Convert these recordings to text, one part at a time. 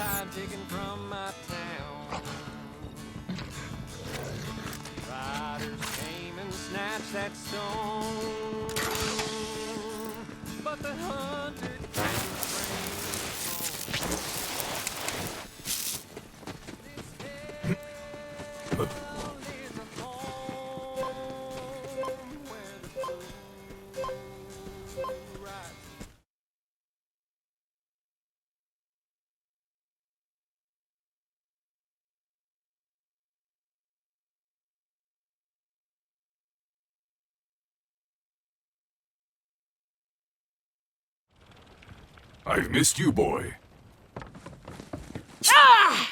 tide taken from my town. Riders came and snatched that stone, but the hunted came I've missed you, boy. Ah!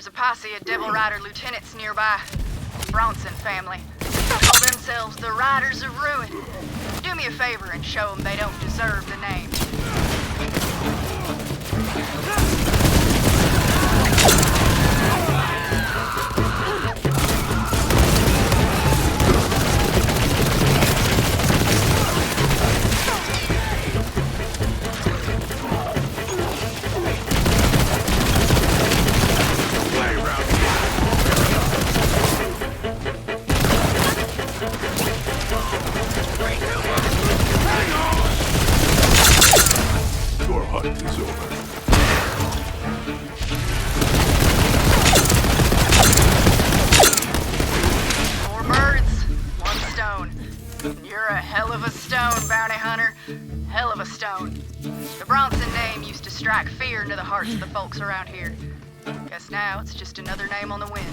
There's a posse of Devil Rider lieutenants nearby. Bronson family. Call themselves the Riders of Ruin. Do me a favor and show them they don't deserve the name. hunt is over. Four birds, one stone. You're a hell of a stone, bounty hunter. Hell of a stone. The Bronson name used to strike fear into the hearts of the folks around here. Guess now it's just another name on the wind.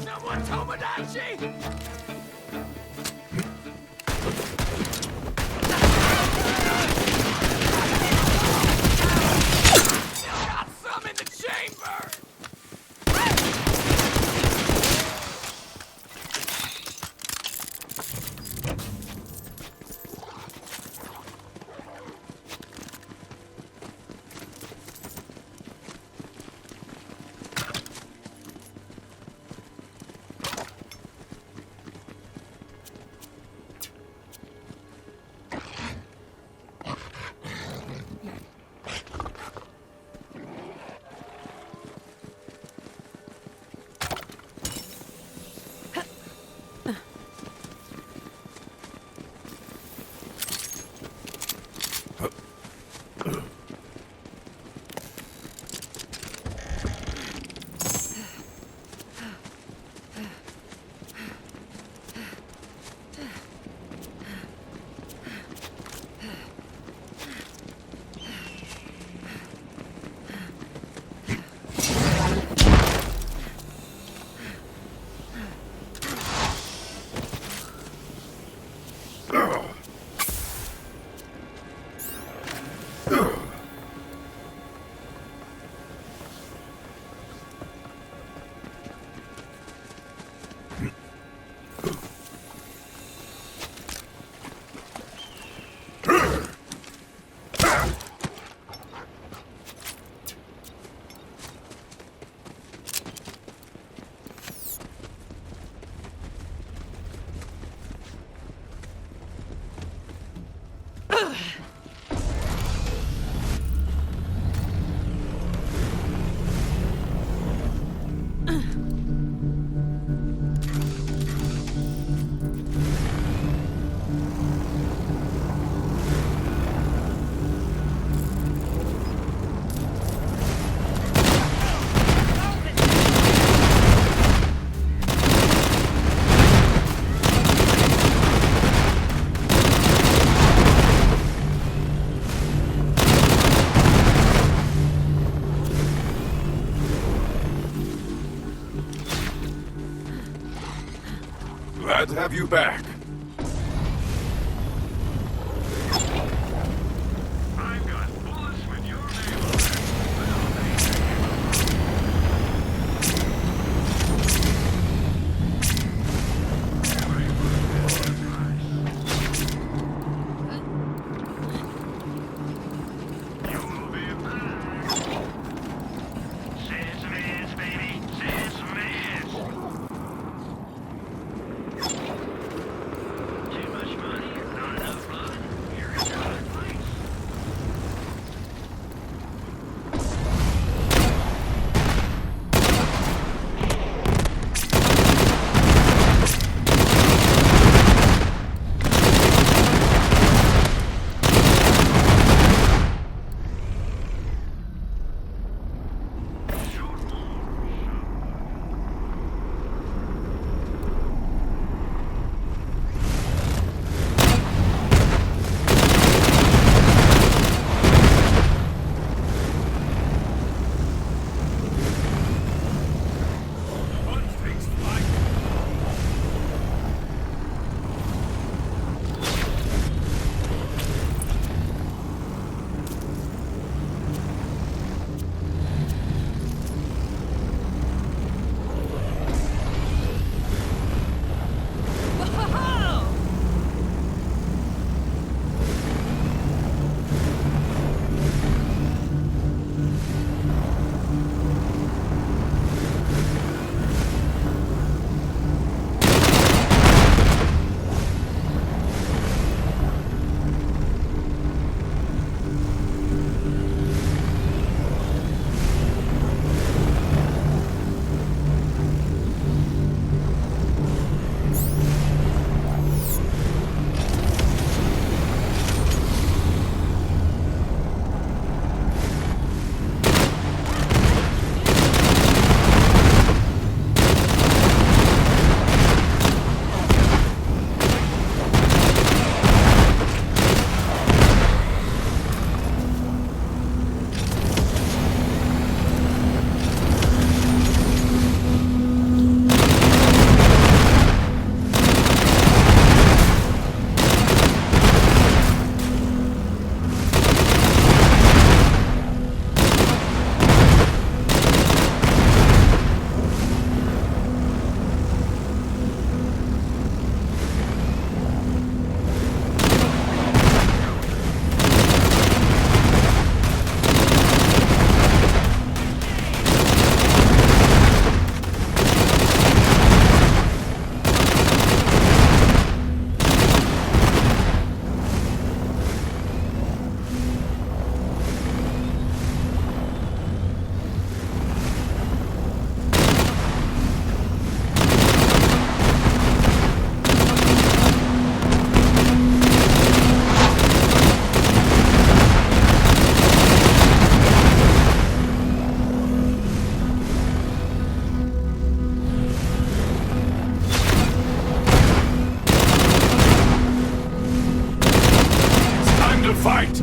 Someone Tomodachi! Got some in the chamber! Glad to have you back. I've got bullets with your name on it, but I'll take You'll be back. Sesame is, baby. Sesame is. Fight!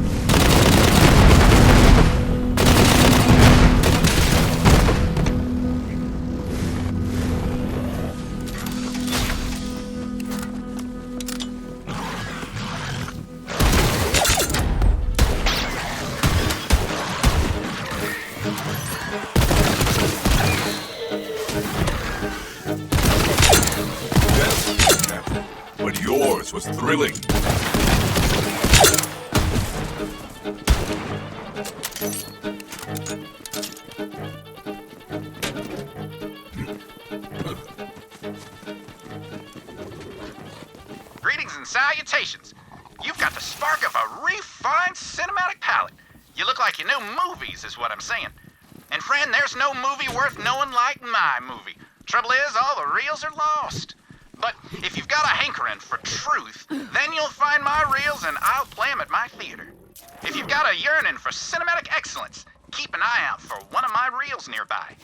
But yours was thrilling. Greetings and salutations. You've got the spark of a refined cinematic palette. You look like you know movies, is what I'm saying. And friend, there's no movie worth knowing like my movie. Trouble is, all the reels are lost. But if you've got a hankering for truth, then you'll find my reels and I'll play 'em at my theater. If you've got a yearning for cinematic excellence, keep an eye out for one of my reels nearby.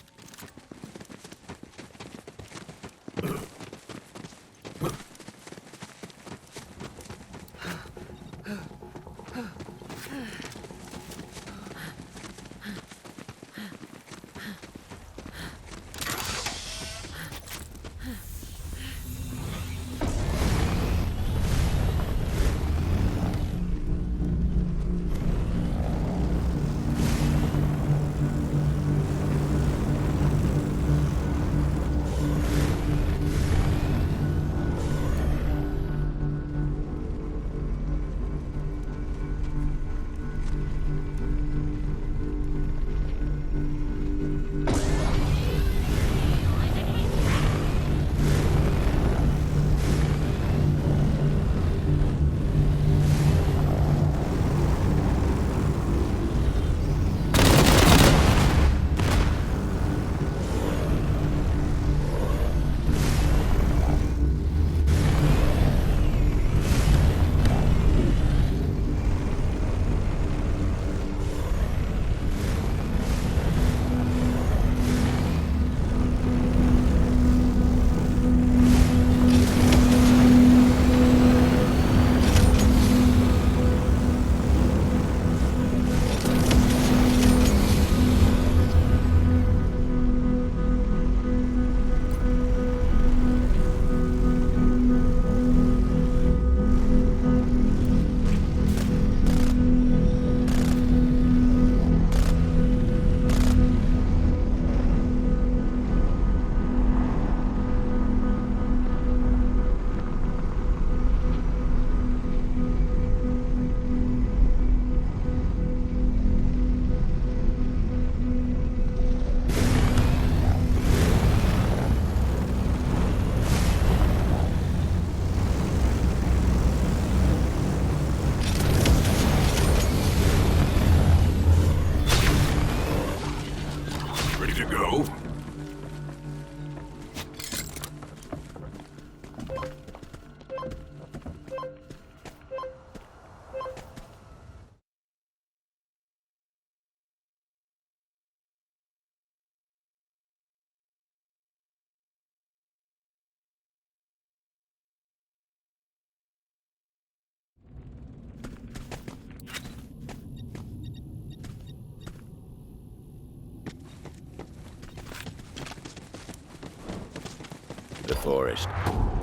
The forest.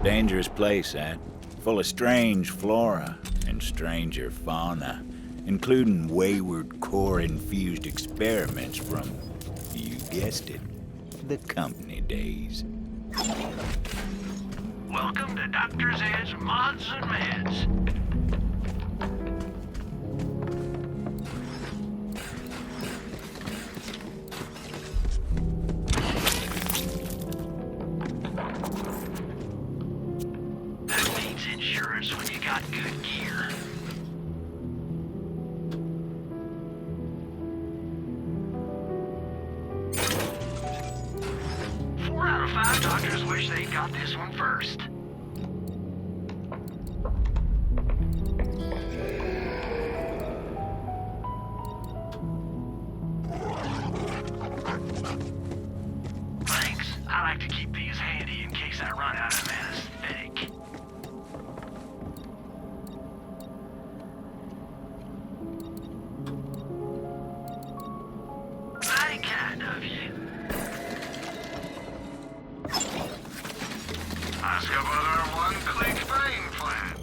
Dangerous place, eh? Full of strange flora and stranger fauna, including wayward core-infused experiments from, you guessed it, the company days. Welcome to Dr. Zed's Mods and Meds. That means insurance when you got good gear. Four out of 5 doctors wish they'd got this one first. Thanks. I like to keep these handy in case I run out of anesthetic. one-click buying plan.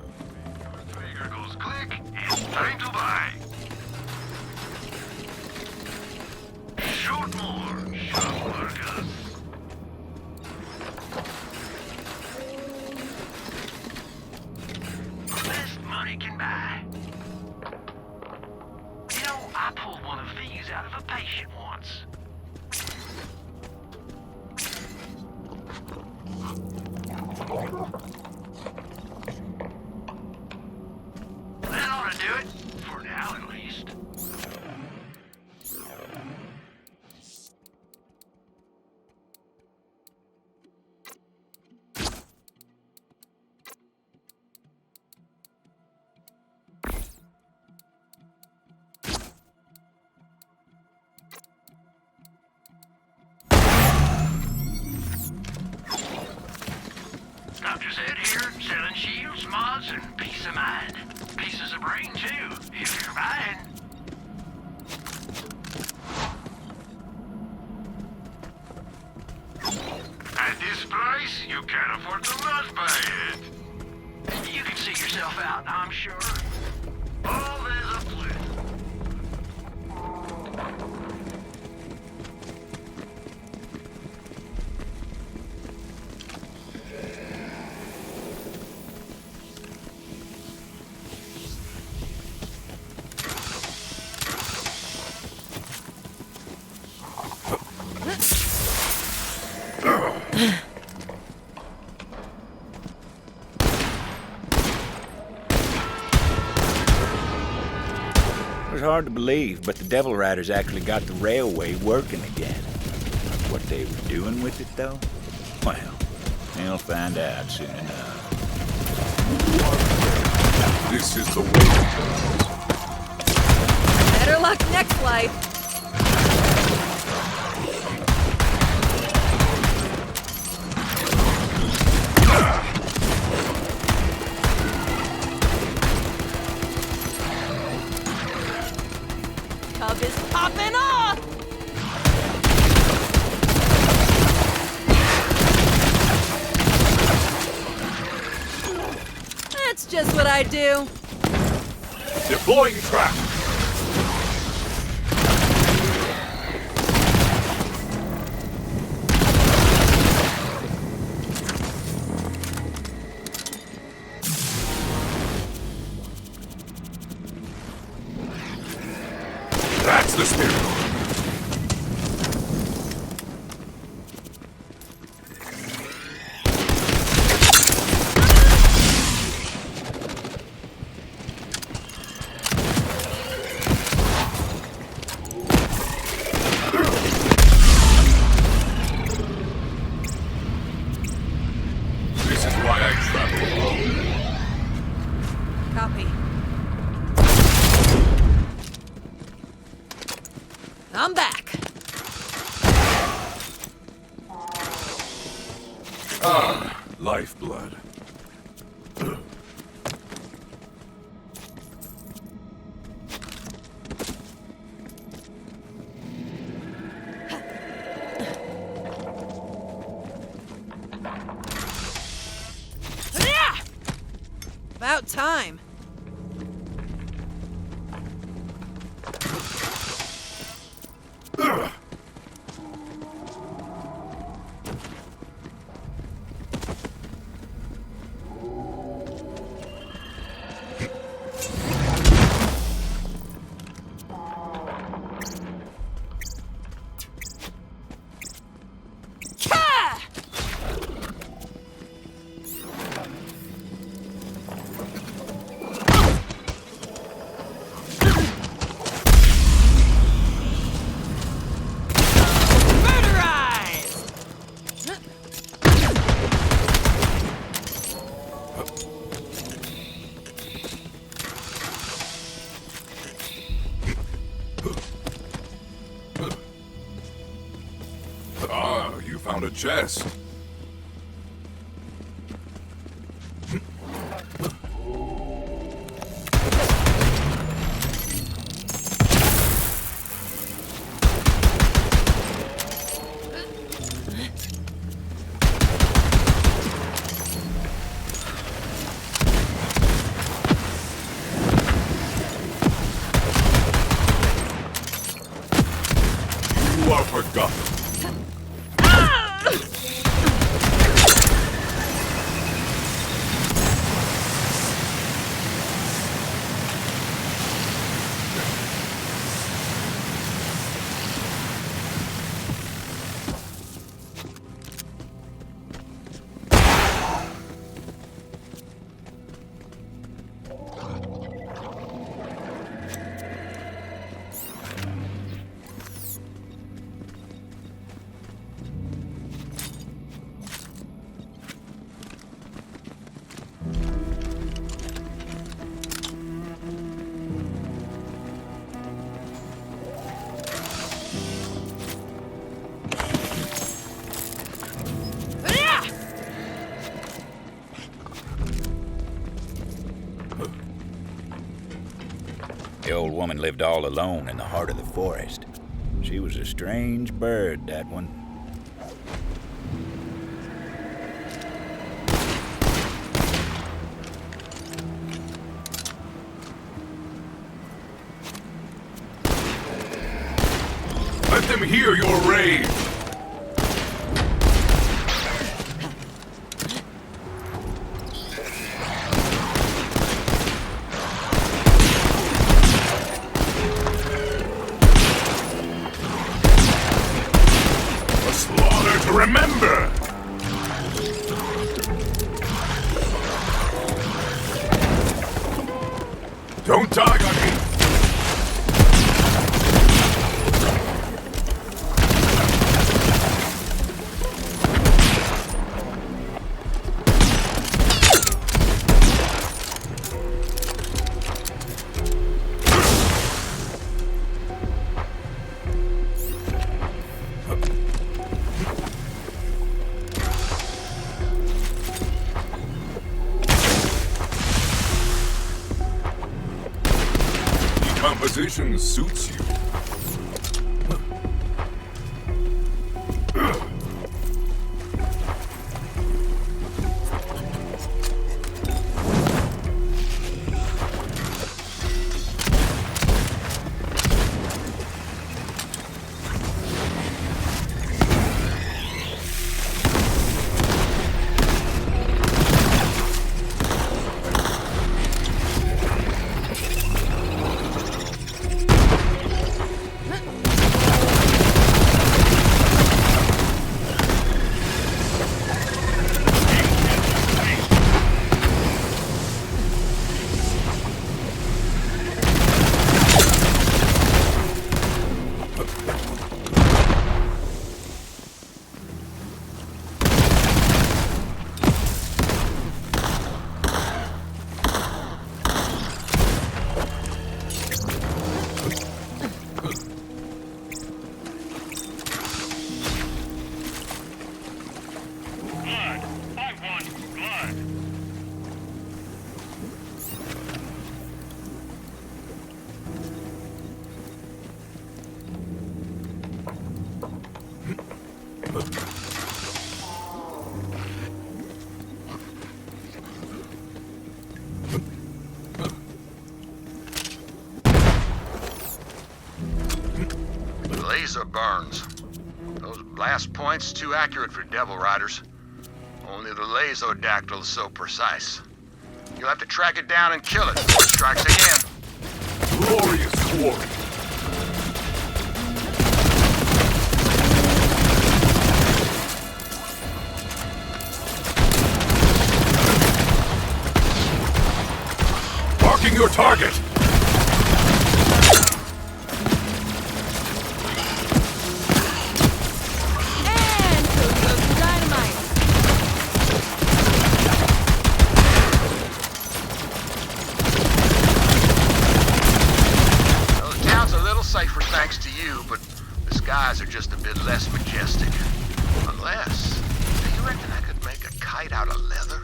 Your trigger goes click, it's time to buy. Shoot more, shop Marcus. Best money can buy. You know, I pulled one of these out of a patient once. That ought to do it, for now at least. Dr. Zed here, selling shields, mods, and peace of mind. Pieces of brain, too, if you're buying. At this price, you can't afford to not buy it. You can see yourself out, I'm sure. Always a pleasure. It was hard to believe, but the Devil Riders actually got the railway working again. What they were doing with it, though? Well, they'll find out soon enough. This is the way. Better luck next life. Cub is popping off! That's just what I do. Deploying trap. That's the spirit. This is why I travel alone. Copy. I'm back. Ah, lifeblood. About time. Ah, you found a chest. The old woman lived all alone in the heart of the forest. She was a strange bird, that one. Let them hear your rage! A slaughter to remember! Don't die on me! Composition suits you. Blood. I want blood. Laser burns. Those blast points too accurate for Devil Riders. Only the Laserdactyl is so precise. You'll have to track it down and kill it before it strikes again. Glorious quarry. Marking your target. And so goes the dynamite. Well, the town's a little safer thanks to you, but the skies are just a bit less majestic. Unless, do you reckon I could make a kite out of leather?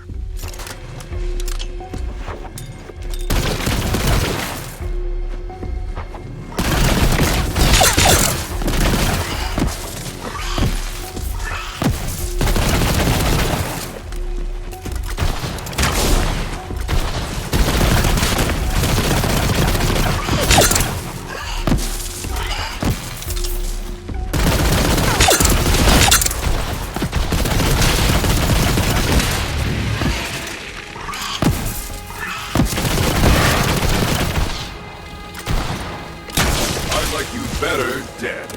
I'd like you better dead.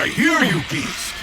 I hear you, beast!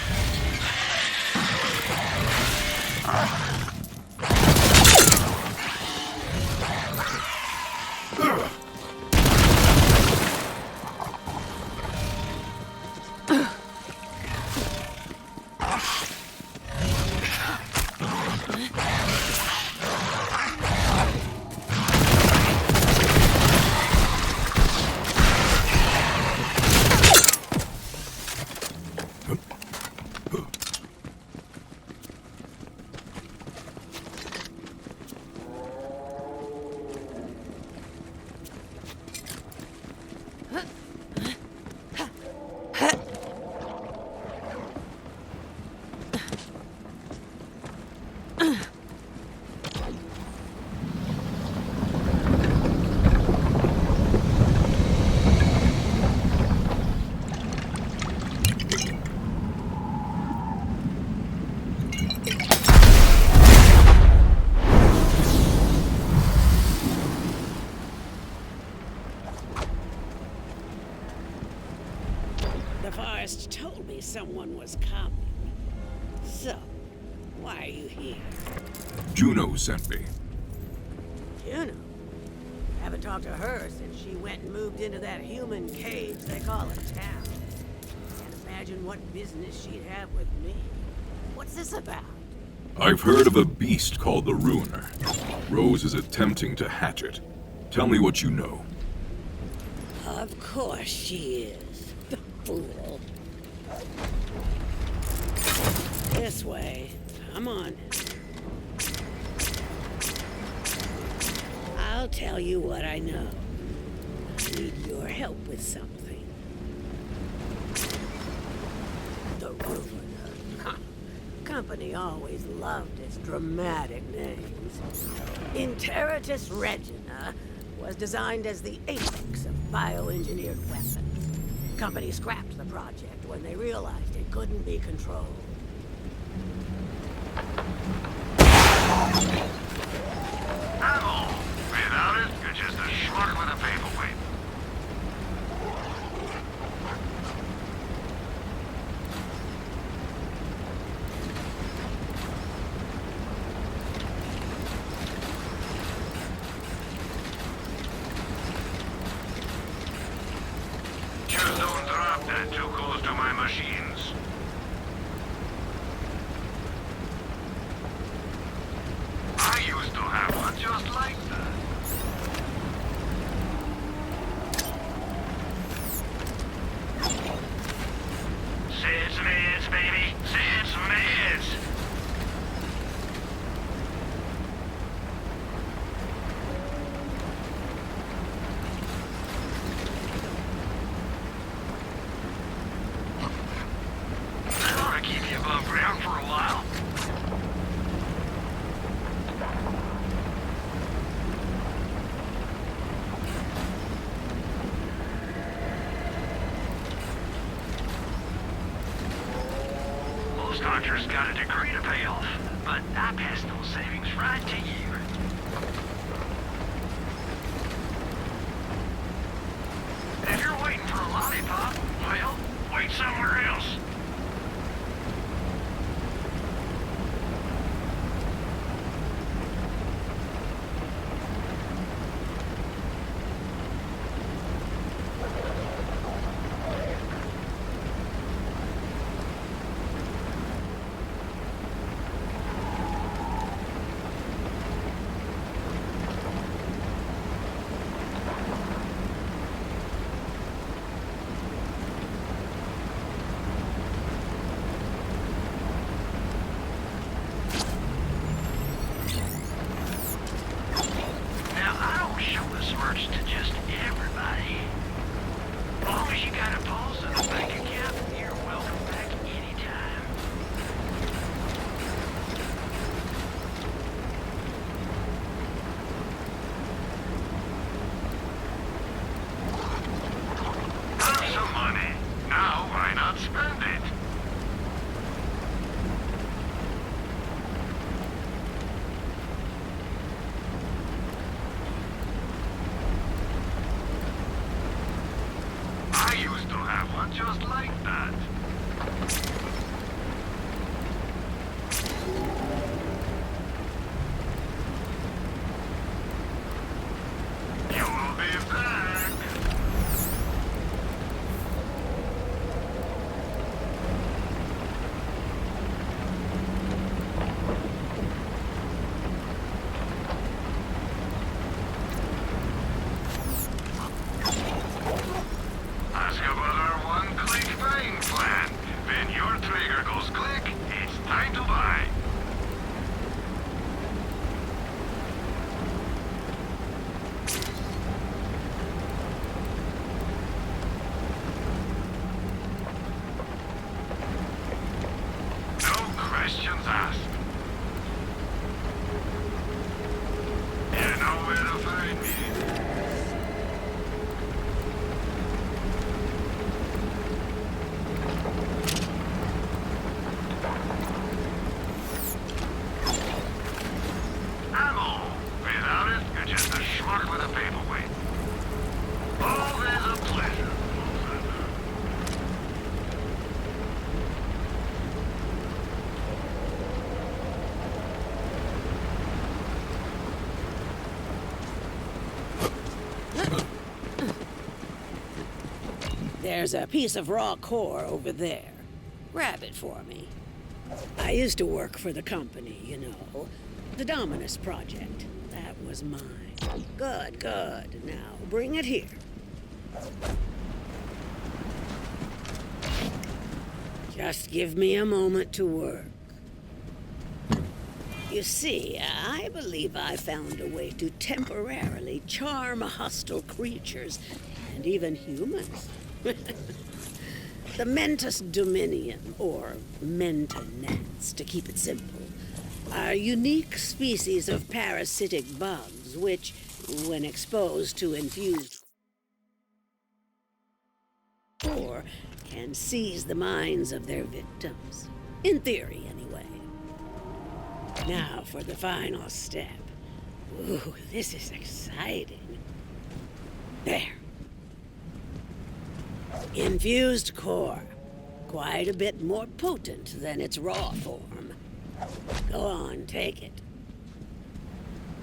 The forest told me someone was coming. So, why are you here? Juno sent me. Juno? Haven't talked to her since she went and moved into that human cage they call a town. Can't imagine what business she'd have with me. What's this about? I've heard of a beast called the Ruiner. Rose is attempting to hatch it. Tell me what you know. Of course she is. The fool. This way. Come on. I'll tell you what I know. I need your help with something. The Ruiner. Huh. Company always loved its dramatic names. Interitus Regina was designed as the apex of bioengineered weapons. Company scrapped the project when they realized it couldn't be controlled. Ammo! Without it, you're just a schmuck with a paperweight. Just don't drop that too close to my machines. I used to have one just like that. Sid's meds, baby. Sid's meds. That ought to keep you above ground for a while. Most hunters got a degree to pay off, but I passed those savings right to you. If you're waiting for a lollipop, well, wait somewhere else. Now, I don't show this merch to just everybody. As long as you got a pulse and a bank account, you're welcome back anytime. Have some money. Now, why not spend it? I used to have one just like that. There's a piece of raw core over there. Grab it for me. I used to work for the company, you know. The Dominus Project. That was mine. Good, good. Now, bring it here. Just give me a moment to work. You see, I believe I found a way to temporarily charm hostile creatures, and even humans. The Mentus Dominion, or Mentanats, to keep it simple, are unique species of parasitic bugs which, when exposed to infused core, can seize the minds of their victims. In theory, anyway. Now for the final step. Ooh, this is exciting. There. Infused core. Quite a bit more potent than its raw form. Go on, take it.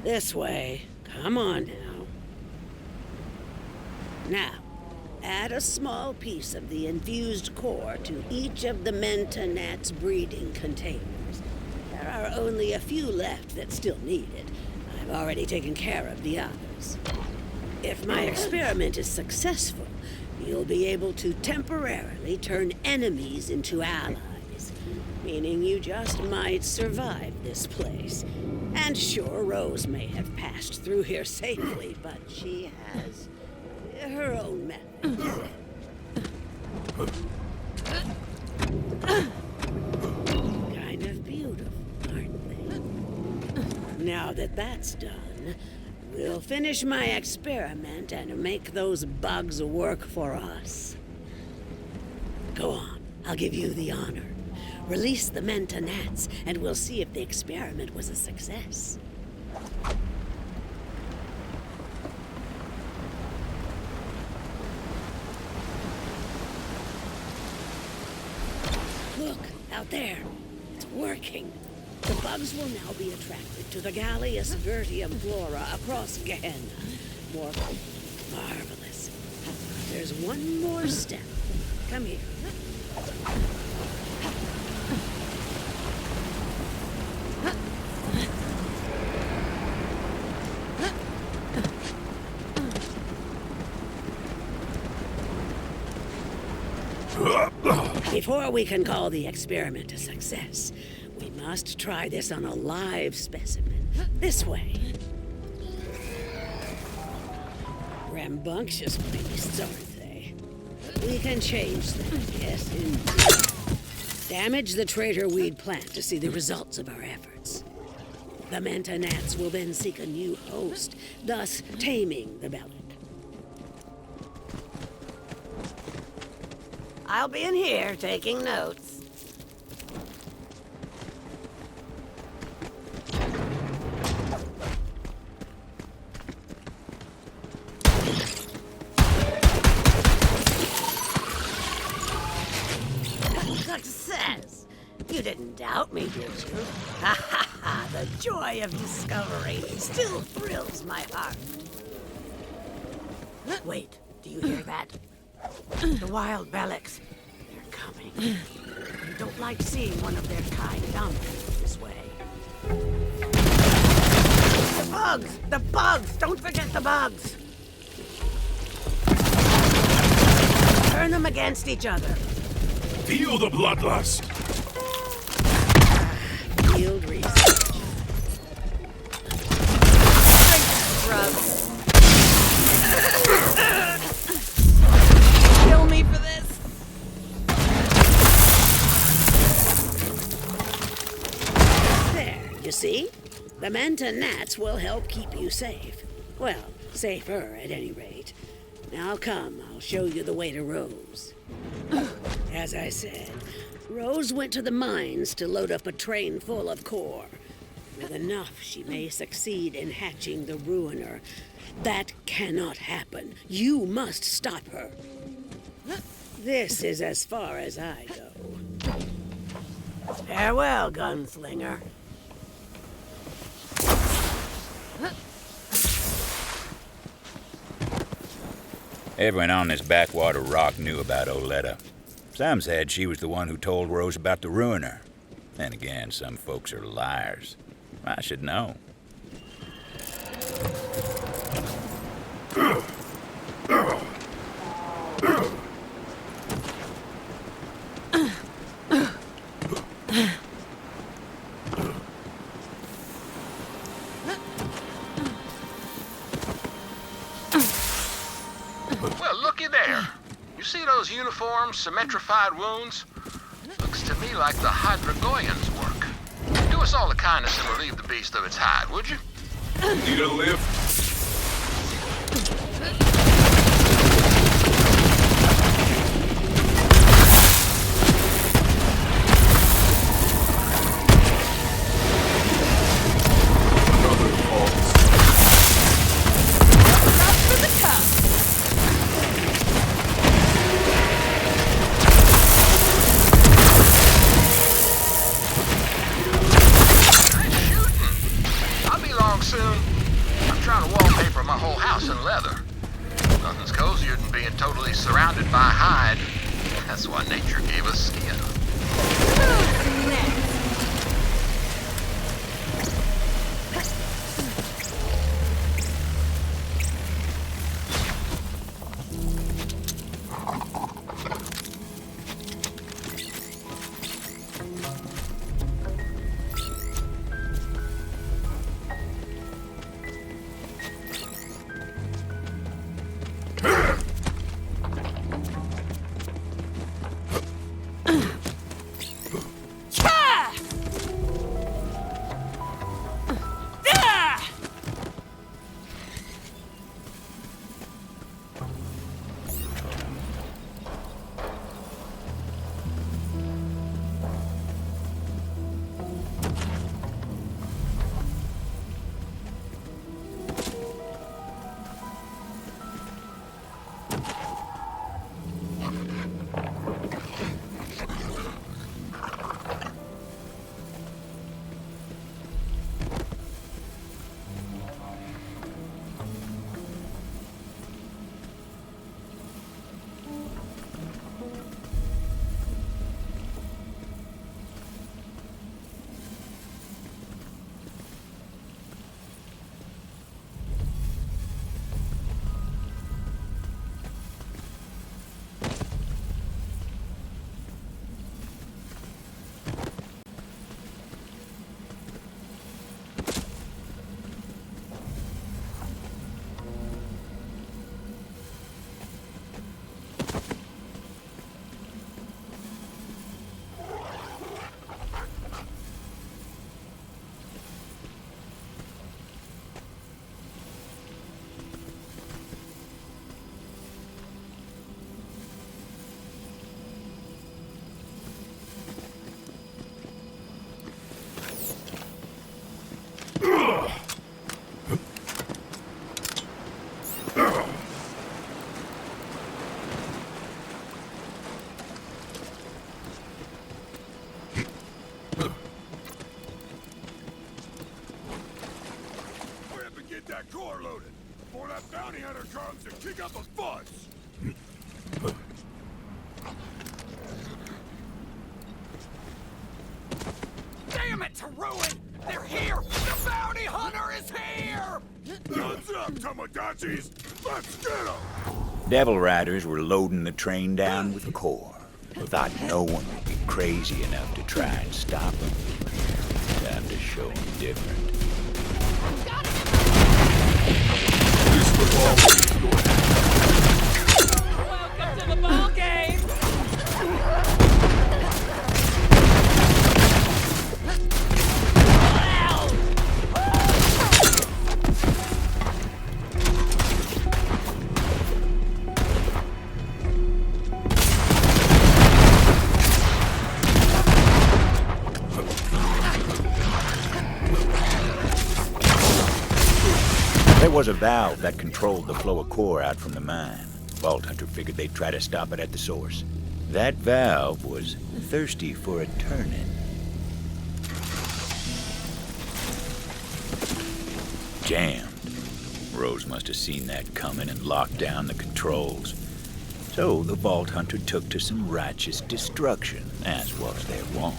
This way. Come on now. Now, add a small piece of the infused core to each of the Mentanats' breeding containers. There are only a few left that still need it. I've already taken care of the others. If my experiment is successful, you'll be able to temporarily turn enemies into allies, meaning you just might survive this place. And sure, Rose may have passed through here safely, but she has her own methods. Kind of beautiful, aren't they? Now that that's done, we'll finish my experiment and make those bugs work for us. Go on, I'll give you the honor. Release the Mentanats, and we'll see if the experiment was a success. Look, out there. It's working. The bugs will now be attracted to the Gallius Vertium flora across Gehenna. More marvelous. There's one more step. Come here. Before we can call the experiment a success, we must try this on a live specimen. This way. Rambunctious beasts, aren't they? We can change them, yes, indeed. Damage the traitor weed plant to see the results of our efforts. The Mentanats will then seek a new host, thus taming the Bellic. I'll be in here taking notes. Success! You didn't doubt me, did you? Ha ha ha! The joy of discovery still thrills my heart. Wait, do you hear that? The wild Bellics. They're coming. I don't like seeing one of their kind dominate this way. The bugs! The bugs! Don't forget the bugs! Turn them against each other. Feel the bloodlust! Field research. Scrubs. Kill me for this. There, you see? The Mentanats will help keep you safe. Well, safer at any rate. Now come, I'll show you the way to Rose. As I said, Rose went to the mines to load up a train full of core. With enough, she may succeed in hatching the Ruiner. That cannot happen. You must stop her. This is as far as I go. Farewell, gunslinger. Everyone on this backwater rock knew about Oletta. Some said she was the one who told Rose about the Ruiner. Then again, some folks are liars. I should know. Well, looky there. You see those uniform, symmetrified wounds? Looks to me like the Hydragoyans' work. Do us all a kindness and relieve the beast of its hide, would you? Need a lift? Another pulse. Up for the cup. Nice shooting. I'll be long soon. I'm trying to wallpaper my whole house in leather. Nothing's cozier than being totally surrounded by hide. That's why nature gave us skin. Who's next? Ah! Ah! Hurry up and get that core loaded before that bounty hunter comes and kick up a fuss. Damn it, to ruin! They're here! The bounty hunter is here! Guns up, Tomodachi's! Let's get him! Devil Riders were loading the train down with core. Thought no one would be crazy enough to try and stop them. Time to show them different. This was always your Welcome to the ball game. There was a valve that controlled the flow of core out from the mine. Vault Hunter figured they'd try to stop it at the source. That valve was thirsty for a turning. Jammed. Rose must have seen that coming and locked down the controls. So the Vault Hunter took to some righteous destruction, as was their wont.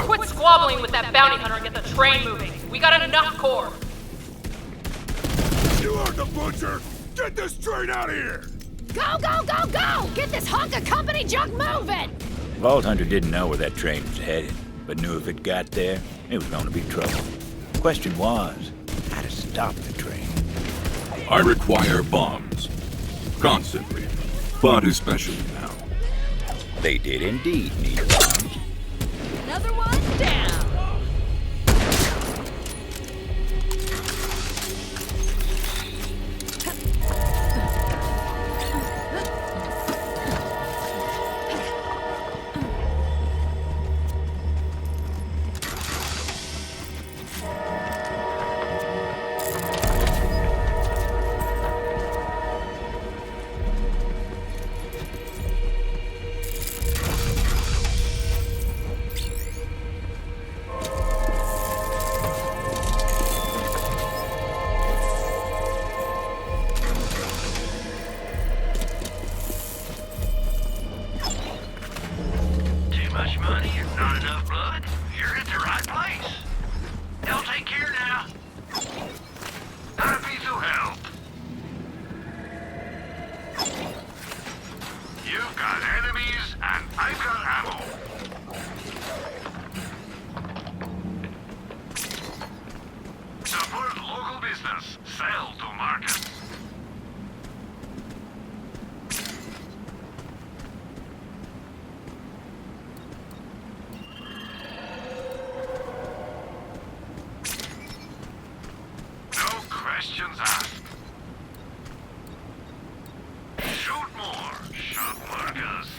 Quit squabbling with that bounty hunter and get the train moving. We got enough core. You are the butcher! Get this train out of here! Go, go, go, go! Get this hunk of company junk moving! Vault Hunter didn't know where that train was headed, but knew if it got there, it was going to be trouble. The question was, how to stop the train. I require bombs. Constantly. But especially now. They did indeed need bombs. Another one down. Too much money or not enough blood? You're at the right place. They'll take care now. Not a piece of help. You've got enemies, and I've got ammo. Support local business. Sell to market. No questions asked. Shoot more, shot Marcus.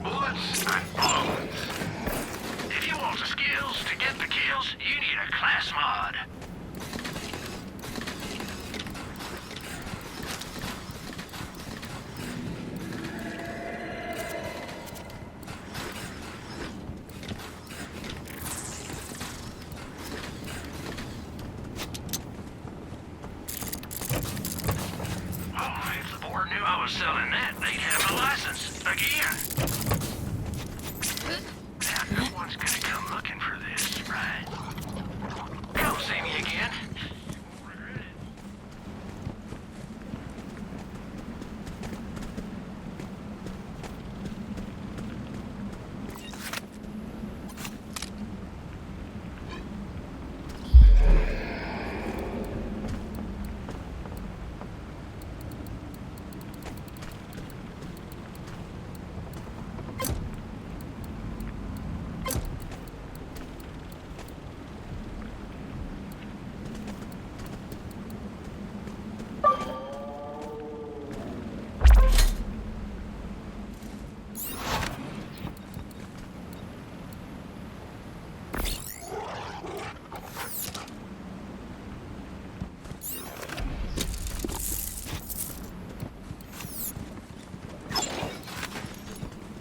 Bullets and bombs. If you want the skills to get the kills, you need a class mod. Oh, if the board knew I was selling that, they'd have a license. Again. Now, no one's gonna come looking for this, right? Come see me again.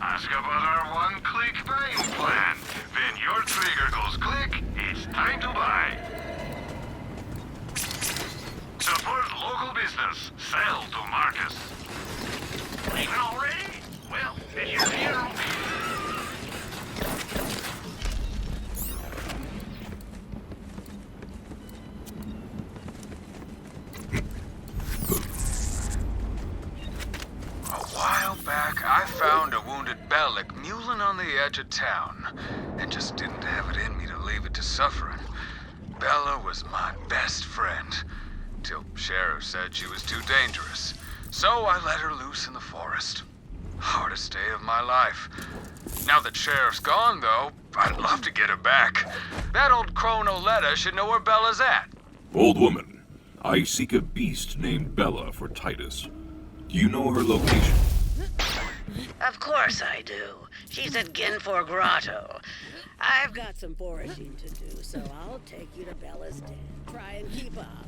Ask about our one-click buying plan. When your trigger goes click, it's time to buy. Support local business. Sell to Marcus. Leaving already? Well, it's your funeral. A while back, I found a wounded Bellic mulling on the edge of town, and just didn't have it in me to leave it to suffering. Bella was my best friend, till Sheriff said she was too dangerous, so I let her loose in the forest. Hardest day of my life. Now that Sheriff's gone, though, I'd love to get her back. That old crone Oletta should know where Bella's at. Old woman, I seek a beast named Bella for Titus. Do you know her location? Of course I do. She's at Ginfor Grotto. I've got some foraging to do, so I'll take you to Bella's den. Try and keep up.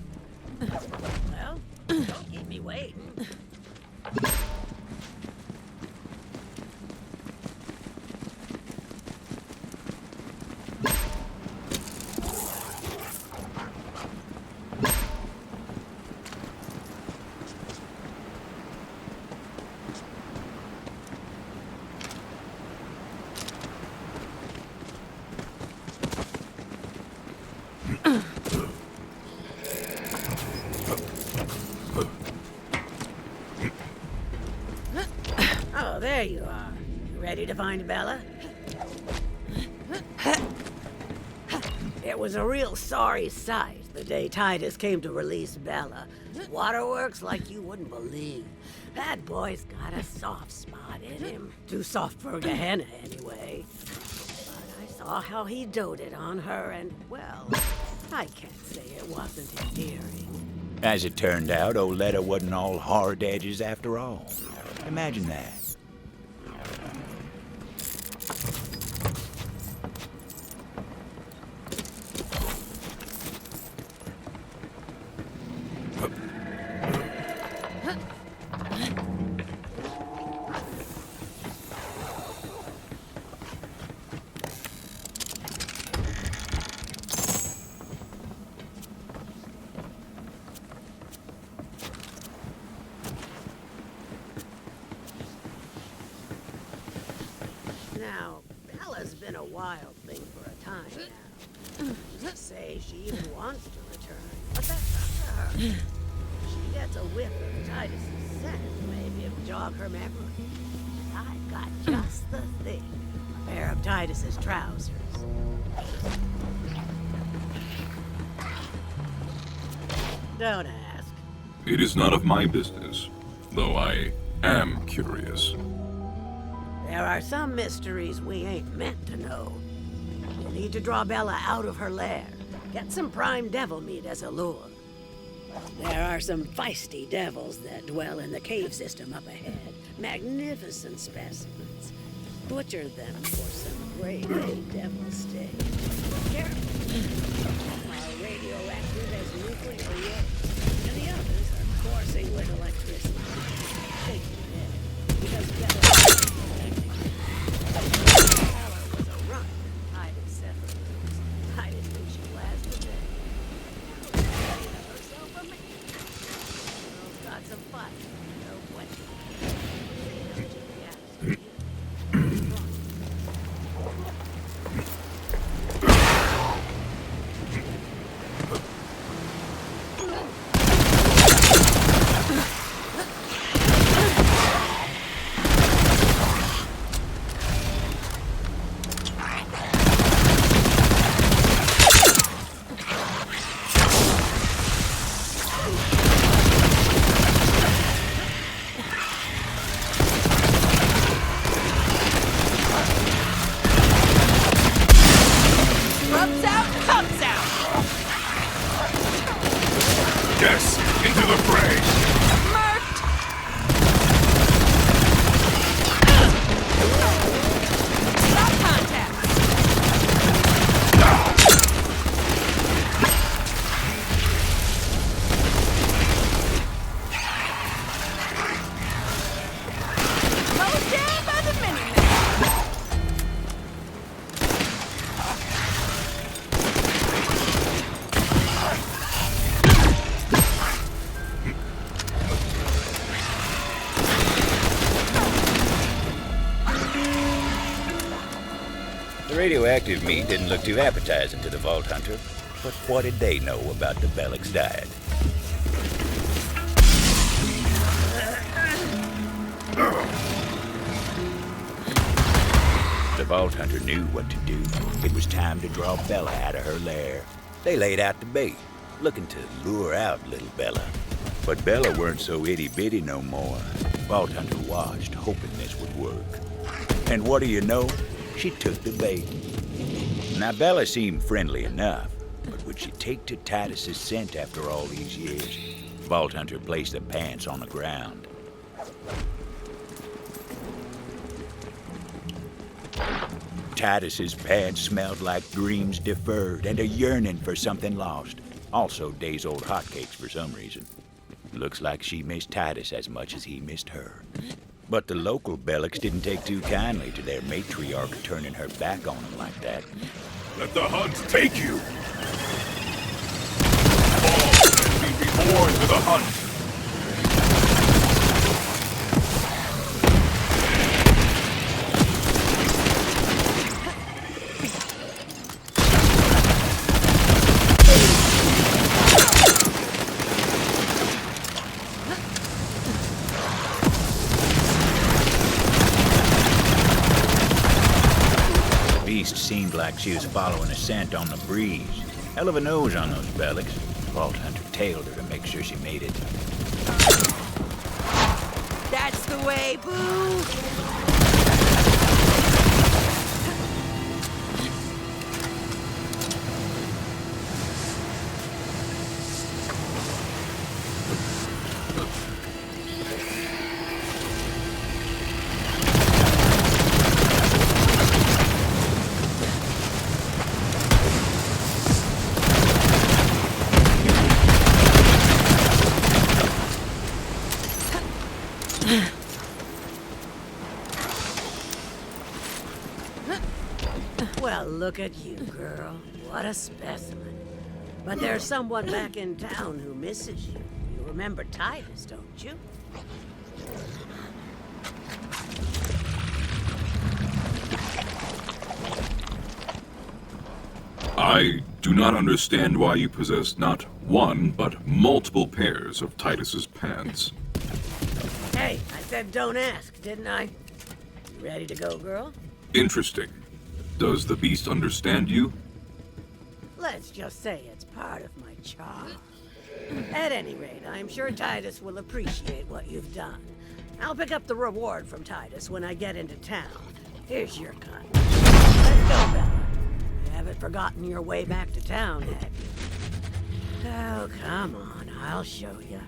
Well, don't keep me waiting. Oh, there you are. You ready to find Bella? It was a real sorry sight the day Titus came to release Bella. Waterworks like you wouldn't believe. That boy's got a soft spot in him. Too soft for Gehenna, anyway. But I saw how he doted on her, and, well, I can't say it wasn't endearing. As it turned out, Oletta wasn't all hard edges after all. Imagine that. Now, Bella's been a wild thing for a time now. Just say she even wants to return, but that's up to her. She gets a whiff of Titus's scent, maybe it'll jog her memory. I've got just the thing. A pair of Titus's trousers. Don't ask. It is none of my business, though I am curious. There are some mysteries we ain't meant to know. We'll need to draw Bella out of her lair. Get some prime devil meat as a lure. There are some feisty devils that dwell in the cave system up ahead. Magnificent specimens. Butcher them for some great big devil steak. Careful. Some are radioactive as nuclear waste, and the others are coursing with electricity. Shake your head, because Bella was a runt. Titus settled. Titus knew she'd last the day. Herself a man. Girl's got some fight, no question. Yes, into the fray! Stop contact! Mowed down by the Miniman! The radioactive meat didn't look too appetizing to the Vault Hunter, but what did they know about the Bellic's diet? The Vault Hunter knew what to do. It was time to draw Bella out of her lair. They laid out the bait, looking to lure out little Bella. But Bella weren't so itty-bitty no more. Vault Hunter watched, hoping this would work. And what do you know? She took the bait. Now, Bella seemed friendly enough, but would she take to Titus's scent after all these years? Vault Hunter placed the pants on the ground. Titus's pants smelled like dreams deferred and a yearning for something lost. Also, days-old hotcakes for some reason. Looks like she missed Titus as much as he missed her. But the local Bellics didn't take too kindly to their matriarch turning her back on him like that. Let the hunt take you! All men be born to the hunt! Seemed like she was following a scent on the breeze. Hell of a nose on those Bellics. Vault Hunter tailed her to make sure she made it. That's the way, boo! Well, look at you, girl. What a specimen. But there's someone back in town who misses you. You remember Titus, don't you? I do not understand why you possess not one, but multiple pairs of Titus's pants. Hey, I said don't ask, didn't I? You ready to go, girl? Interesting. Does the beast understand you? Let's just say it's part of my charm. At any rate, I'm sure Titus will appreciate what you've done. I'll pick up the reward from Titus when I get into town. Here's your cut. Let's go, Bella. You haven't forgotten your way back to town, have you? Oh, come on, I'll show you.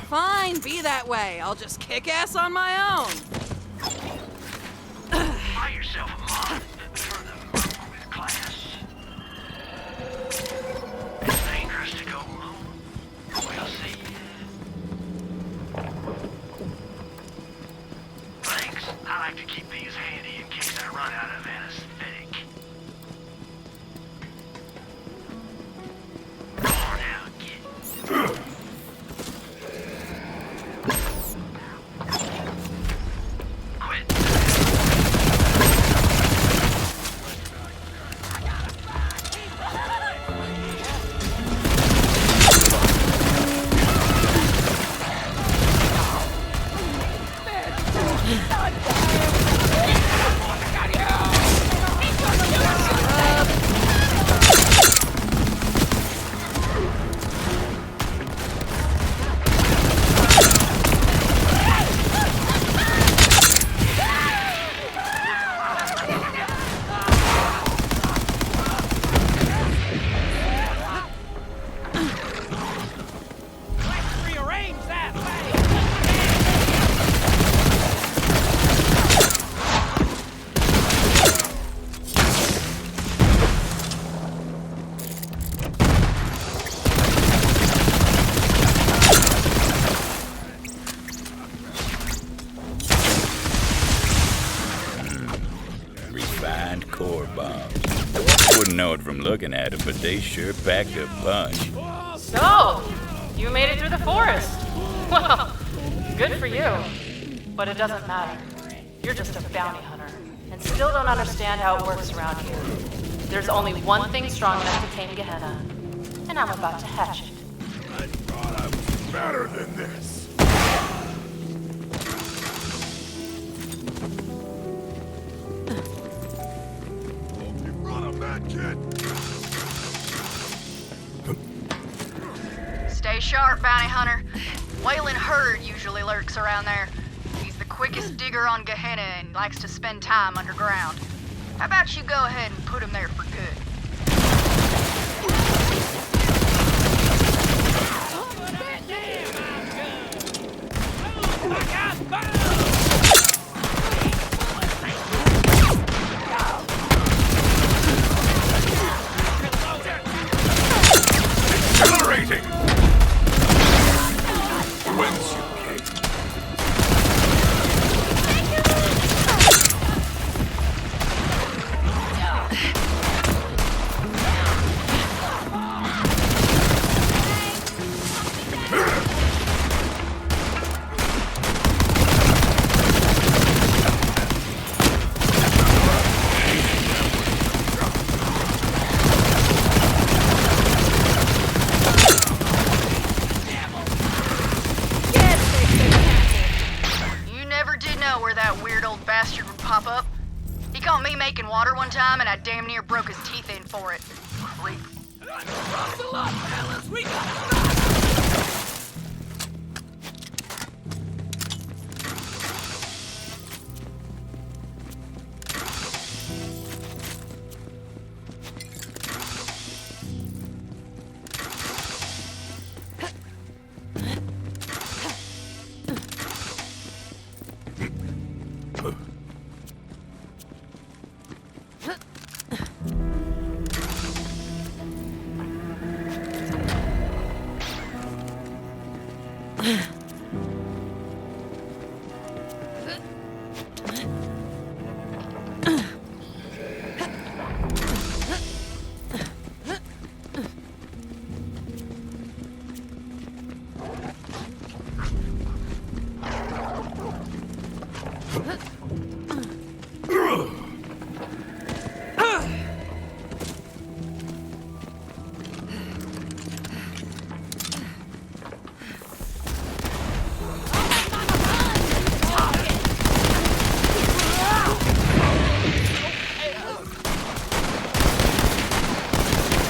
Fine, be that way. I'll just kick ass on my own. Buy yourself a mod for the with class. It's dangerous to go alone. We'll see. Thanks. I like to keep these handy in case I run out of anesthetic. Come on now, kid. Know it from looking at them, but they sure packed a punch. So, you made it through the forest. Well, good for you. But it doesn't matter. You're just a bounty hunter, and still don't understand how it works around here. There's only one thing strong enough to tame Gehenna, and I'm about to hatch it. I thought I was better than this. Hope you brought a med kit. Stay sharp, bounty hunter. Waylon Hurd usually lurks around there. He's the quickest digger on Gehenna and likes to spend time underground. How about you go ahead and put him there for good? Accelerating! Whence you came. You never did know where that weird old bastard would pop up. He caught me making water one time and I damn near broke his teeth in for it. Creep. Rustle up, fellas! We gotta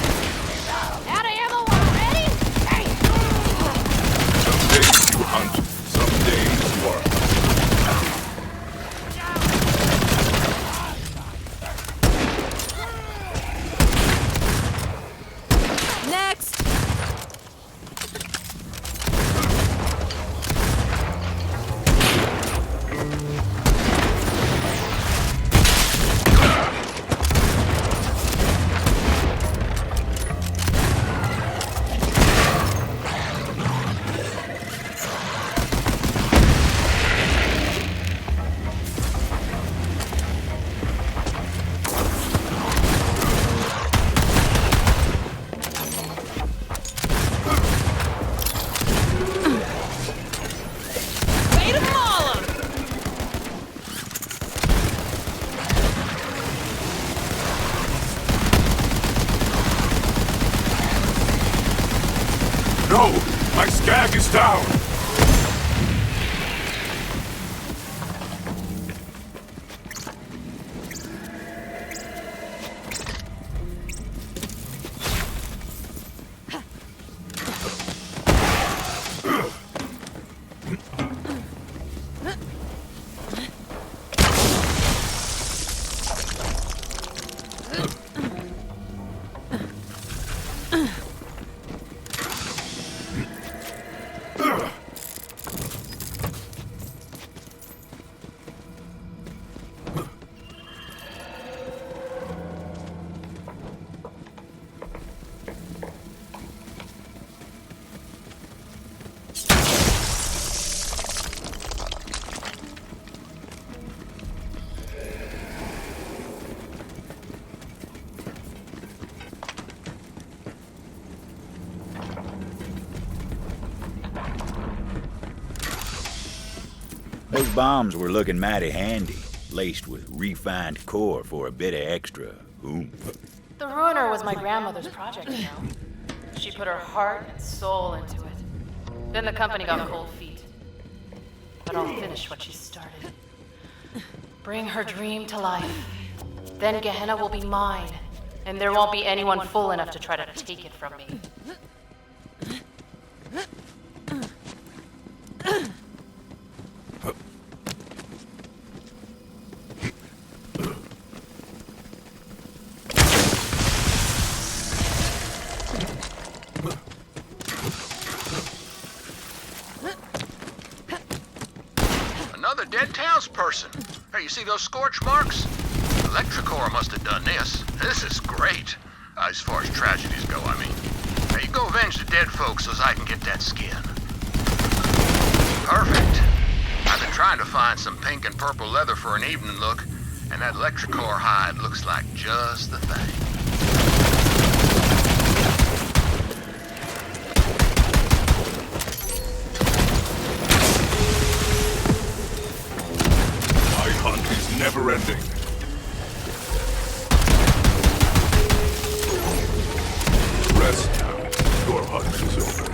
Out of ammo already? Hey! Some days you hunt, some days you are. Next! Bait 'em all up! No! My skag is down! Those bombs were looking mighty handy, laced with refined core for a bit of extra oomph. The Ruiner was my grandmother's project, you know. She put her heart and soul into it. Then the company got cold feet. But I'll finish what she started. Bring her dream to life. Then Gehenna will be mine, and there won't be anyone fool enough to try to take it from me. Another dead townsperson. Hey, you see those scorch marks? Electricore must have done this. This is great. As far as tragedies go, I mean. Now you go avenge the dead folks so I can get that skin. Perfect. I've been trying to find some pink and purple leather for an evening look, and that Electricore hide looks like just the thing. My hunt is never ending. Rest now. Your hunt is over.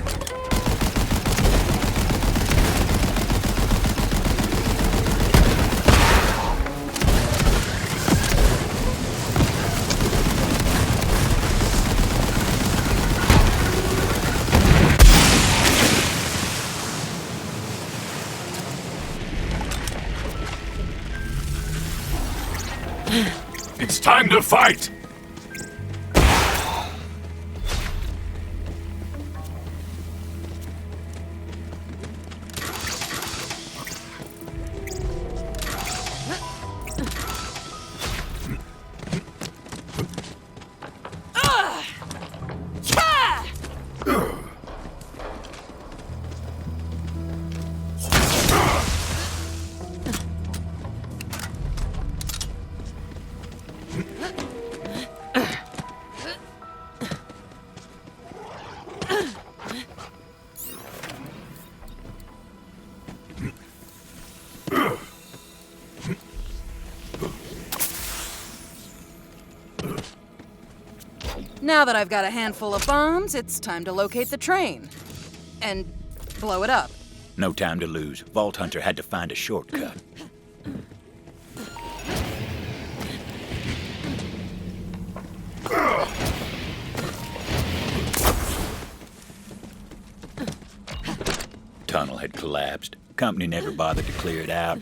It's time to fight! Now that I've got a handful of bombs, it's time to locate the train. And blow it up. No time to lose. Vault Hunter had to find a shortcut. Tunnel had collapsed. Company never bothered to clear it out.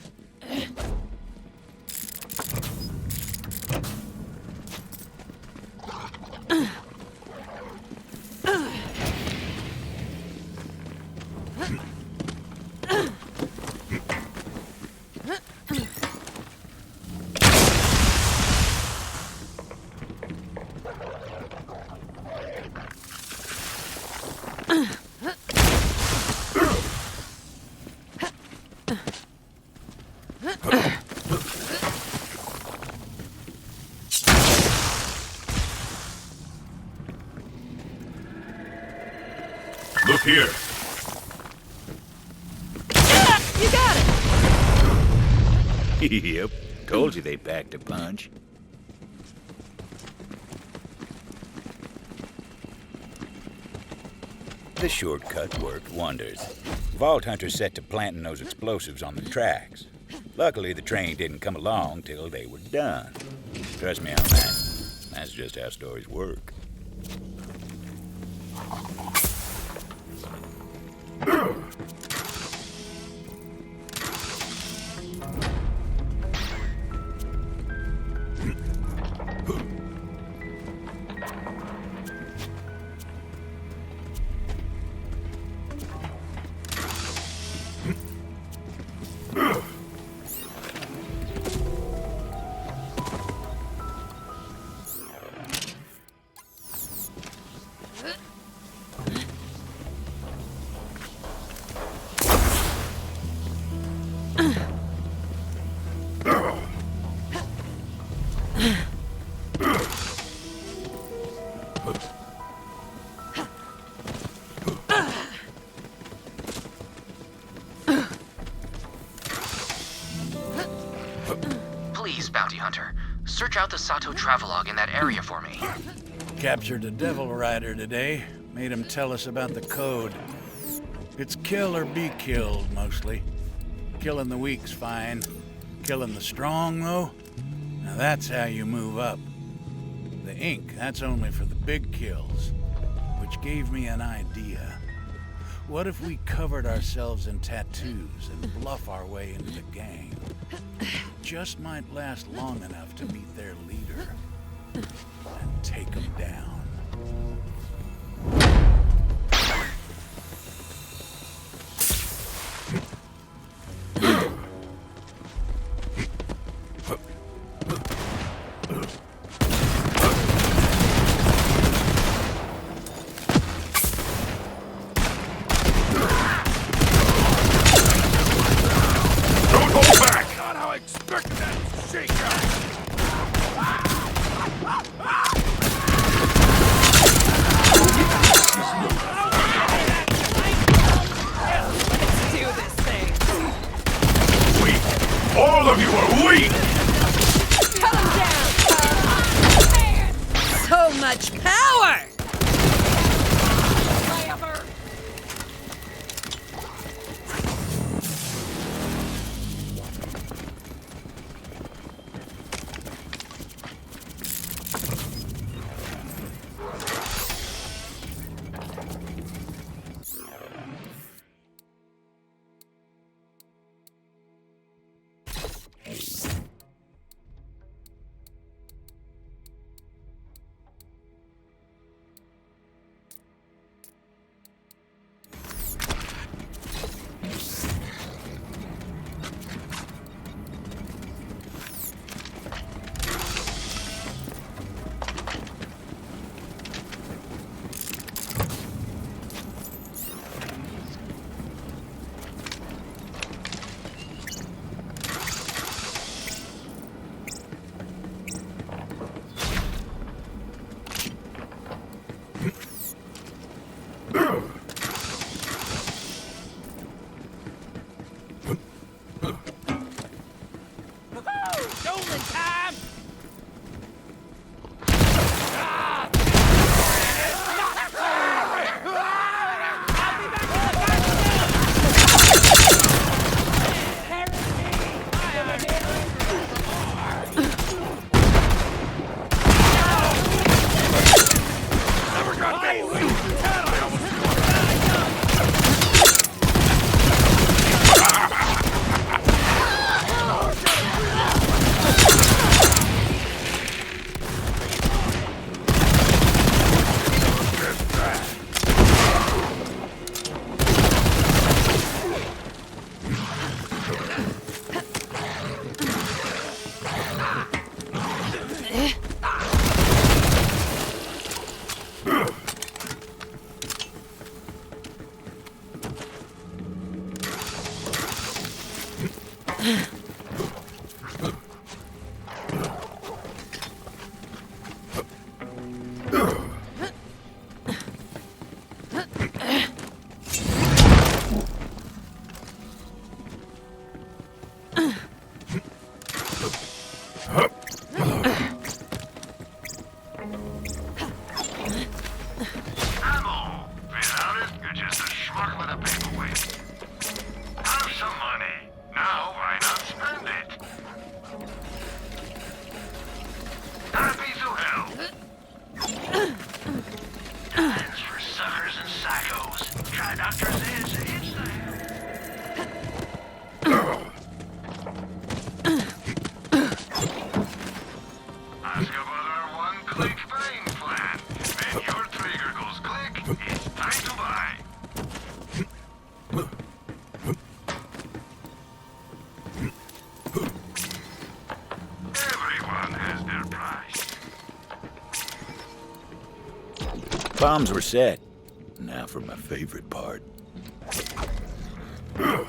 Look here. You got it! Yep. Told you they packed a punch. The shortcut worked wonders. Vault Hunter set to planting those explosives on the tracks. Luckily, the train didn't come along till they were done. Trust me on that. That's just how stories work. Please, Bounty Hunter, Search out the Sato travelogue in that area for me. Captured a Devil Rider today. Made him tell us about the code. It's kill or be killed, mostly. Killing the weak's fine. Killing the strong, though? Now that's how you move up. The ink, that's only for the big kills. Which gave me an idea. What if we covered ourselves in tattoos and bluff our way into the gang? Just might last long enough to meet their leader and take him down. All of you are weak! Come down, so much power! Bombs were set. Now for my favorite part. Always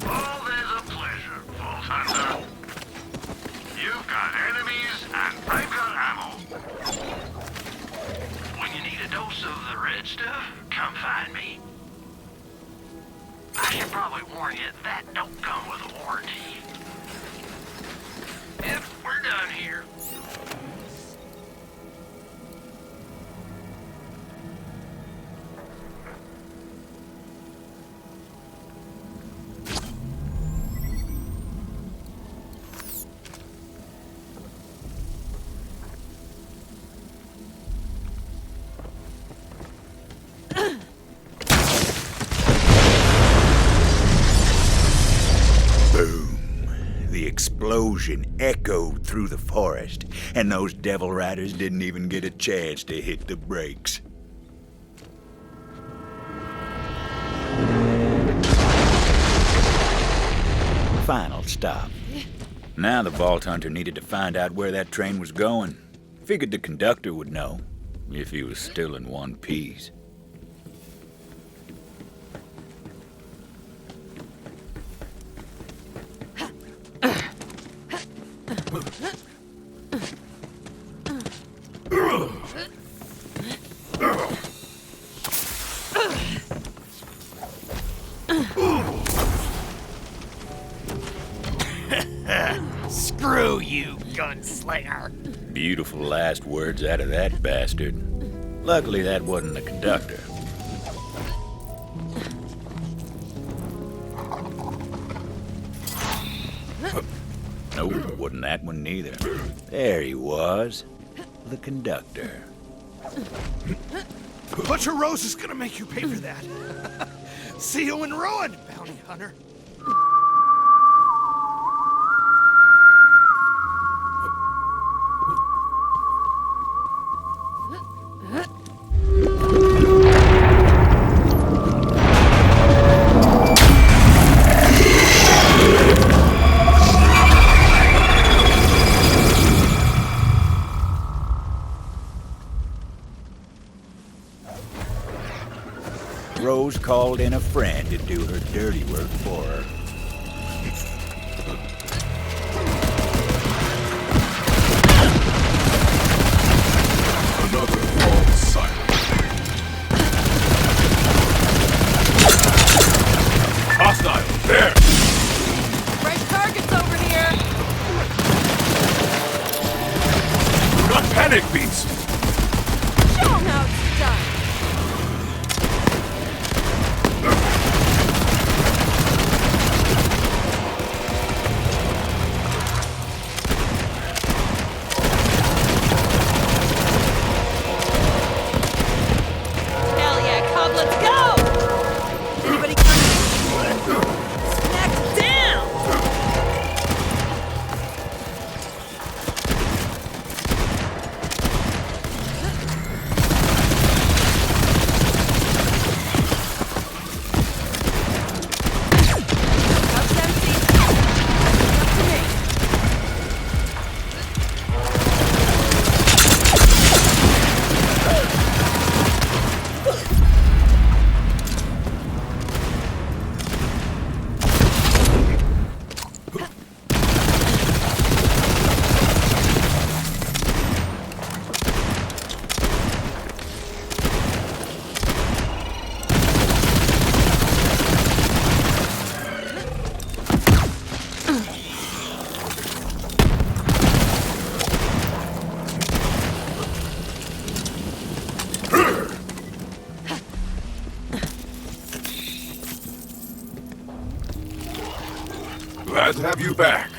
a pleasure, Vault Hunter. You've got enemies, and I've got ammo. When you need a dose of the red stuff, come find me. I should probably warn you, that don't come with a warranty. Yep, we're done here. The explosion echoed through the forest, and those Devil Riders didn't even get a chance to hit the brakes. Final stop. Now the Vault Hunter needed to find out where that train was going. Figured the conductor would know, if he was still in one piece. Screw you, gunslinger. Beautiful last words out of that bastard. Luckily, that wasn't the conductor. Nope, wasn't that one neither. There he was, the conductor. Butcher Rose is gonna make you pay for that. See you in ruin, bounty hunter. Rose called in a friend to do her dirty work for her. Another false silence. Hostile, there! Fresh targets over here! Do not panic, Beast! Show 'em how it's done! Glad to have you back.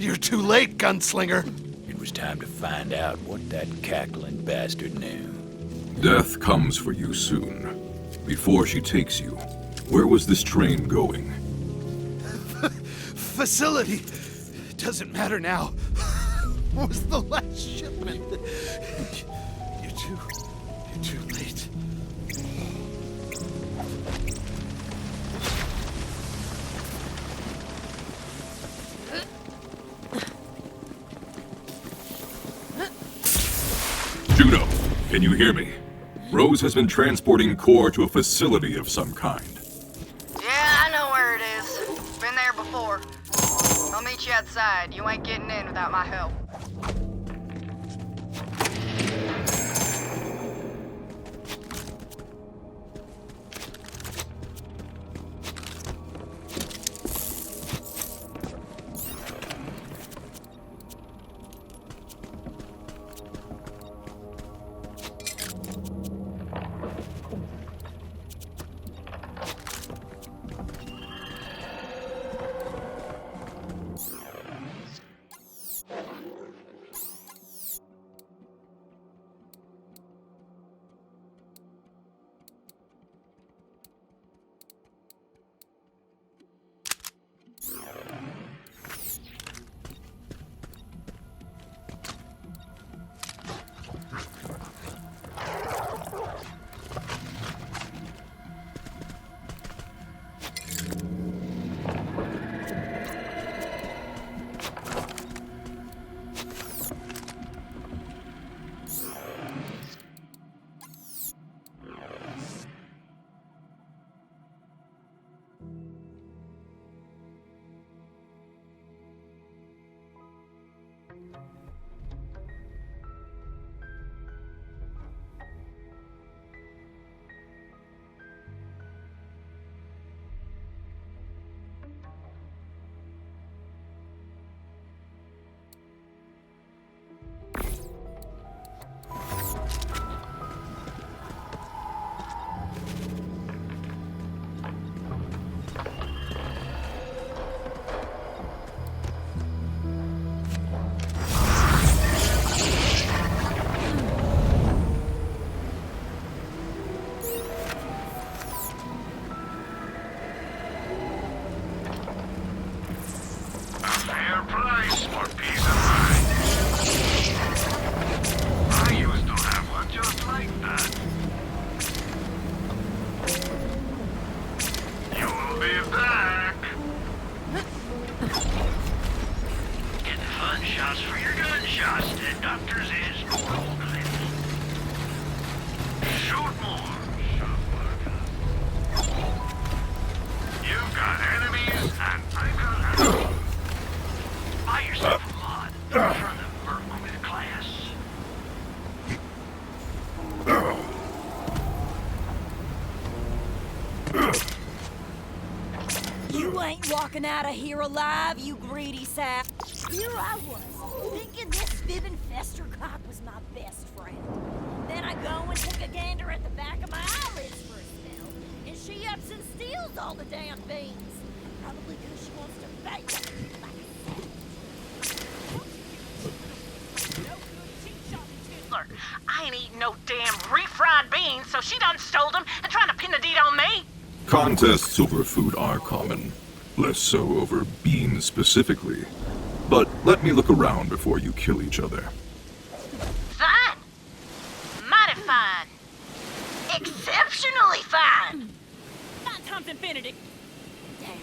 You're too late, gunslinger. It was time to find out what that cackling bastard knew. Death comes for you soon. Before she takes you, where was this train going? Facility. Doesn't matter now. Was the last shipment. You're too late. Juno, Can you hear me? Rose has been transporting core to a facility of some kind. Yeah, I know where it is. Been there before. I'll meet you outside. You ain't getting in without my help. You ain't walking out of here alive, you greedy sap. Here I was, thinking this fibbing fester cock was my best friend. Then I go and take a gander at the back of my eyelids for a spell, and she ups and steals all the damn beans. Probably because she wants to bake them like a I ain't eating no damn refried beans, so she done stole them and trying to pin the deed on me. Contests over food are common, less so over beans specifically. But let me look around before you kill each other. Fine. Mighty fine. Exceptionally fine. Not times infinity. Damn.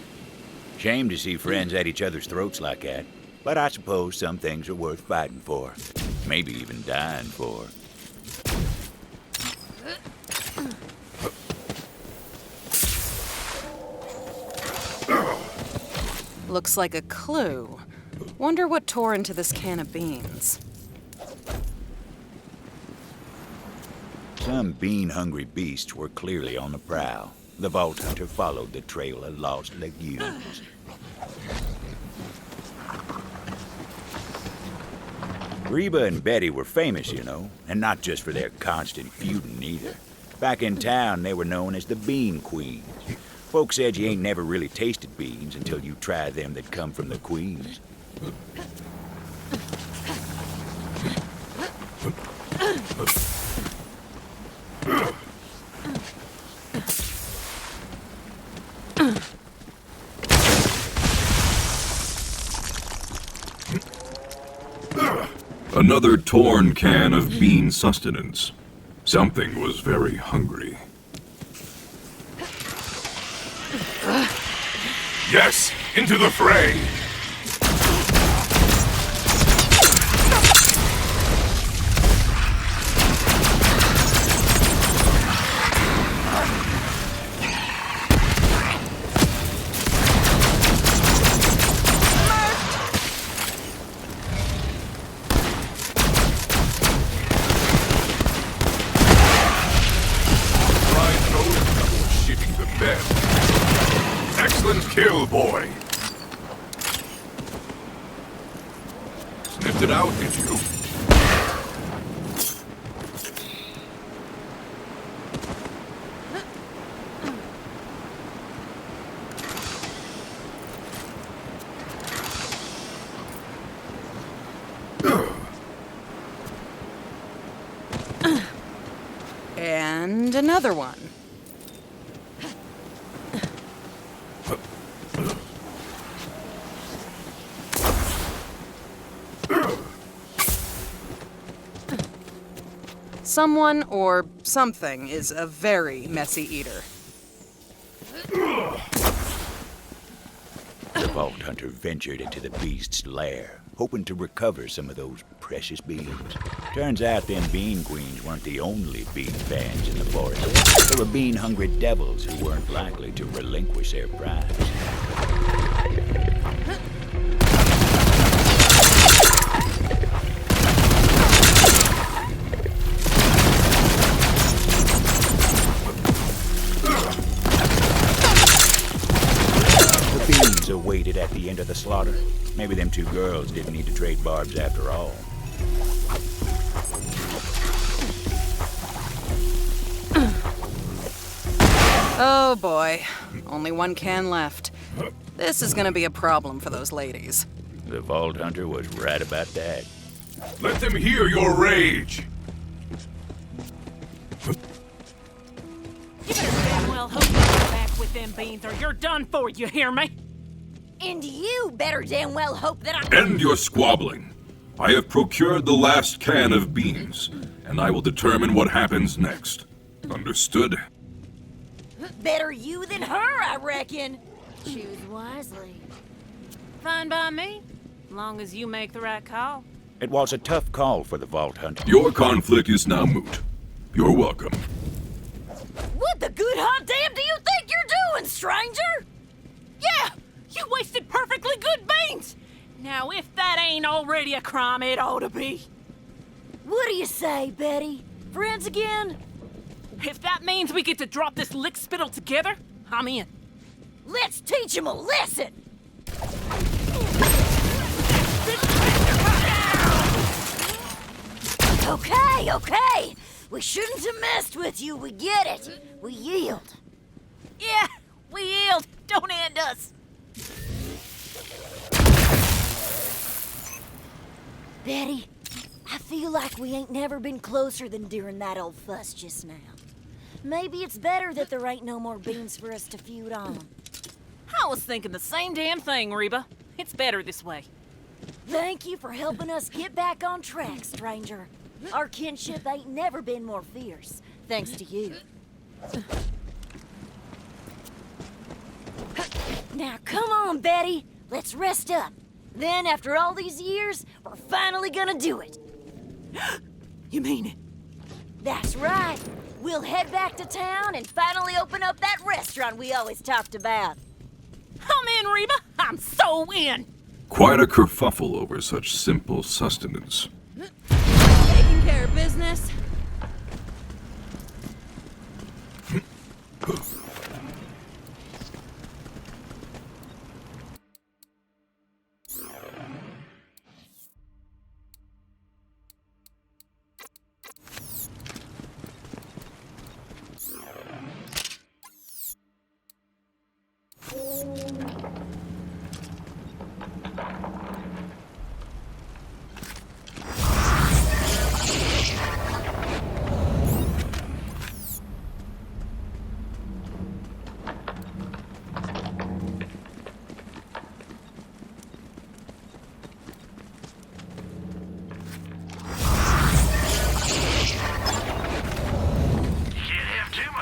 Shame to see friends at each other's throats like that. But I suppose some things are worth fighting for. Maybe even dying for. Looks like a clue. Wonder what tore into this can of beans. Some bean-hungry beasts were clearly on the prowl. The Vault Hunter followed the trail of lost legumes. Reba and Betty were famous, you know, and not just for their constant feuding either. Back in town, they were known as the Bean Queens. Folks said you ain't never really tasted beans until you try them that come from the Queens. Another torn can of bean sustenance. Something was very hungry. Yes, into the fray! Ben. Excellent kill, boy. Sniffed it out, did you? And another one. Someone or something is a very messy eater. The Vault Hunter ventured into the beast's lair, hoping to recover some of those precious beans. Turns out them bean queens weren't the only bean fans in the forest. There were bean-hungry devils who weren't likely to relinquish their prize. Waited at the end of the slaughter. Maybe them two girls didn't need to trade barbs after all. Oh boy, only one can left. This is gonna be a problem for those ladies. The Vault Hunter was right about that. Let them hear your rage! You better damn well hope you get back with them beans or you're done for, you hear me? And you better damn well hope that I— End your squabbling. I have procured the last can of beans, and I will determine what happens next. Understood? Better you than her, I reckon. Choose wisely. Fine by me, long as you make the right call. It was a tough call for the Vault Hunter. Your conflict is now moot. You're welcome. What the good hot damn do you think you're doing, stranger? Yeah! You wasted perfectly good beans! Now, if that ain't already a crime, it ought to be. What do you say, Betty? Friends again? If that means we get to drop this lick spittle together, I'm in. Let's teach him a lesson! Okay. We shouldn't have messed with you, we get it. We yield. Yeah, we yield. Don't end us. Betty, I feel like we ain't never been closer than during that old fuss just now. Maybe it's better that there ain't no more beans for us to feud on. I was thinking the same damn thing, Reba. It's better this way. Thank you for helping us get back on track, stranger. Our kinship ain't never been more fierce, thanks to you. Now, come on, Betty. Let's rest up. Then, after all these years, we're finally gonna do it. You mean it? That's right. We'll head back to town and finally open up that restaurant we always talked about. I'm in, Reba. I'm so in. Quite a kerfuffle over such simple sustenance. Taking care of business.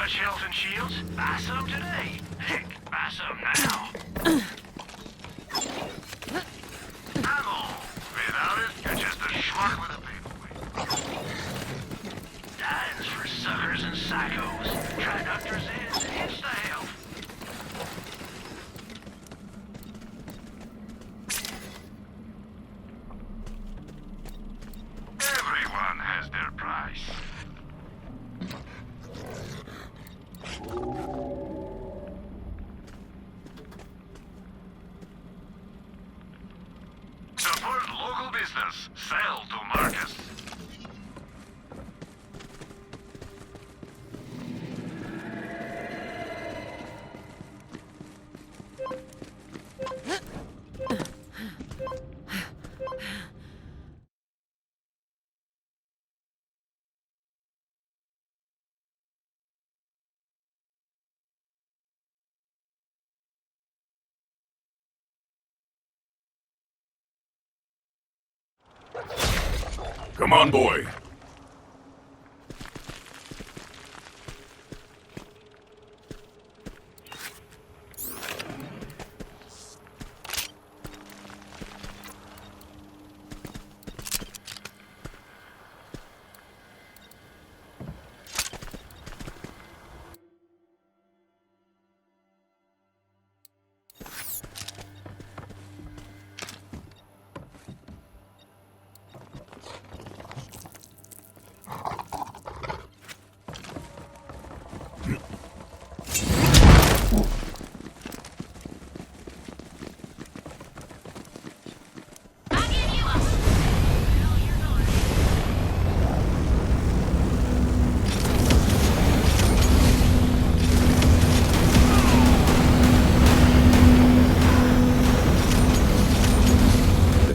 Health and shields. Buy some today. Heck, buy some now. Ammo. Without it, you're just a schmuck with a paperweight. Dimes for suckers and psychos. Try Doctor's Inn. It's the health. Everyone has their price. Marcus. Sell to Marcus. Come on, boy.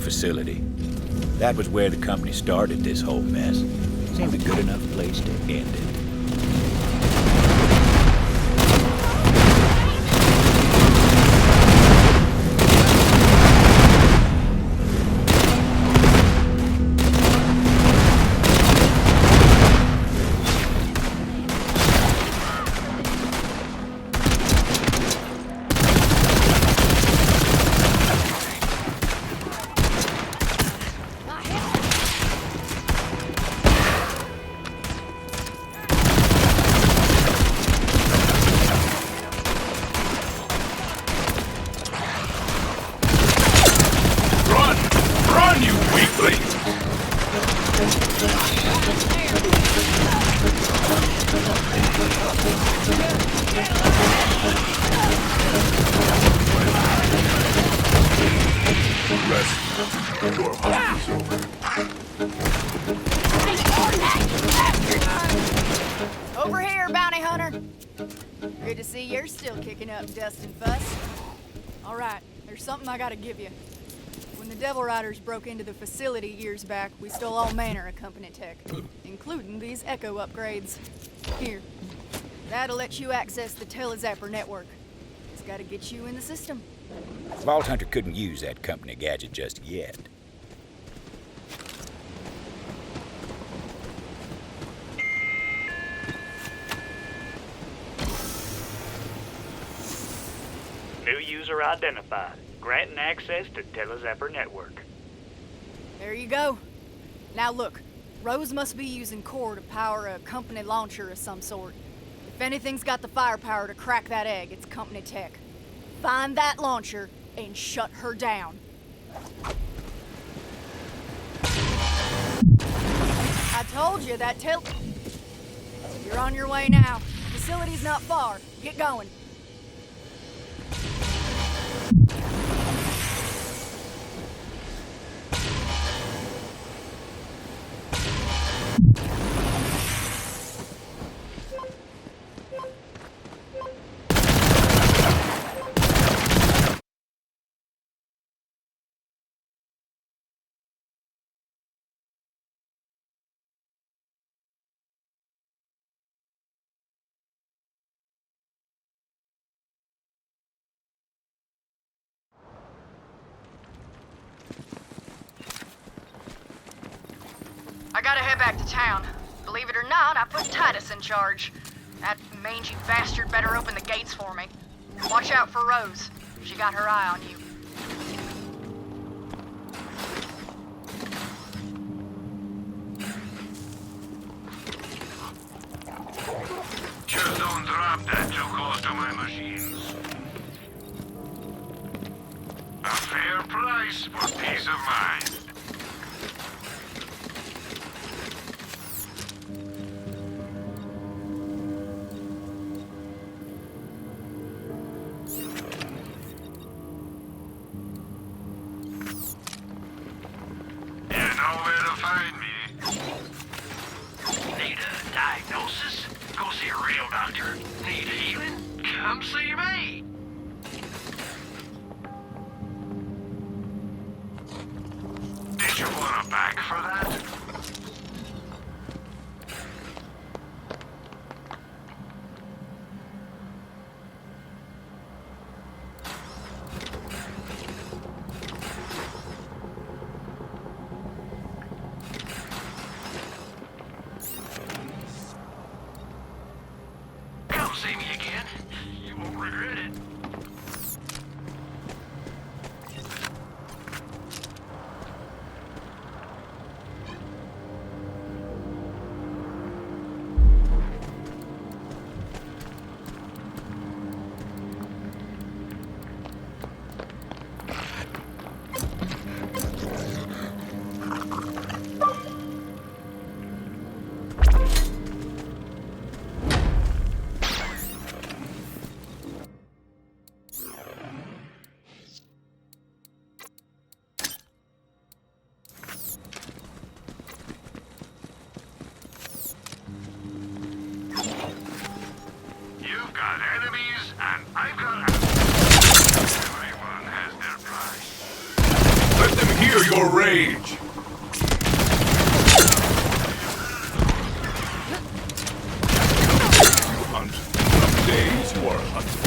Facility. That was where the company started this whole mess. Seemed a good enough place to end it. Over here, bounty hunter. Good to see you're still kicking up dust and fuss. All right, there's something I gotta give you. When the Devil Riders broke into the facility years back, we stole all manner of company tech, including these Echo upgrades. Here, that'll let you access the Telezapper network. It's gotta get you in the system. Vault Hunter couldn't use that company gadget just yet. New user identified. Granting access to Telezapper network. There you go. Now look, Rose must be using core to power a company launcher of some sort. If anything's got the firepower to crack that egg, it's company tech. Find that launcher and shut her down. I told you that You're on your way now. Facility's not far. Get going. I gotta head back to town. Believe it or not, I put Titus in charge. That mangy bastard better open the gates for me. Watch out for Rose. She got her eye on you. Just don't drop that too close to my machines. A fair price for peace of mind. Come see me. Did you want a bag for that? Come see me again. You won't regret it. You've got enemies, and I've got everyone has their price. Let them hear your rage! You hunt. Some days you are hunted.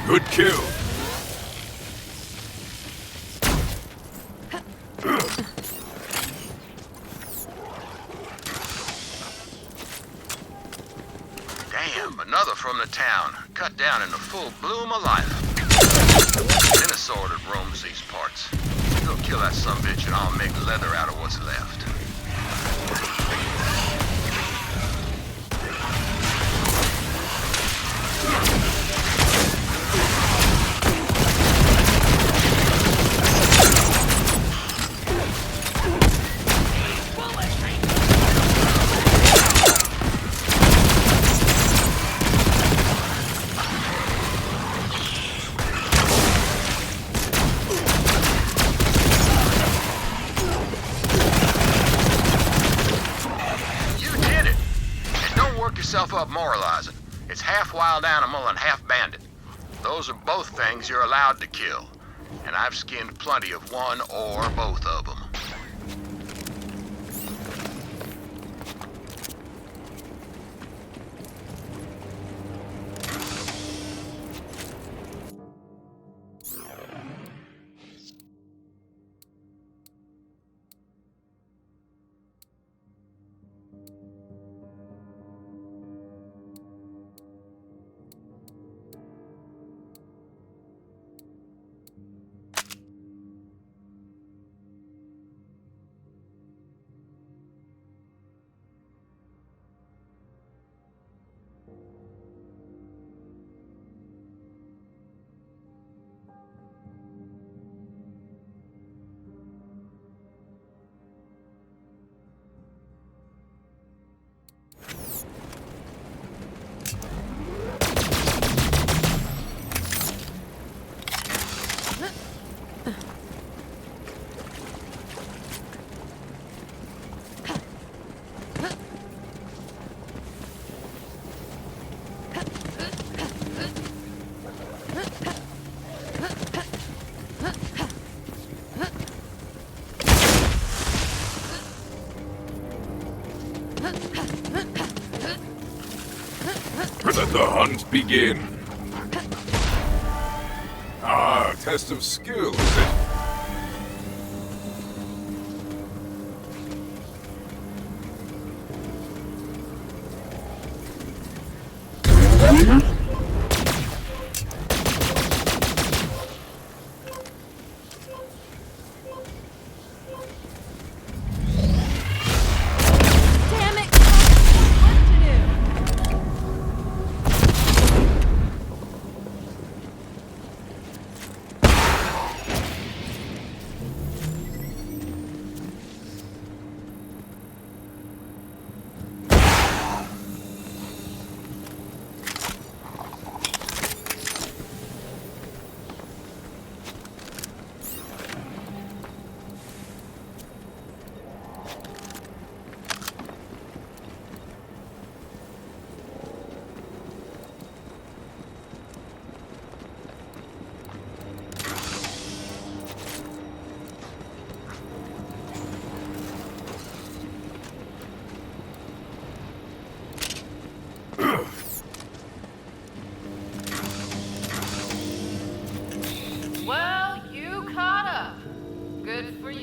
Good kill. Damn, another from the town. Cut down in the full bloom of life. Minnesota roams these parts. Go kill that sumbitch and I'll make leather out of what's left. Yourself up moralizing. It's half wild animal and half bandit. Those are both things you're allowed to kill. And I've skinned plenty of one or both of them. Let the hunt begin. Ah, test of skill, is it?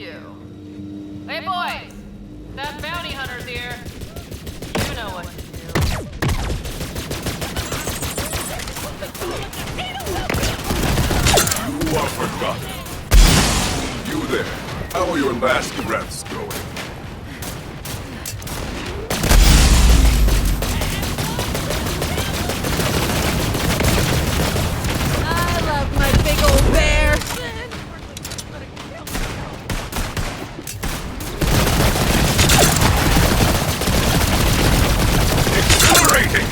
you. Hey boys! That bounty hunter's here. You know what to do. You are forgotten. You there. How are your last breaths going? I love my big old bear. Accelerating!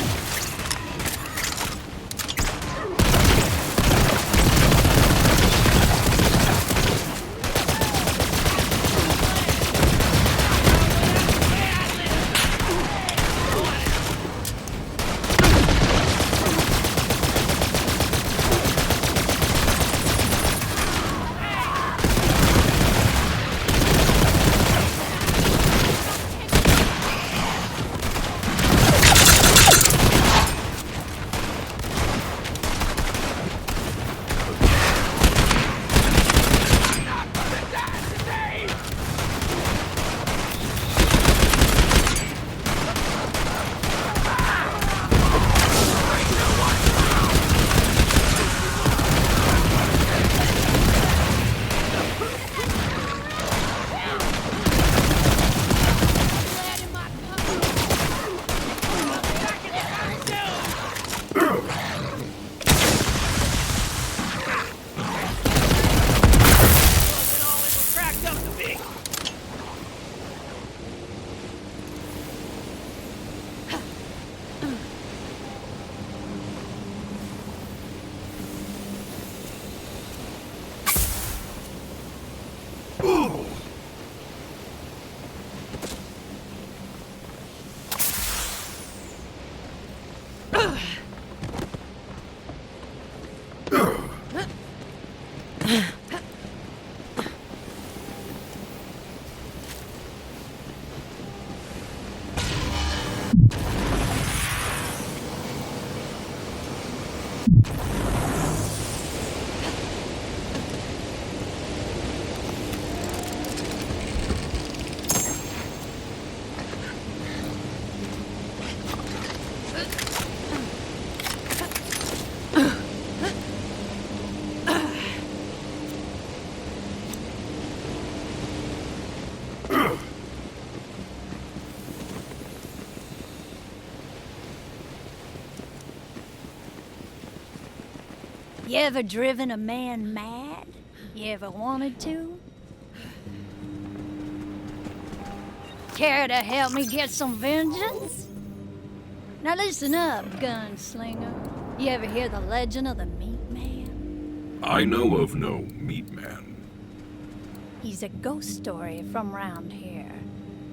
You ever driven a man mad? You ever wanted to? Care to help me get some vengeance? Now listen up, gunslinger. You ever hear the legend of the Meat Man? I know of no meat man. He's a ghost story from round here.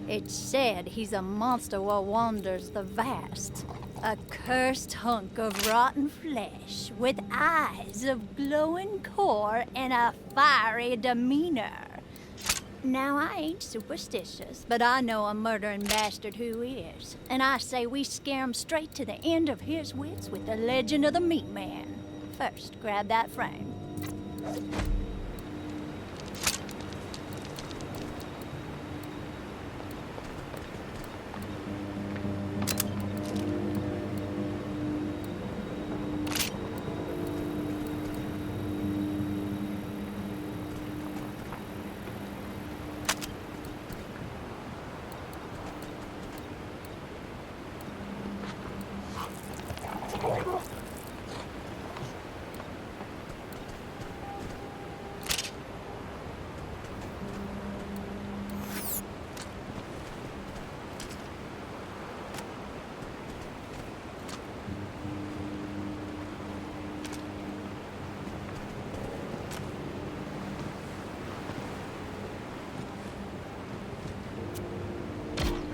It's said he's a monster what wanders the vast. A cursed hunk of rotten flesh with eyes of glowing core and a fiery demeanor. Now, I ain't superstitious, but I know a murdering bastard who is. And I say we scare him straight to the end of his wits with the legend of the Meat Man. First, grab that frame.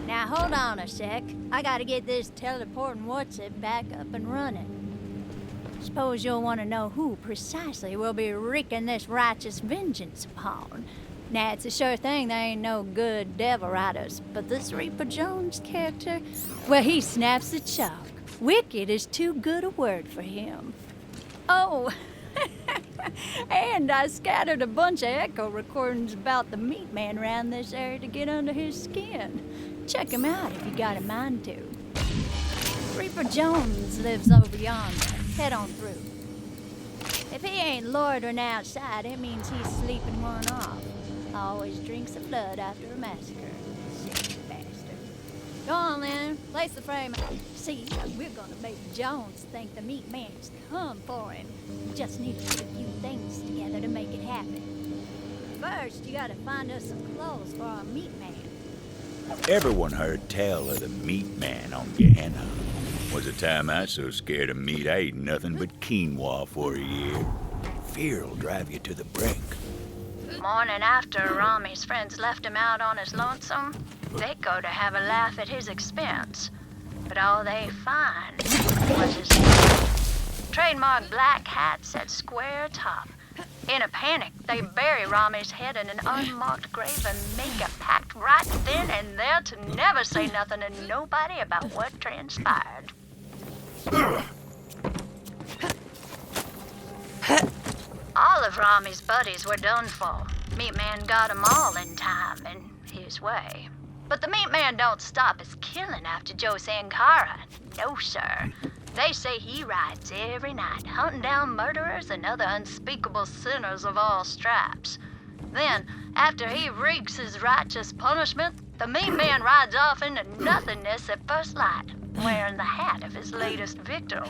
Now hold on a sec. I gotta get this teleporting what's-it back up and running. Suppose you'll want to know who precisely we'll be wreaking this righteous vengeance upon. Now, it's a sure thing there ain't no good devil riders, but this Reaper Jones character, well, he snaps the chalk. Wicked is too good a word for him. Oh, And I scattered a bunch of echo recordings about the meat man around this area to get under his skin. Check him out if you got a mind to. Reaper Jones lives over yonder. Head on through. If he ain't loitering outside, it means he's sleeping one off. Always drinks the blood after a massacre. Sick bastard. Go on then, place the frame. See, we're gonna make Jones think the meat man's come for him. Just need to put a few things together to make it happen. First, you gotta find us some clothes for our meat man. Everyone heard tell of the meat man on Gehenna. Was a time I so scared of meat I ate nothing but quinoa for a year. Fear'll drive you to the brink. Morning after Rami's friends left him out on his lonesome, they go to have a laugh at his expense. But all they find was his trademark black hat set square top. In a panic, they bury Rami's head in an unmarked grave and make a pact right then and there to never say nothing to nobody about what transpired. All of Rami's buddies were done for. Meat Man got 'em all in time, in his way. But the Meat Man don't stop his killing after Joe Sankara. No, sir. They say he rides every night, hunting down murderers and other unspeakable sinners of all stripes. Then, after he wreaks his righteous punishment, the Meat Man rides off into nothingness at first light, wearing the hat of his latest victim.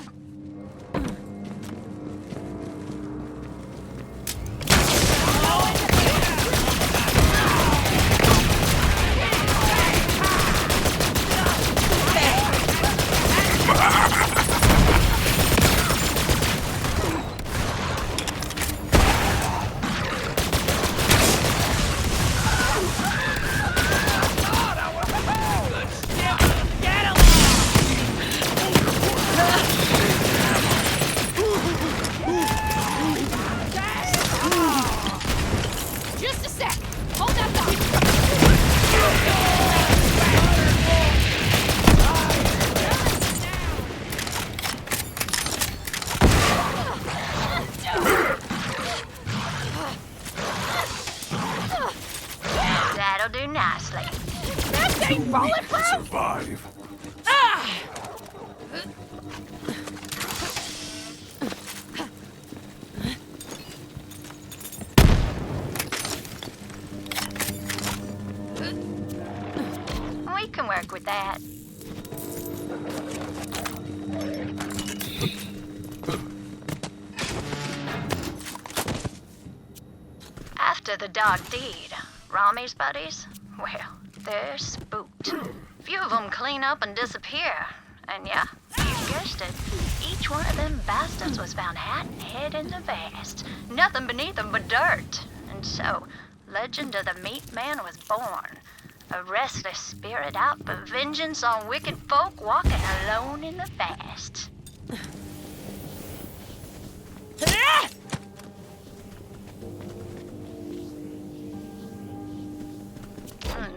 That'll do nicely. That thing bulletproof? Survive. We can work with that. After the dog deed, Rami's buddies, well, they're spooked. Few of them clean up and disappear. And yeah, you guessed it, each one of them bastards was found hat and head in the vast. Nothing beneath them but dirt. And so, legend of the Meat Man was born. A restless spirit out for vengeance on wicked folk walking alone in the vast.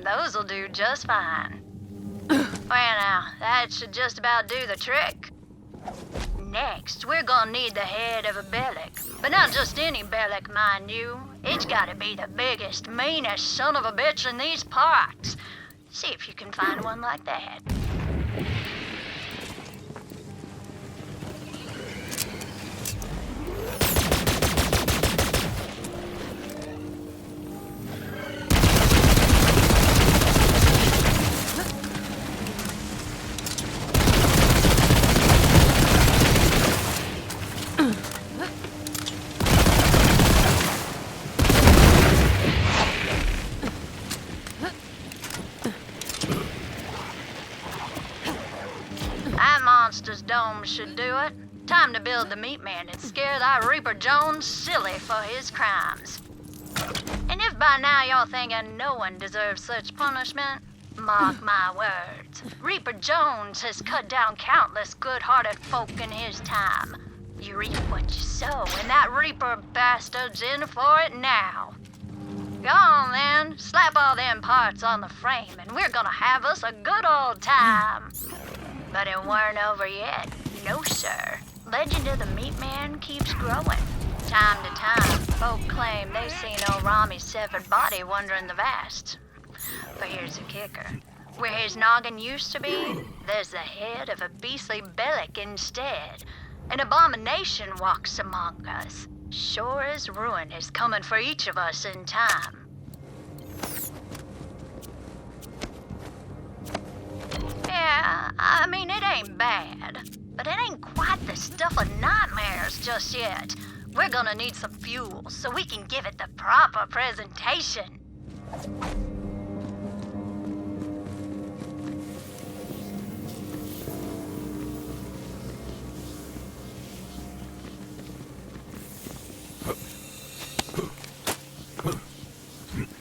Those'll do just fine. Well now, that should just about do the trick. Next, we're gonna need the head of a Bellic. But not just any Bellic, mind you. It's gotta be the biggest, meanest son of a bitch in these parts. See if you can find one like that. Monster's dome should do it. Time to build the Meat Man and scare that Reaper Jones silly for his crimes. And if by now you're thinking no one deserves such punishment, mark my words. Reaper Jones has cut down countless good-hearted folk in his time. You reap what you sow, and that Reaper bastard's in for it now. Go on then, slap all them parts on the frame, and we're gonna have us a good old time. But it weren't over yet. No, sir. Legend of the Meat Man keeps growing. Time to time, folk claim they seen old Rami's severed body wandering the vast. But here's the kicker. Where his noggin used to be, there's the head of a beastly Bellic instead. An abomination walks among us. Sure as ruin is coming for each of us in time. Yeah, I mean, it ain't bad. But it ain't quite the stuff of nightmares just yet. We're gonna need some fuel so we can give it the proper presentation.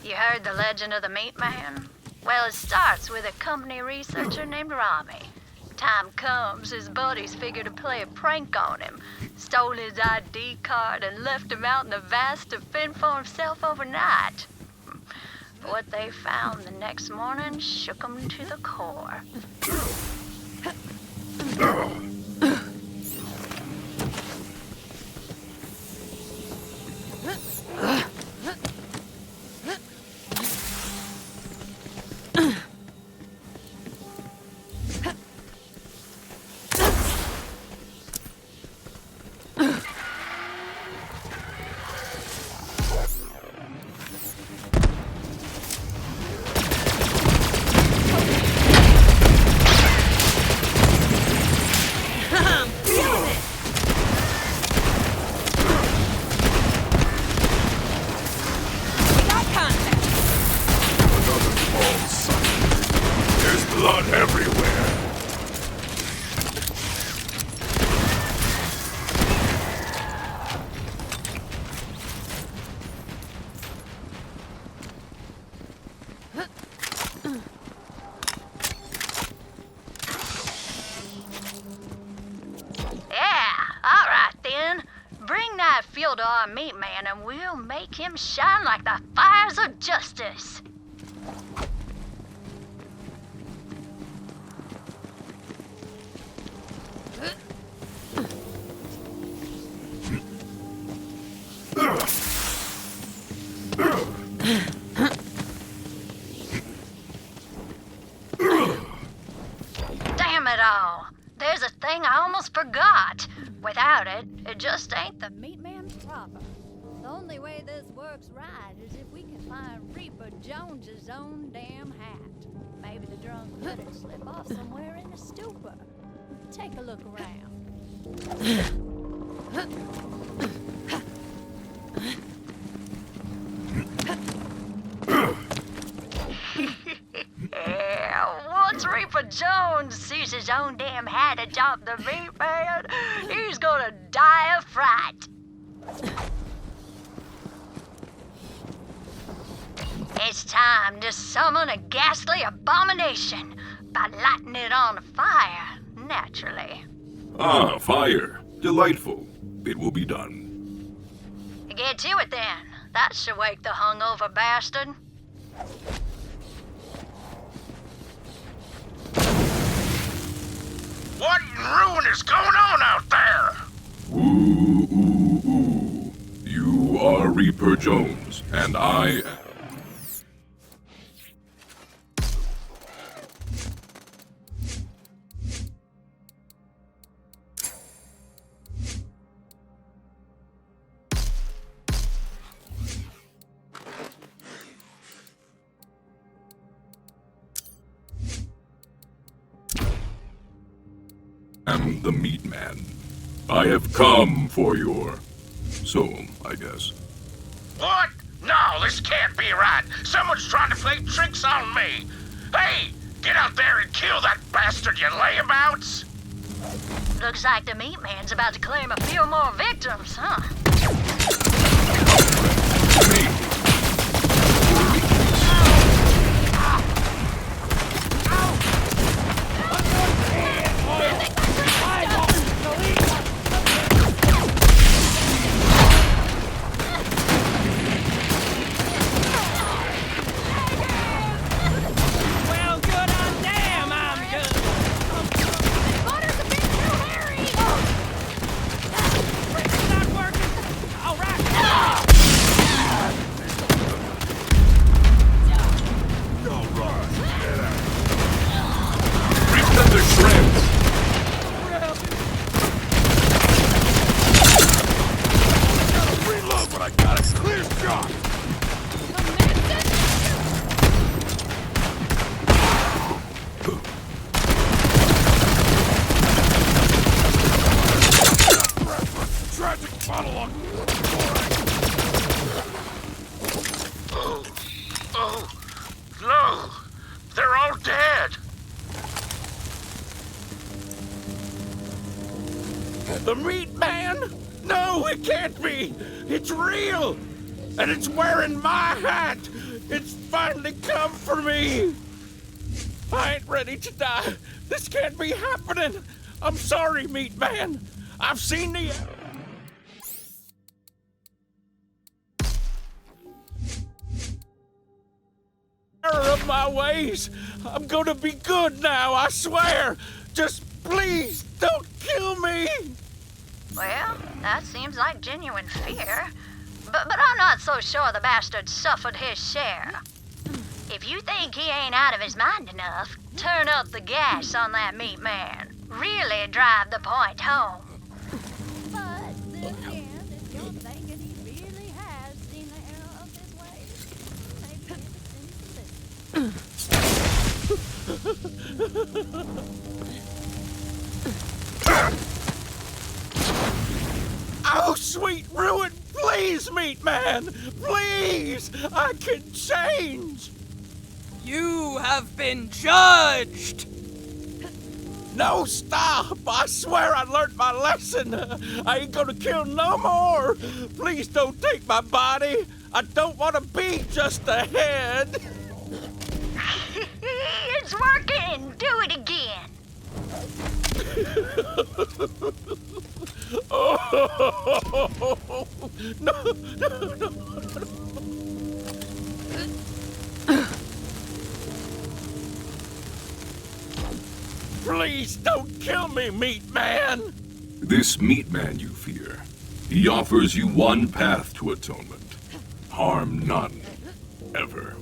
You heard the legend of the Meat Man? Well, it starts with a company researcher named Rami. Time comes, his buddies figure to play a prank on him. Stole his ID card and left him out in the vast to fend for himself overnight. But what they found the next morning shook him to the core. Blood everywhere. Yeah, all right then. Bring that fuel to our meat man and we'll make him shine like the fires of justice. Damn it all. There's a thing I almost forgot. Without it, it just ain't the Meat Man proper. The only way this works right is if we can find Reaper Jones's own damn hat. Maybe the drunk let it slip off somewhere in the stupor. Take a look around. Yeah, once Reaper Jones sees his own damn hat atop the meat man, he's gonna die of fright. It's time to summon a ghastly abomination by lighting it on fire, naturally. Ah, fire. Delightful. It will be done. Get to it then. That should wake the hungover bastard. What in ruin is going on out there? Ooh, ooh, ooh. You are Reaper Jones, and I am the Meat Man. I have come for your soul, I guess. What? No, this can't be right. Someone's trying to play tricks on me. Hey, get out there and kill that bastard, you layabouts! Looks like the meat man's about to claim a few more victims, huh? Well, good on damn, I'm good. Butter's a bit too hairy. It's not working. shot! Tragic monologue! Oh, no! They're all dead! The meat man? No, it can't be! It's real! And it's wearing my hat! It's finally come for me! I ain't ready to die. This can't be happening! I'm sorry, meat man. I've seen the... error of my ways. I'm gonna be good now, I swear. Just please don't kill me. Well, that seems like genuine fear. But I'm not so sure the bastard suffered his share. If you think he ain't out of his mind enough, turn up the gas on that meat man. Really drive the point home. But then again, if you're thinking he really has seen the error of his ways, maybe it's Oh, sweet ruin, please, meat man, please, I can change. You have been judged! No, stop! I swear I learned my lesson. I ain't gonna kill no more. Please don't take my body. I don't want to be just a head. It's working! Do it again! Oh, no. Please don't kill me, meat man! This meat man you fear, he offers you one path to atonement. Harm none, ever.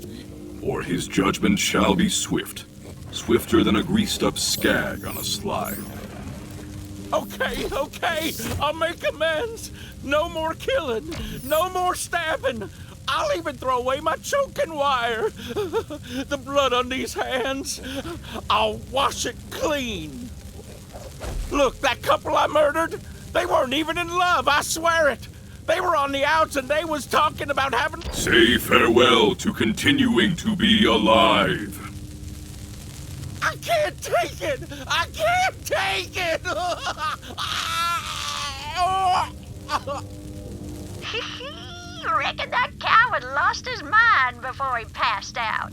Or his judgment shall be swift, swifter than a greased-up skag on a slide. Okay, I'll make amends. No more killing, no more stabbing. I'll even throw away my choking wire. The blood on these hands, I'll wash it clean. Look, that couple I murdered, they weren't even in love, I swear it. They were on the outs and they was talking about having... Say farewell to continuing to be alive. I can't take it! I can't take it! Reckon that coward lost his mind before he passed out.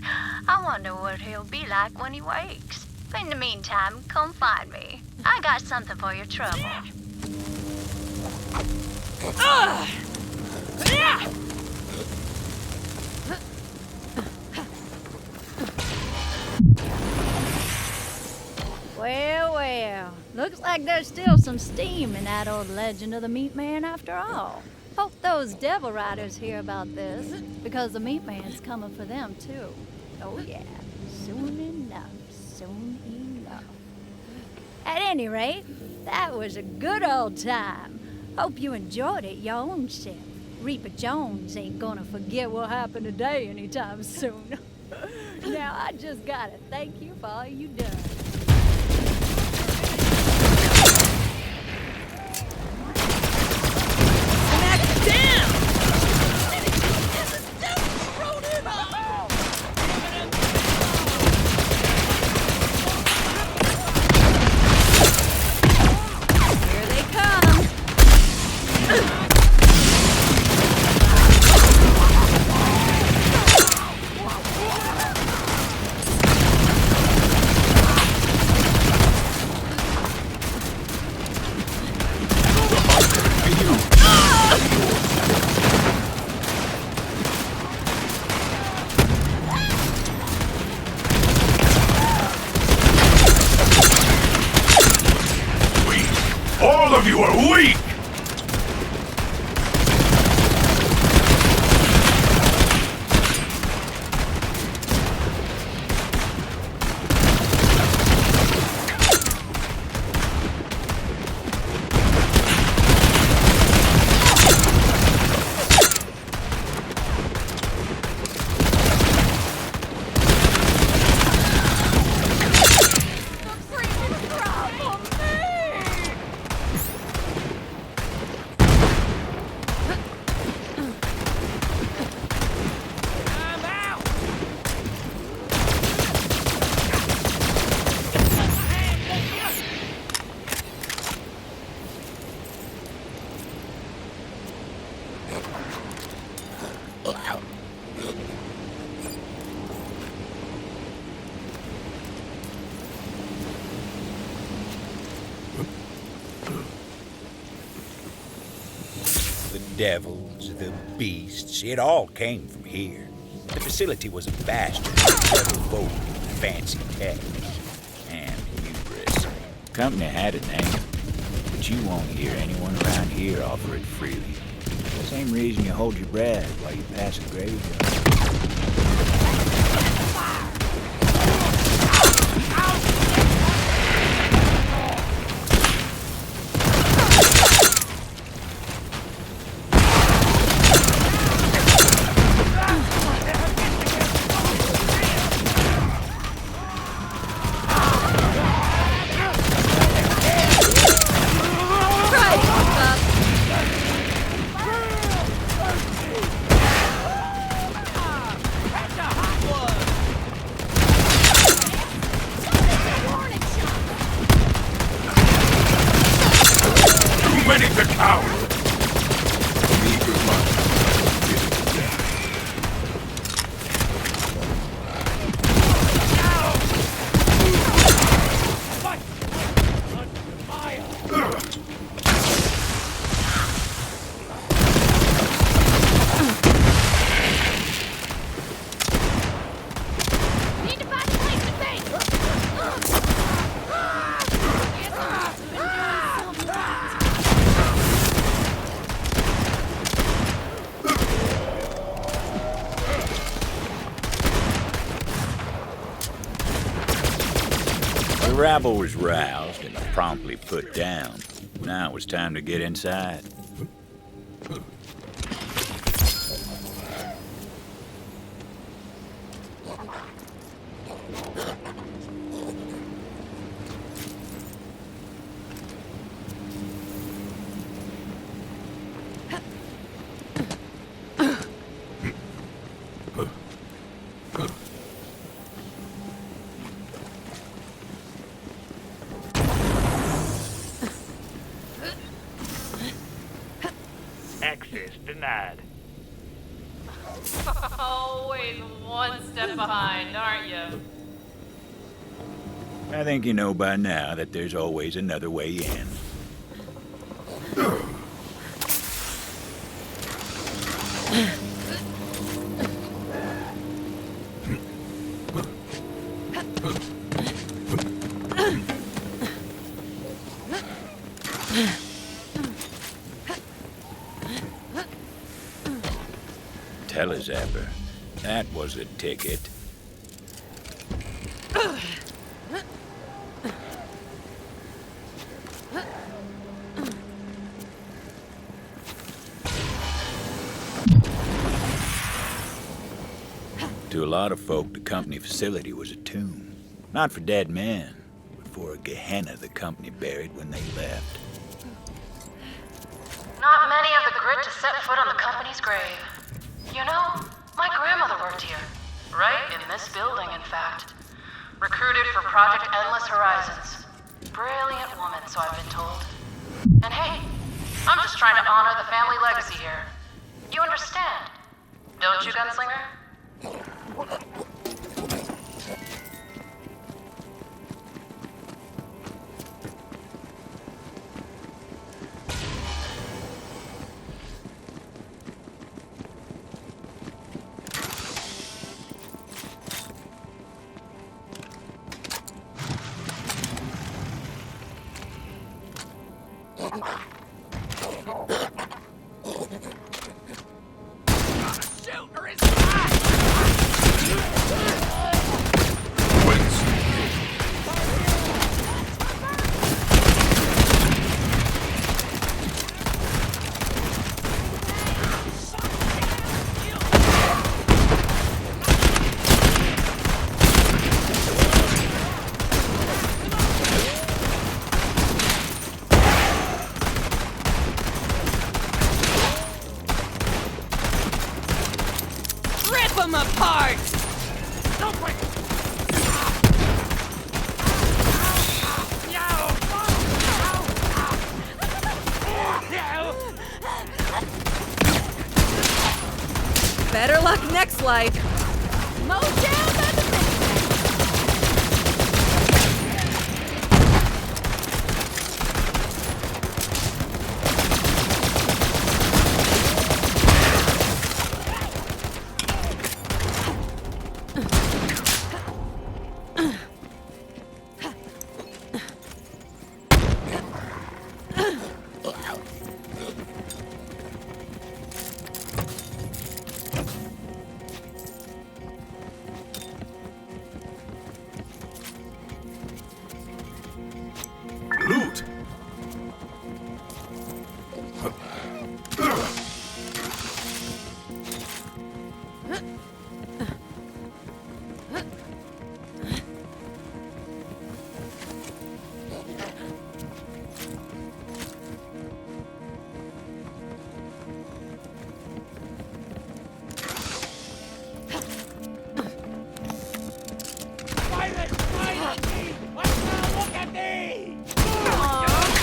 I wonder what he'll be like when he wakes. In the meantime, come find me. I got something for your trouble. Well, looks like there's still some steam in that old legend of the Meat Man after all. Hope those devil riders hear about this, because the Meat Man's coming for them too. Oh yeah, soon enough. At any rate, that was a good old time. Hope you enjoyed it your own self. Reaper Jones ain't gonna forget what happened today anytime soon. Now I just gotta thank you for all you done. The devils, the beasts, it all came from here. The facility was a bastion of clever folk, fancy tech, and hubris. Company had a name, but you won't hear anyone around here offer it freely. The same reason you hold your breath while you pass a graveyard. The rabble was roused and promptly put down. Now it was time to get inside. Access denied. Always one step behind, aren't you? I think you know by now that there's always another way in. Telezapper. That was a ticket. To a lot of folk, the company facility was a tomb. Not for dead men, but for a Gehenna the company buried when they left. Not many of the grit to set foot on the company's grave. You know, my grandmother worked here. Right in this building, in fact. Recruited for Project Endless Horizons. Brilliant woman, so I've been told. And hey, I'm just trying to honor the family legacy here. You understand, don't you, Gunslinger? Rip them apart! Better luck next life. Motel by the Loot!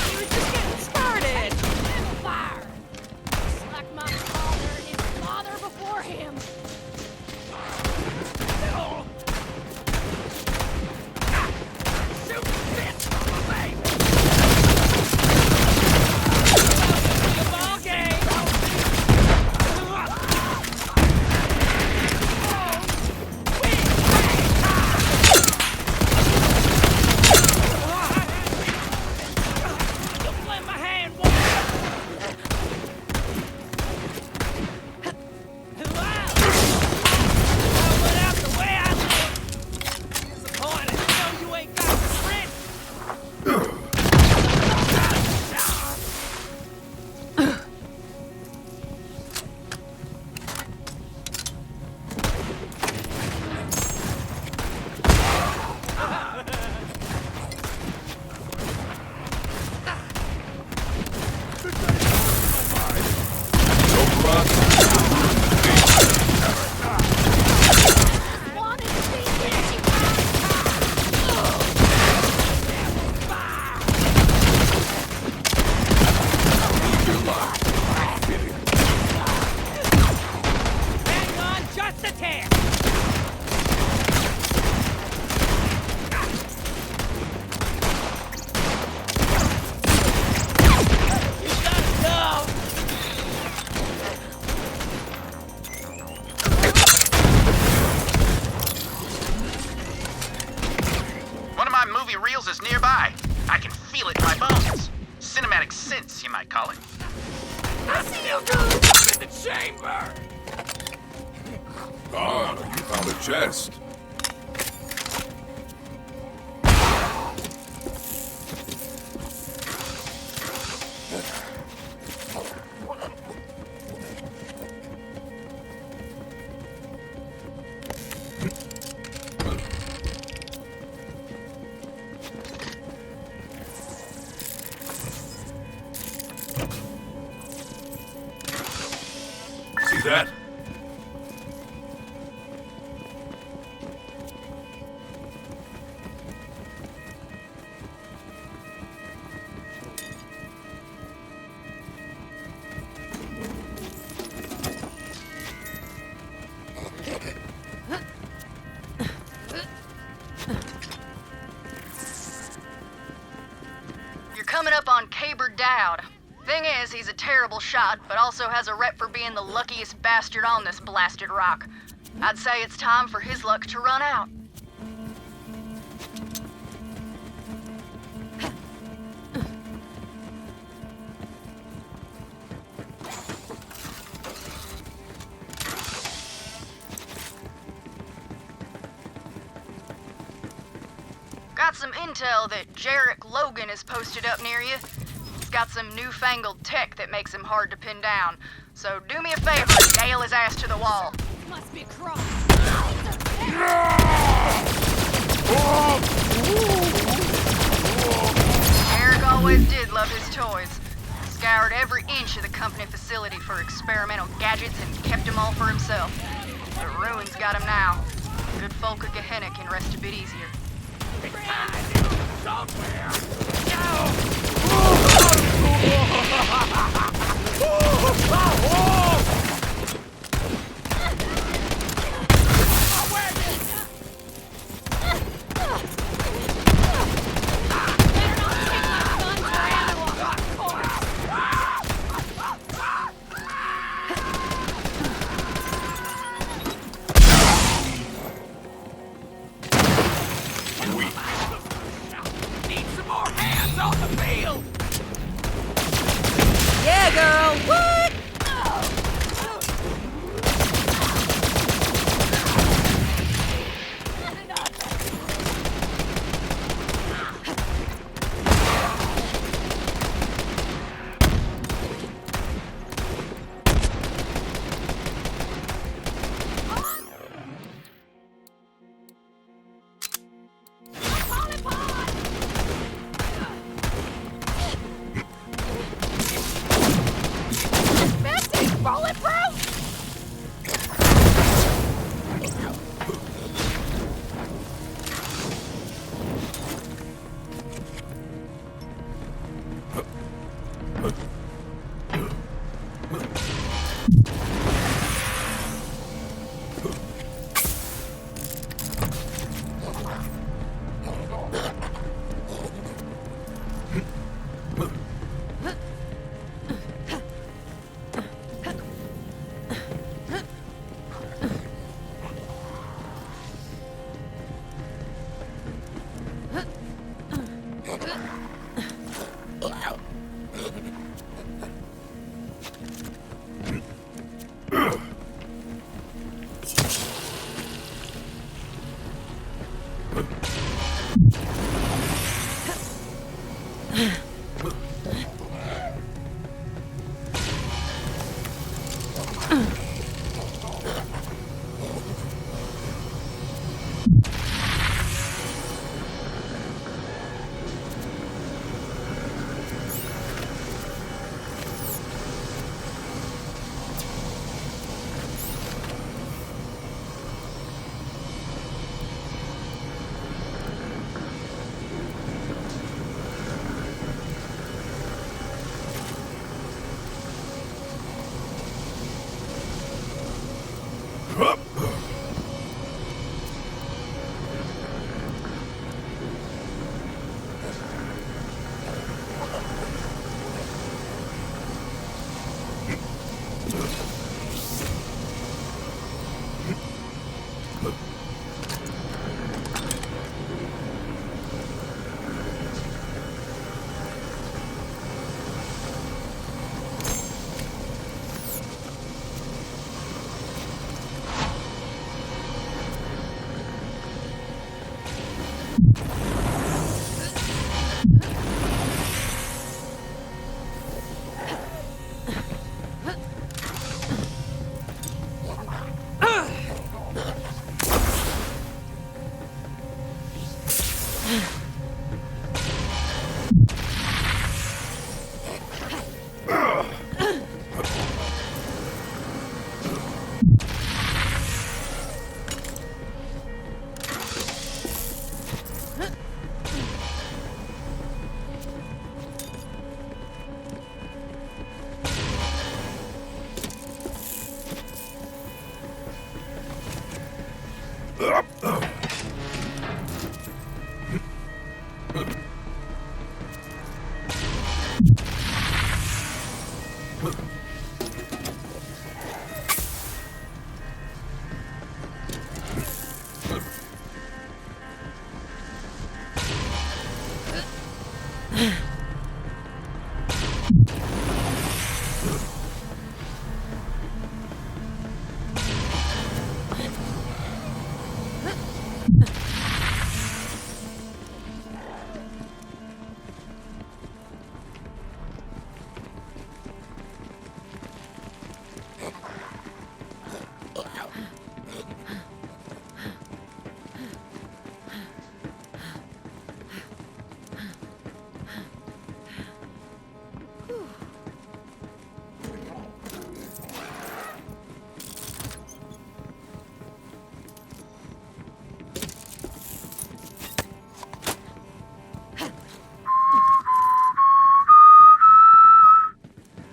he was just getting started. Fire. Like my father and his father before him. Shoot bitch from a baby. Ball game. Reels is nearby. I can feel it in my bones. Cinematic sense, you might call it. I see you dudes up in the chamber. Ah, you found a chest. See that? You're coming up on Caber Dowd. Thing is, he's a terrible shot, but also has a rep for being the luckiest bastard on this blasted rock. I'd say it's time for his luck to run out. Got some intel that Jarek Logan is posted up near you. He's got some newfangled tech that makes him hard to pin down. So do me a favor and nail his ass to the wall. Must be cross. Eric always did love his toys. Scoured every inch of the company facility for experimental gadgets and kept them all for himself. The ruins got him now. Good folk of Gehenna can rest a bit easier.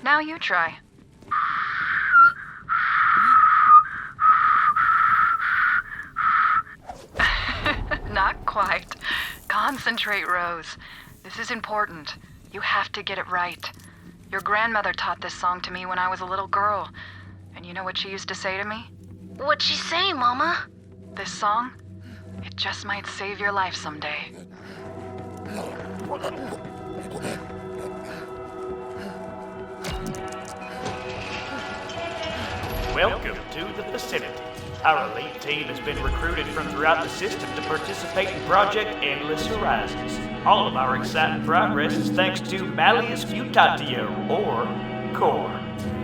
Now you try. Not quite. Concentrate, Rose. This is important. You have to get it right. Your grandmother taught this song to me when I was a little girl. And you know what she used to say to me? What'd she say, Mama? This song, it just might save your life someday. Welcome to the vicinity. Our elite team has been recruited from throughout the system to participate in Project Endless Horizons. All of our exciting progress is thanks to Malleus Mutatio, or Core.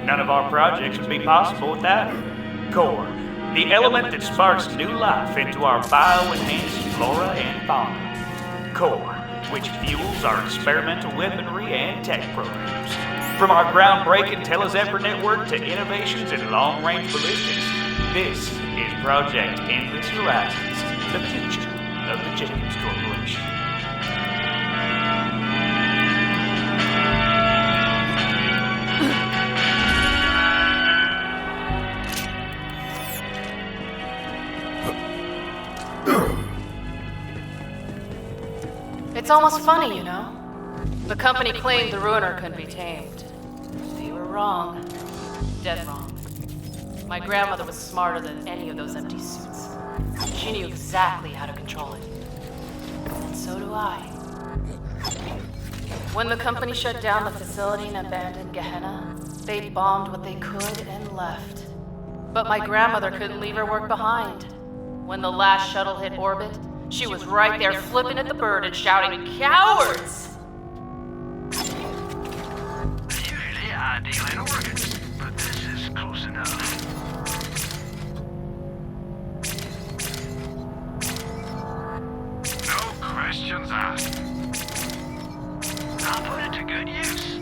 None of our projects would be possible without it. Core, the element that sparks new life into our bio-enhanced flora and fauna. Core, which fuels our experimental weaponry and tech programs. From our groundbreaking Telezephyr network to innovations in long-range ballistics, this is Project Endless Horizons, the future of the Jenkins Corporation. It's almost funny, you know? The company claimed the Ruiner couldn't be tamed. They were wrong. Dead wrong. My grandmother was smarter than any of those empty suits. She knew exactly how to control it. And so do I. When the company shut down the facility and abandoned Gehenna, they bombed what they could and left. But my grandmother couldn't leave her work behind. When the last shuttle hit orbit, she was right there flipping at the bird and shouting, "Cowards!" Usually I deal in organs, but this is close enough. No questions asked. I'll put it to good use.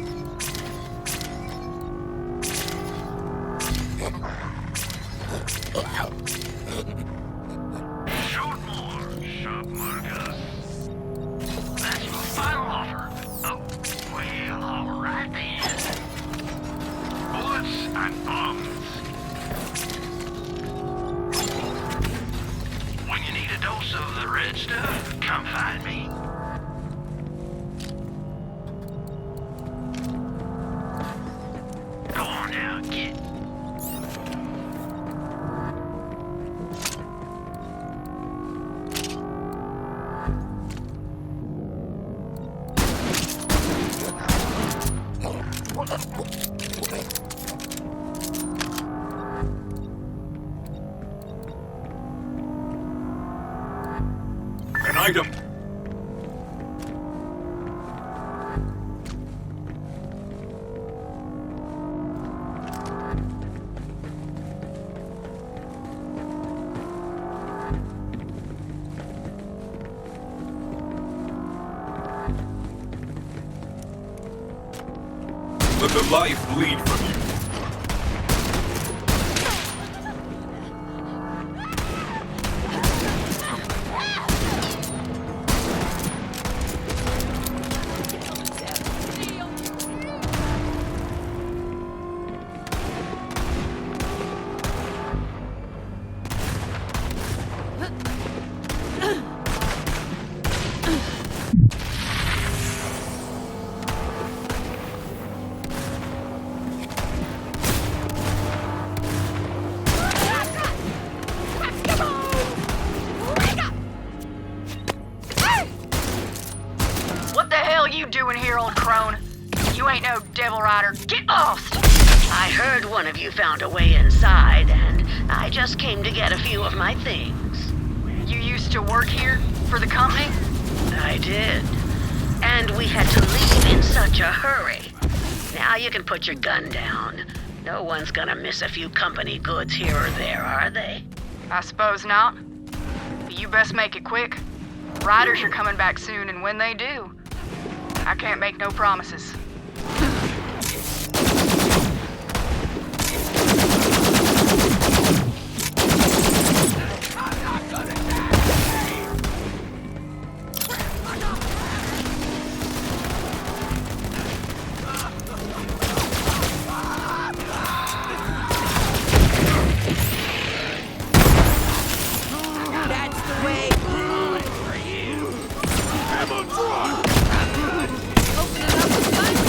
Shoot more, sharp markers. That's your final offer. Oh, well, all right then. Bullets and bombs. find me. Go on now, kid. An item! Let the life bleed from you. What the hell you doing here, old crone? You ain't no devil rider. Get lost! I heard one of you found a way inside, and I just came to get a few of my things. You used to work here? For the company? I did. And we had to leave in such a hurry. Now you can put your gun down. No one's gonna miss a few company goods here or there, are they? I suppose not. But you best make it quick. Riders are coming back soon, and when they do, I can't make no promises. That's the way. I'm a drug! Open it up and find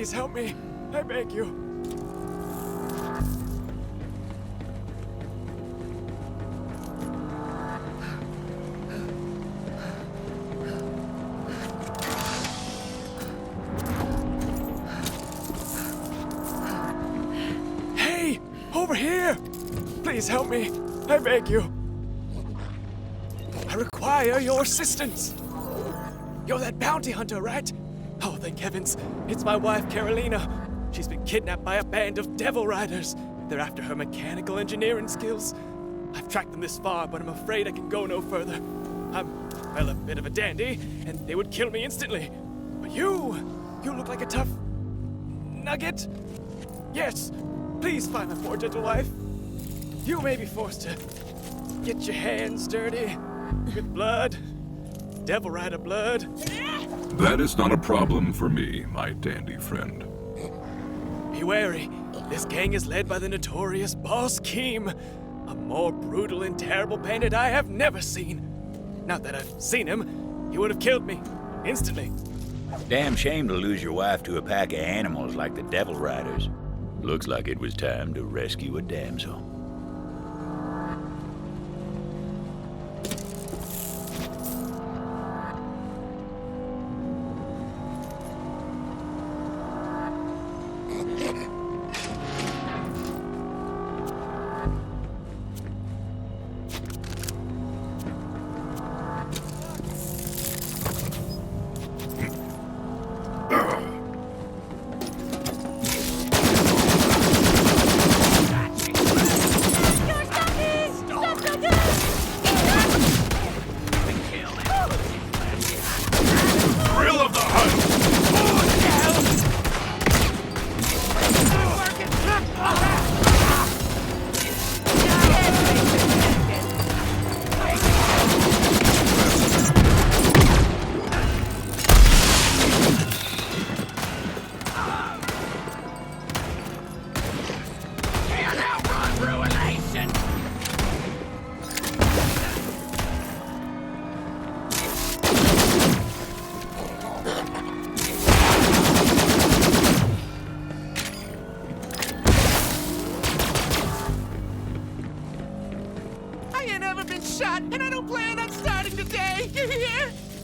Please help me. I beg you. Hey! Over here! Please help me. I beg you. I require your assistance. You're that bounty hunter, right? Oh, thank heavens. It's my wife, Carolina. She's been kidnapped by a band of devil riders. They're after her mechanical engineering skills. I've tracked them this far, but I'm afraid I can go no further. I'm, well, a bit of a dandy, and they would kill me instantly. But you look like a tough nugget. Yes, please find my poor gentle wife. You may be forced to get your hands dirty with blood, devil rider blood. That is not a problem for me, my dandy friend. Be wary. This gang is led by the notorious Boss Keem, a more brutal and terrible bandit I have never seen. Not that I've seen him, he would have killed me instantly. Damn shame to lose your wife to a pack of animals like the Devil Riders. Looks like it was time to rescue a damsel.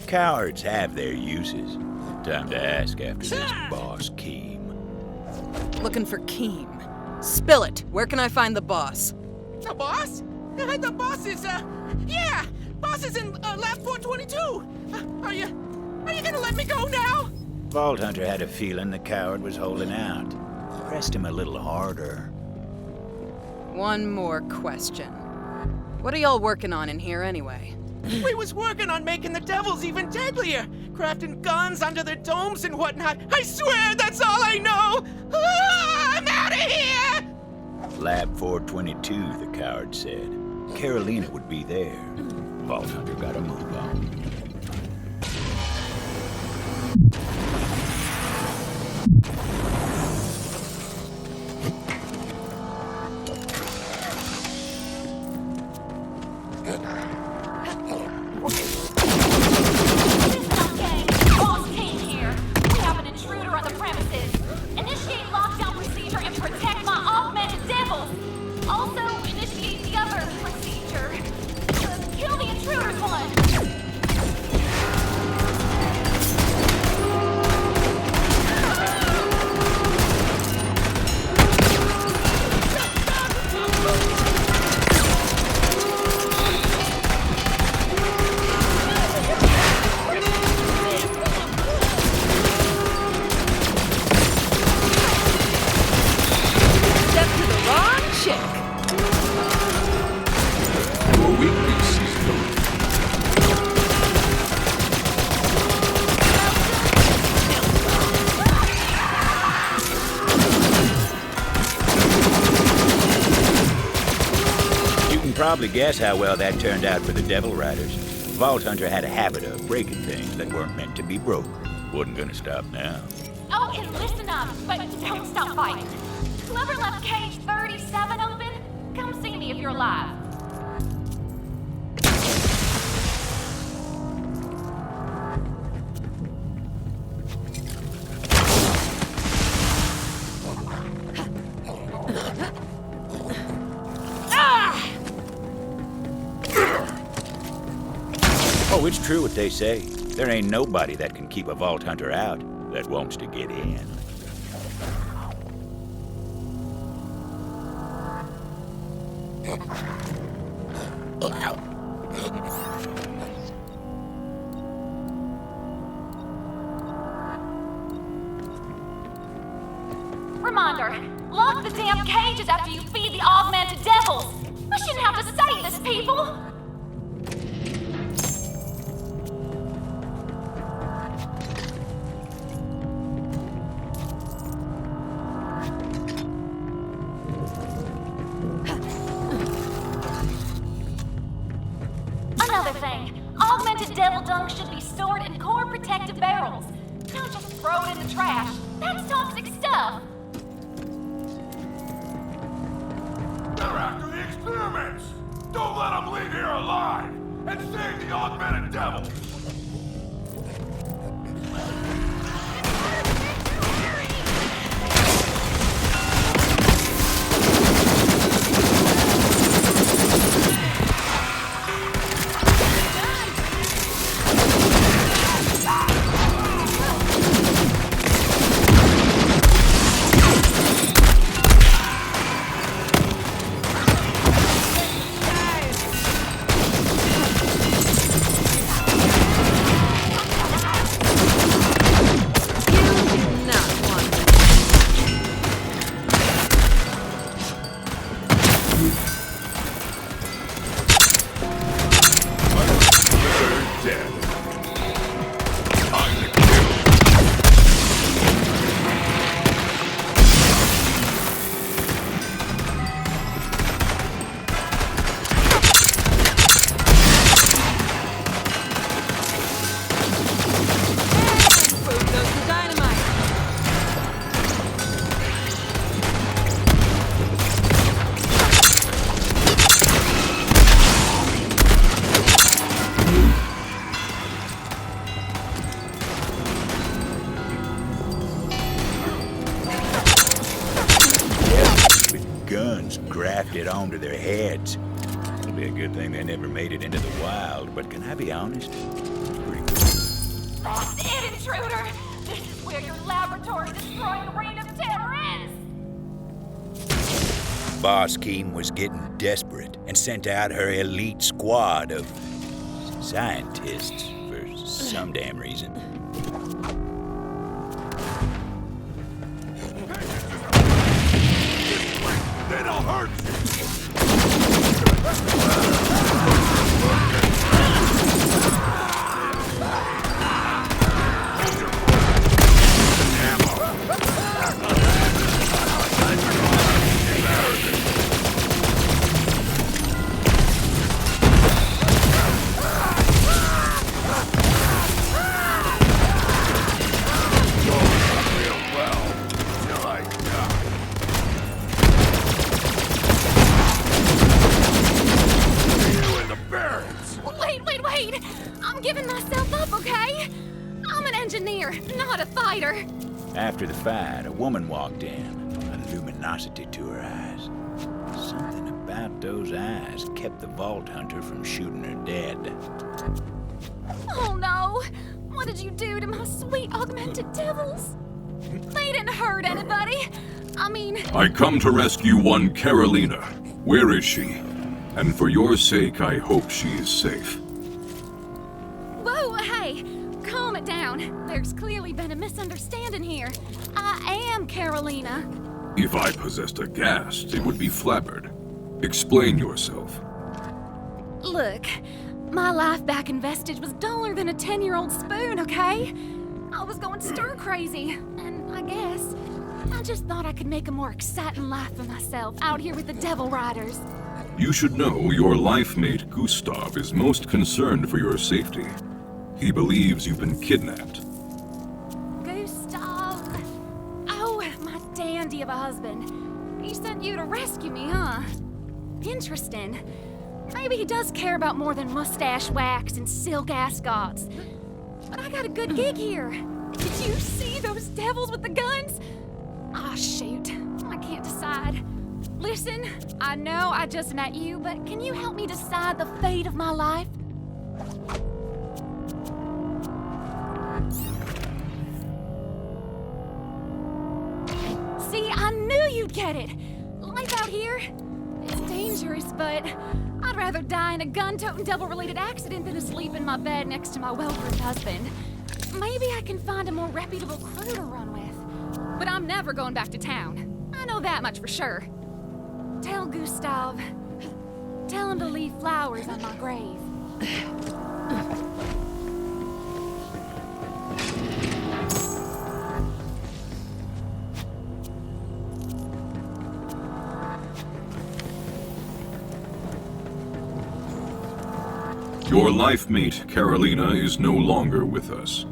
Cowards have their uses. Time to ask after this Boss Keem. Looking for Keem. Spill it. Where can I find the boss? The boss? The boss is, yeah! Boss is in lab 422! Are you gonna let me go now? Vault Hunter had a feeling the coward was holding out. Pressed him a little harder. One more question. What are y'all working on in here anyway? We was working on making the devils even deadlier, crafting guns under their domes and whatnot. I swear that's all I know! Ah, I'm out of here! Lab 422, the coward said. Carolina would be there. Vault Hunter got a move on. Probably guess how well that turned out for the Devil Riders. Vault Hunter had a habit of breaking things that weren't meant to be broke. Wasn't gonna stop now. Oh, and listen up, but don't stop fighting. Whoever left cage 37 open, come see me if you're alive. Oh, it's true what they say. There ain't nobody that can keep a Vault Hunter out that wants to get in. Reminder, lock the damn cages after you feed the augmented devils. I shouldn't have to say this, people. Another thing, augmented devil dung should be stored in core protective barrels. Don't just throw it in the trash. That's toxic stuff. They're after the experiments! Don't let them leave here alive! And save the augmented devil! Grafted onto their heads. It'll be a good thing they never made it into the wild, but can I be honest? It's pretty cool. That's it, intruder! This is where your laboratory-destroying reign of terror ends! Boss Keem was getting desperate and sent out her elite squad of scientists for some damn reason. Then I'll hurt you! I'm giving myself up, okay? I'm an engineer, not a fighter. After the fight, a woman walked in, a luminosity to her eyes. Something about those eyes kept the Vault Hunter from shooting her dead. Oh no! What did you do to my sweet augmented devils? They didn't hurt anybody. I come to rescue one Carolina. Where is she? And for your sake, I hope she is safe. Whoa, hey, calm it down. There's clearly been a misunderstanding here. I am Carolina. If I possessed a ghast, it would be flabbered. Explain yourself. Look, my life back in Vestige was duller than a 10-year-old spoon, okay? I was going stir crazy, and I guess I just thought I could make a more exciting life for myself out here with the Devil Riders. You should know your life mate Gustav is most concerned for your safety. He believes you've been kidnapped. Gustav? Oh, my dandy of a husband. He sent you to rescue me, huh? Interesting. Maybe he does care about more than mustache wax and silk ascots. But I got a good gig here. Did you see those devils with the guns? Ah, shoot. I can't decide. Listen, I know I just met you, but can you help me decide the fate of my life? See, I knew you'd get it. Life out here, it's dangerous, but I'd rather die in a gun-toting devil-related accident than asleep in my bed next to my well-groomed husband. Maybe I can find a more reputable crew to run with. But I'm never going back to town. I know that much for sure. Tell Gustav. Tell him to leave flowers on my grave. Your life mate, Carolina, is no longer with us,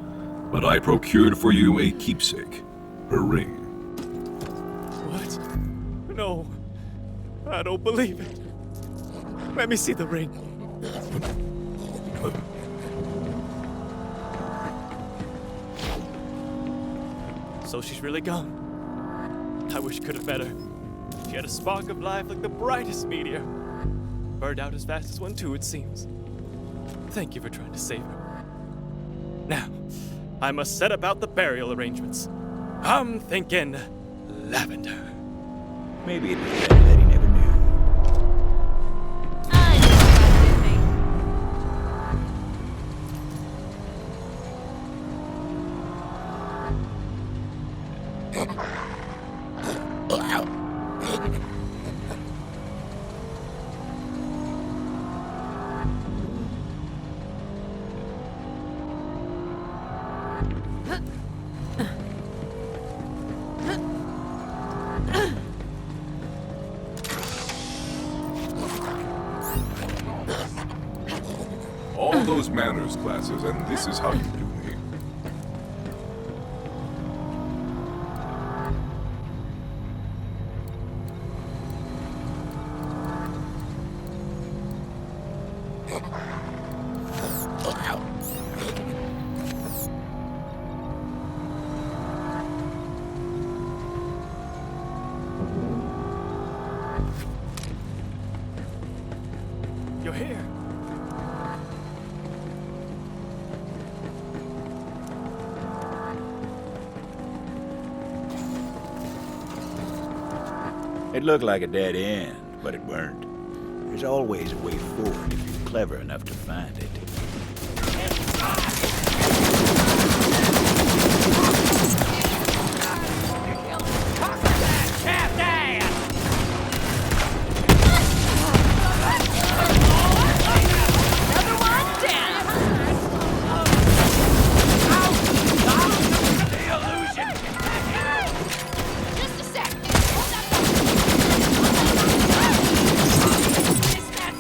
but I procured for you a keepsake, her ring. What? No. I don't believe it. Let me see the ring. So she's really gone. I wish I could have met her. She had a spark of life like the brightest meteor. Burned out as fast as one too, it seems. Thank you for trying to save her. Now, I must set about the burial arrangements. I'm thinking lavender. Maybe it was better that he never knew. All those manners classes, and this is how you do me. You're here. It looked like a dead end, but it weren't. There's always a way forward if you're clever enough to find it.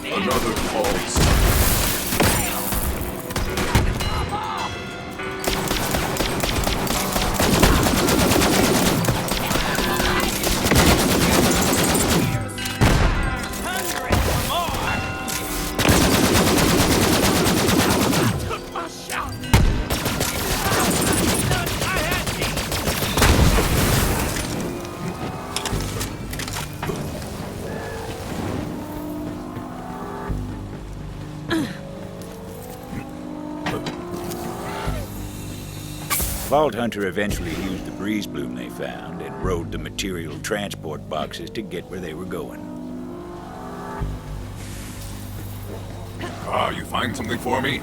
Another pulse. Vault Hunter eventually used the breeze bloom they found and rode the material transport boxes to get where they were going. Ah, you find something for me?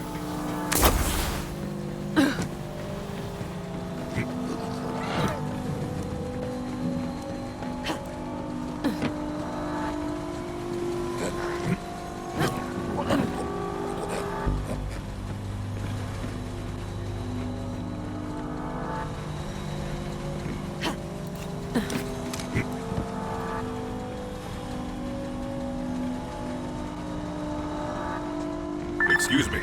Excuse me.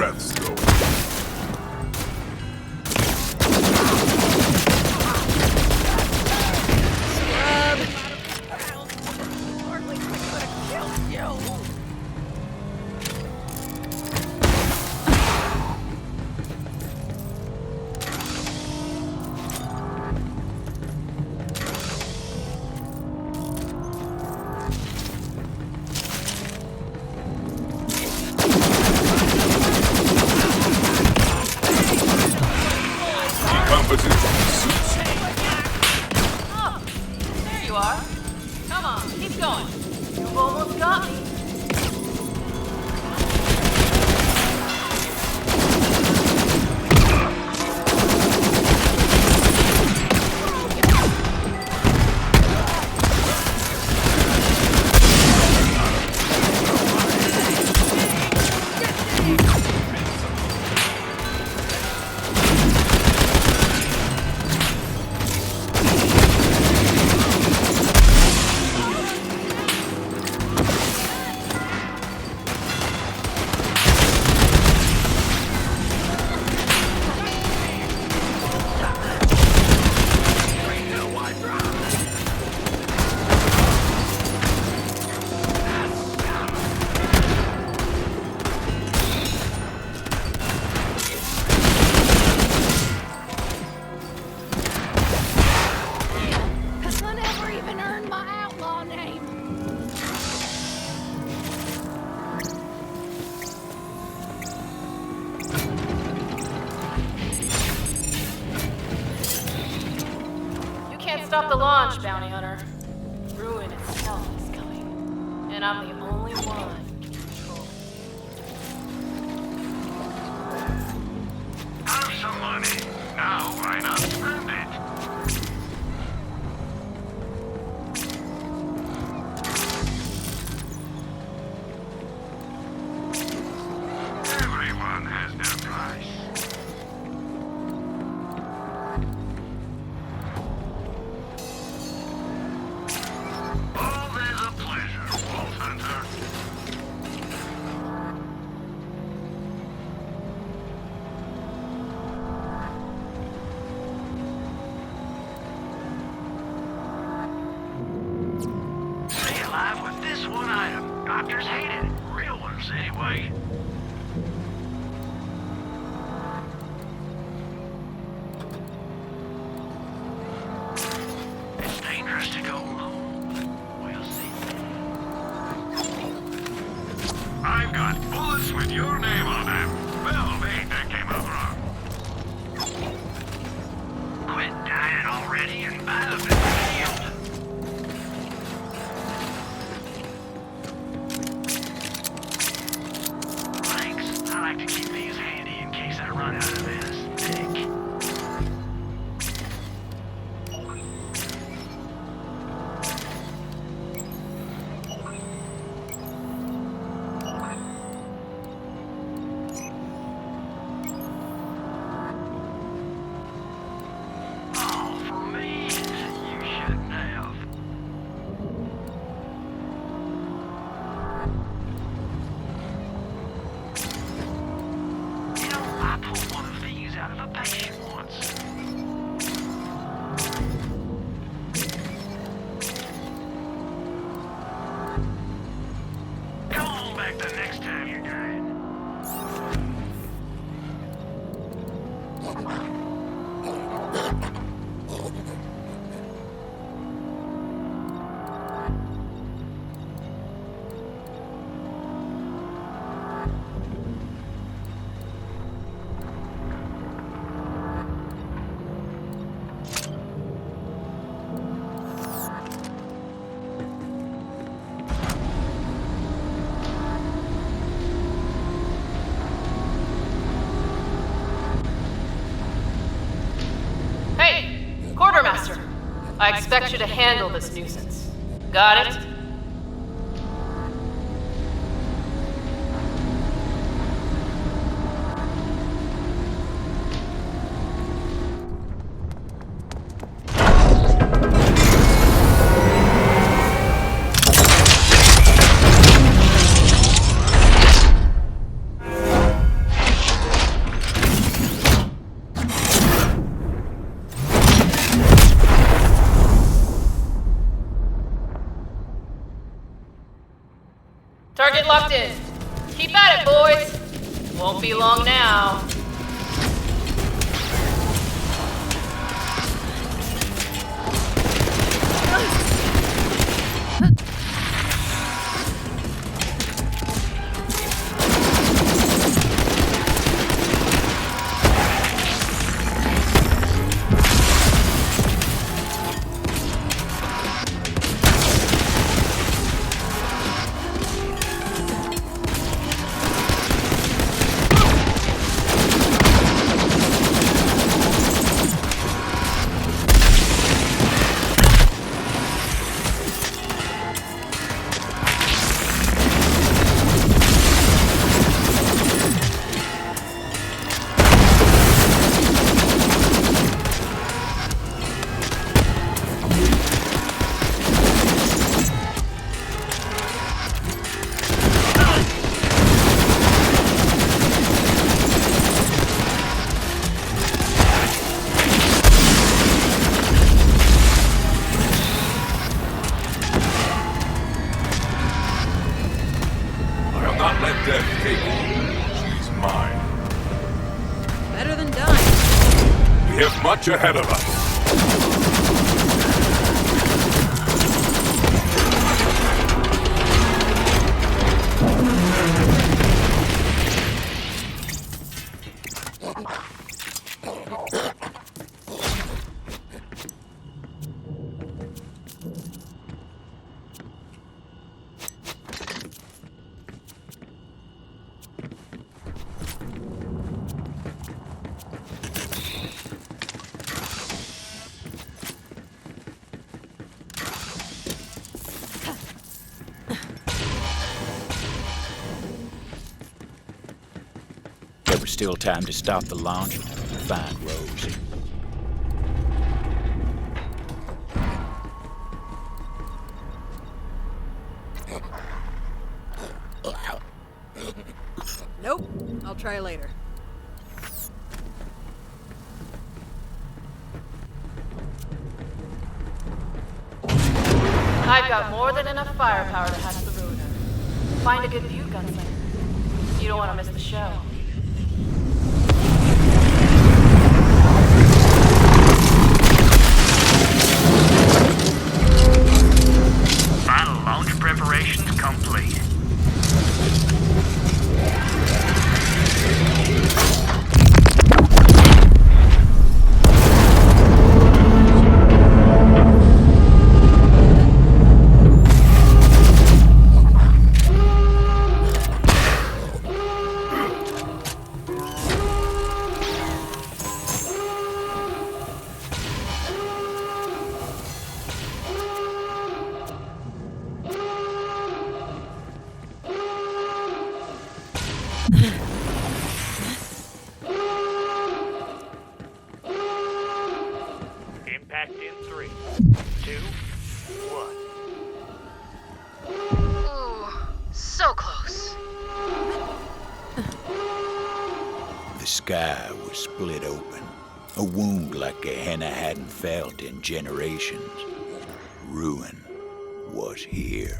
death's going. Oh, there you are. Come on, keep going. You've almost got me. Stop the launch, bounty hunter. Ruin itself is coming, and I'm the only one in control. Have some money. Now why not spend it? Everyone has their price. One item. Doctors hate it. Real ones, anyway. It's dangerous to go alone. We'll see. I've got bullets with your name on them. Well, mate, that came out wrong. Quit dying already and buy the field. I like to keep these handy in case I run out of anesthetic. Oh, for me, you shouldn't have. I pulled one of these out of a patient once. Come on back the next time you're dying. Quartermaster, I expect you to handle this nuisance. Got it? locked in. Keep at it, boys. Won't be long now. Much ahead of us. Still time to stop the launch and find Rosie. Nope. I'll try later. I've got more than enough firepower to hatch the ruiner. Find a good view, gunslinger. You don't want to miss the show. Final launch preparations complete. Impact in 3, 2, 1. Ooh, so close. The sky was split open, a wound like Gehenna hadn't felt in generations. Ruin was here.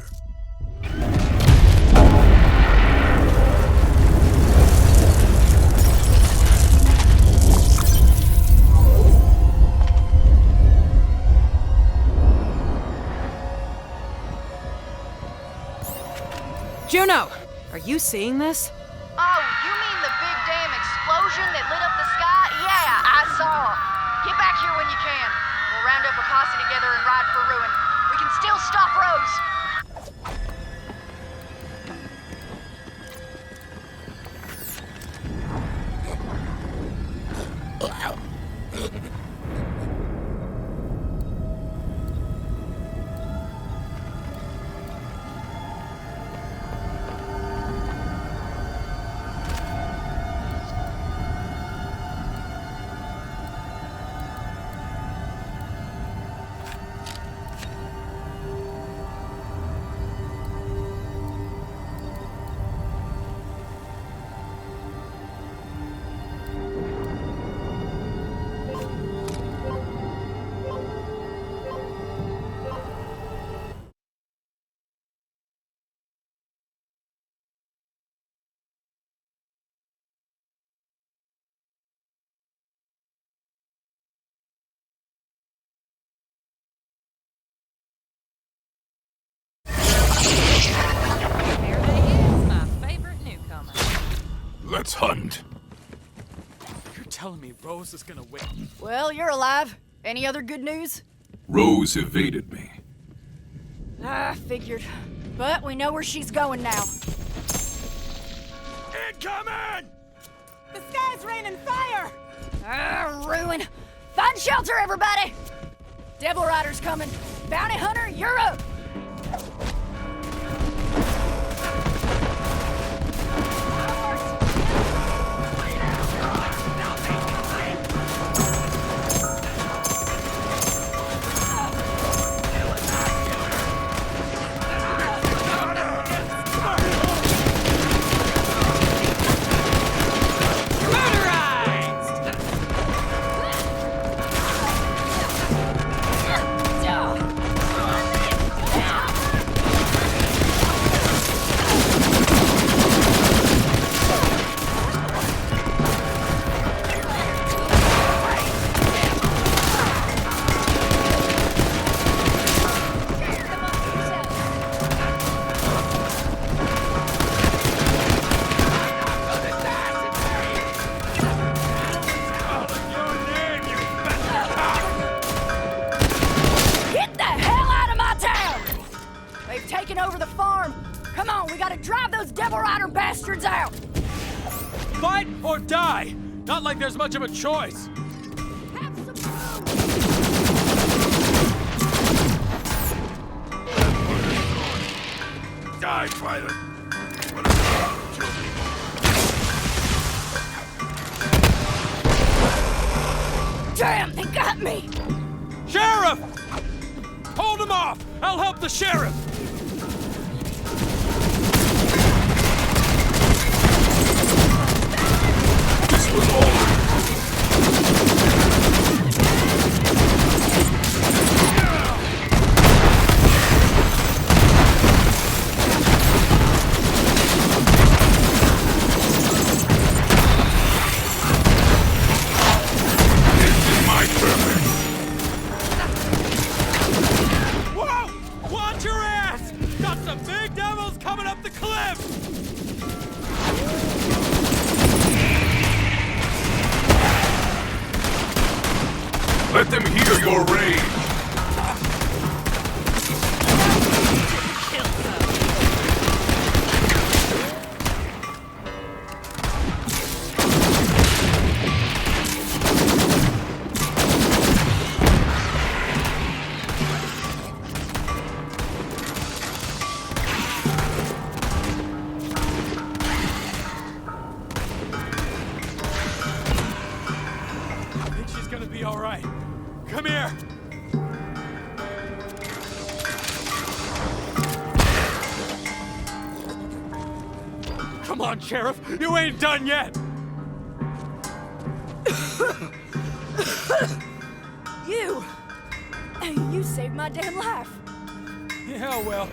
Juno! Are you seeing this? Oh, you mean the big damn explosion that lit up the sky? Yeah, I saw. Get back here when you can. We'll round up a posse together and ride for Ruin. We can still stop Rose. Let's hunt. You're telling me Rose is gonna win? Well, you're alive. Any other good news? Rose evaded me. I figured. But we know where she's going now. Incoming! The sky's raining fire! Ruin. Find shelter, everybody! Devil Rider's coming. Bounty Hunter, you're up! Over the farm. Come on, we gotta drive those Devil Rider bastards out. Fight or die. Not like there's much of a choice. Die, fighter. Damn, they got me. Sheriff! Hold him off. I'll help the sheriff. This was all. Let them hear your rage! I think she's gonna be all right. Come here! Come on, Sheriff! You ain't done yet! You saved my damn life. Yeah, well,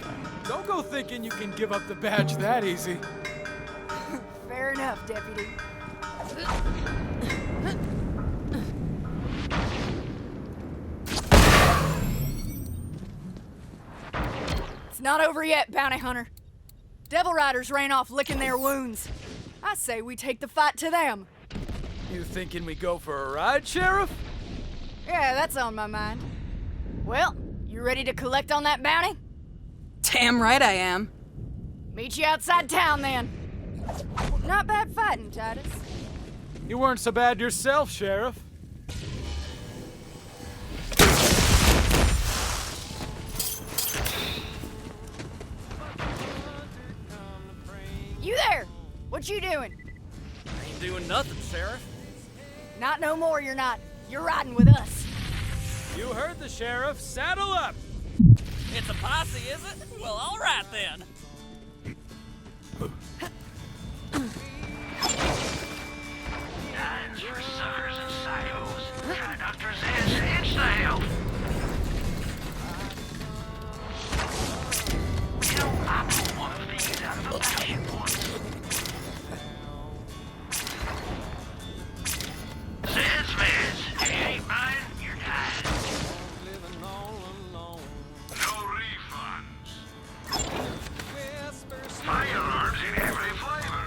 don't go thinking you can give up the badge that easy. Fair enough, Deputy. It's not over yet, Bounty Hunter. Devil Riders ran off licking their wounds. I say we take the fight to them. You thinking we go for a ride, Sheriff? Yeah, that's on my mind. Well, you ready to collect on that bounty? Damn right I am. Meet you outside town, then. Not bad fighting, Titus. You weren't so bad yourself, Sheriff. You there! What you doing? Ain't doing nothing, Sheriff. Not no more, you're not. You're riding with us. You heard the Sheriff. Saddle up! It's a posse, is it? Well, all right then. Times for suckers and psychos. Try Dr. Zed's insta-health. You know, I put one of these out of a basket once. Zed's meds. If you ain't mine, you're dying. No refunds. Firearms in every flavor.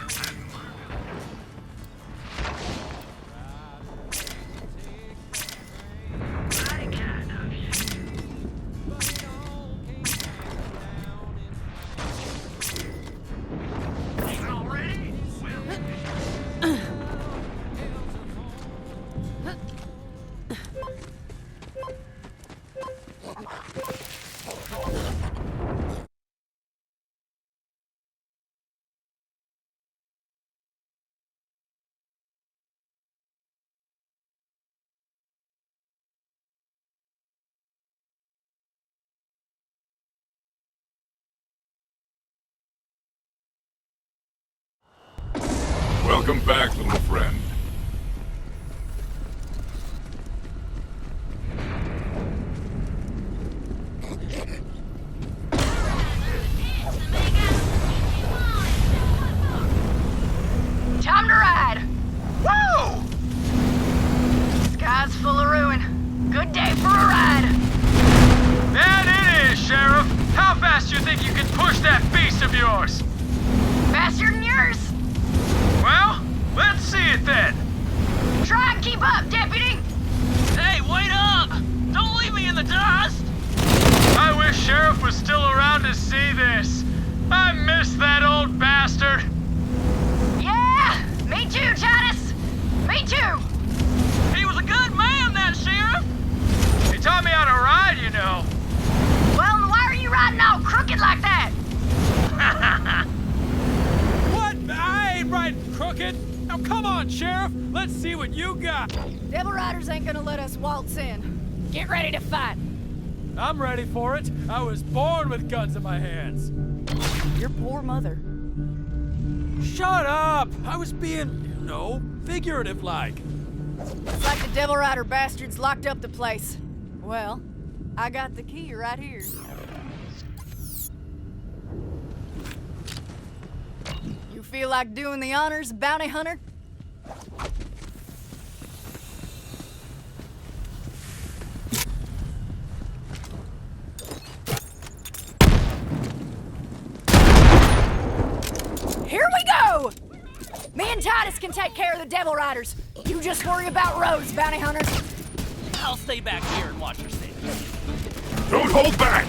Welcome back, little friend. Time to ride! Woo! Sky's full of ruin. Good day for a ride. That it is, Sheriff! How fast do you think you can push that beast of yours? Faster than yours. Well, let's see it then. Try and keep up, deputy. Hey, wait up! Don't leave me in the dust! I wish Sheriff was still around to see this. I miss that old bastard. Yeah, me too, Titus. Me too. He was a good man, that sheriff! He taught me how to ride, you know. Well, then why are you riding all crooked like that? What? I ain't riding crooked. Now come on, Sheriff. Let's see what you got. Devil Riders ain't gonna let us waltz in. Get ready to fight. I'm ready for it. I was born with guns in my hands. Your poor mother. Shut up! I was being, figurative like. It's like the Devil Rider bastards locked up the place. Well, I got the key right here. You feel like doing the honors, bounty hunter? Here we go! Me and Titus can take care of the Devil Riders. You just worry about Rose, bounty hunter. I'll stay back here and watch her stay. Don't hold back!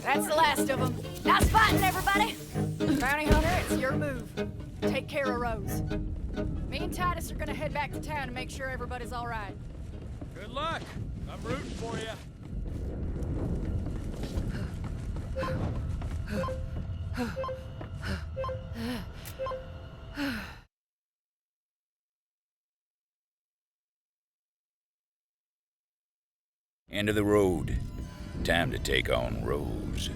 That's the last of them. Nice fighting, everybody. Bounty Hunter, it's your move. Take care of Rose. Me and Titus are gonna head back to town to make sure everybody's all right. Good luck. I'm rooting for you. End of the road. Time to take on Rose.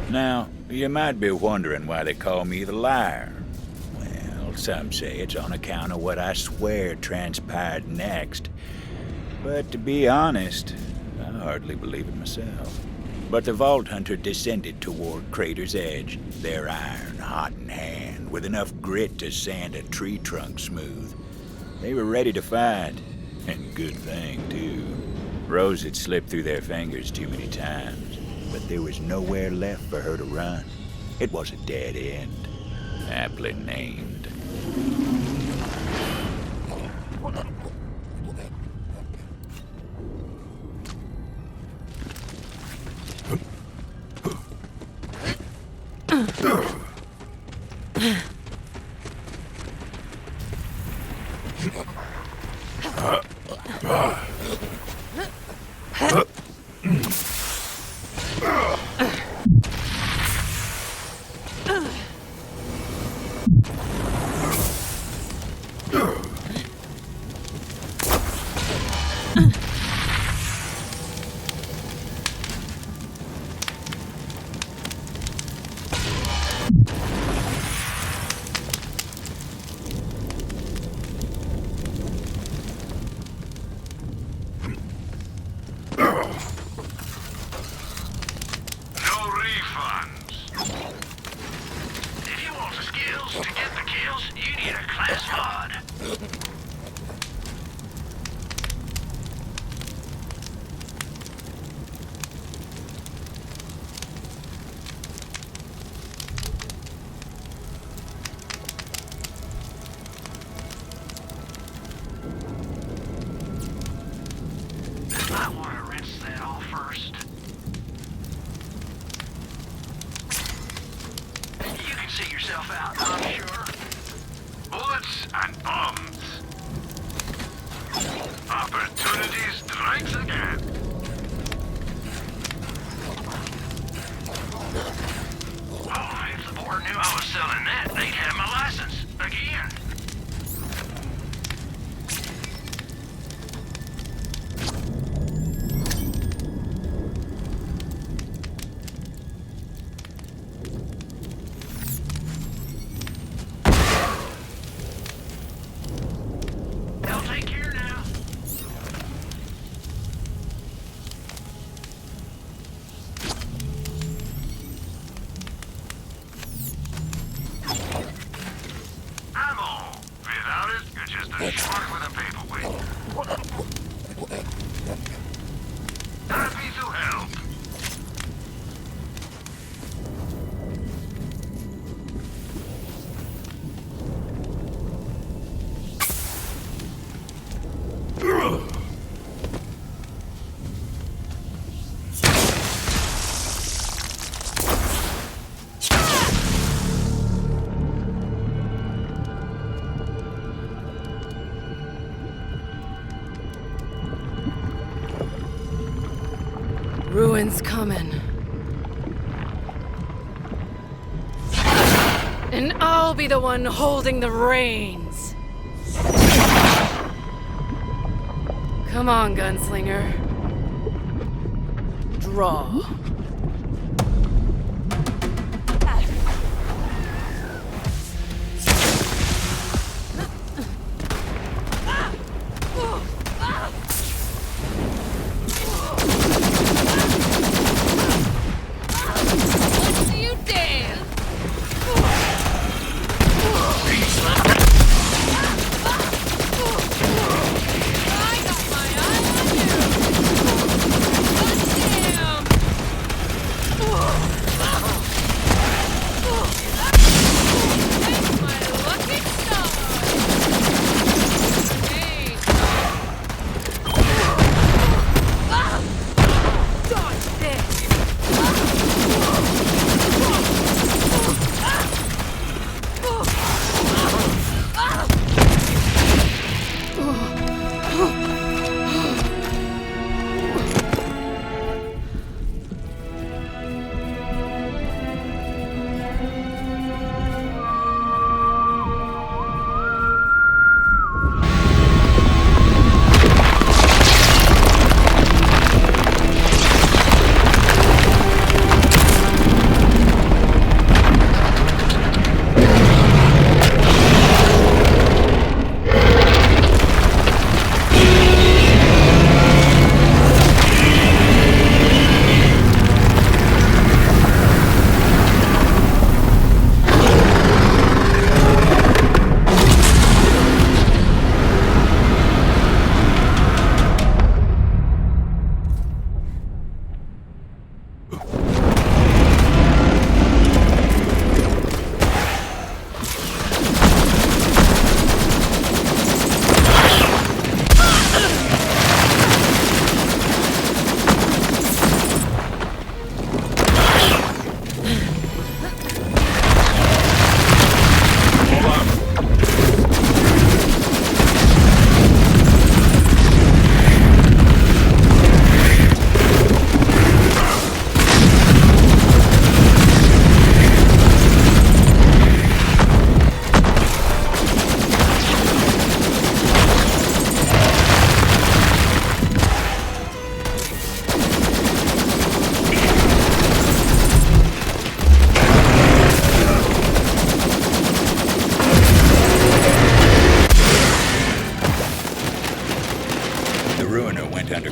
Now, you might be wondering why they call me the liar. Well, some say it's on account of what I swear transpired next. But to be honest, I hardly believe it myself. But the Vault Hunter descended toward Crater's Edge, their iron hot in hand, with enough grit to sand a tree trunk smooth. They were ready to fight, and good thing, too. Rose had slipped through their fingers too many times. But there was nowhere left for her to run. It was a dead end, aptly named. Ruin's coming. And I'll be the one holding the reins. Come on, gunslinger. Draw.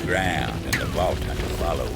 ground, and the Vault Hunter followed.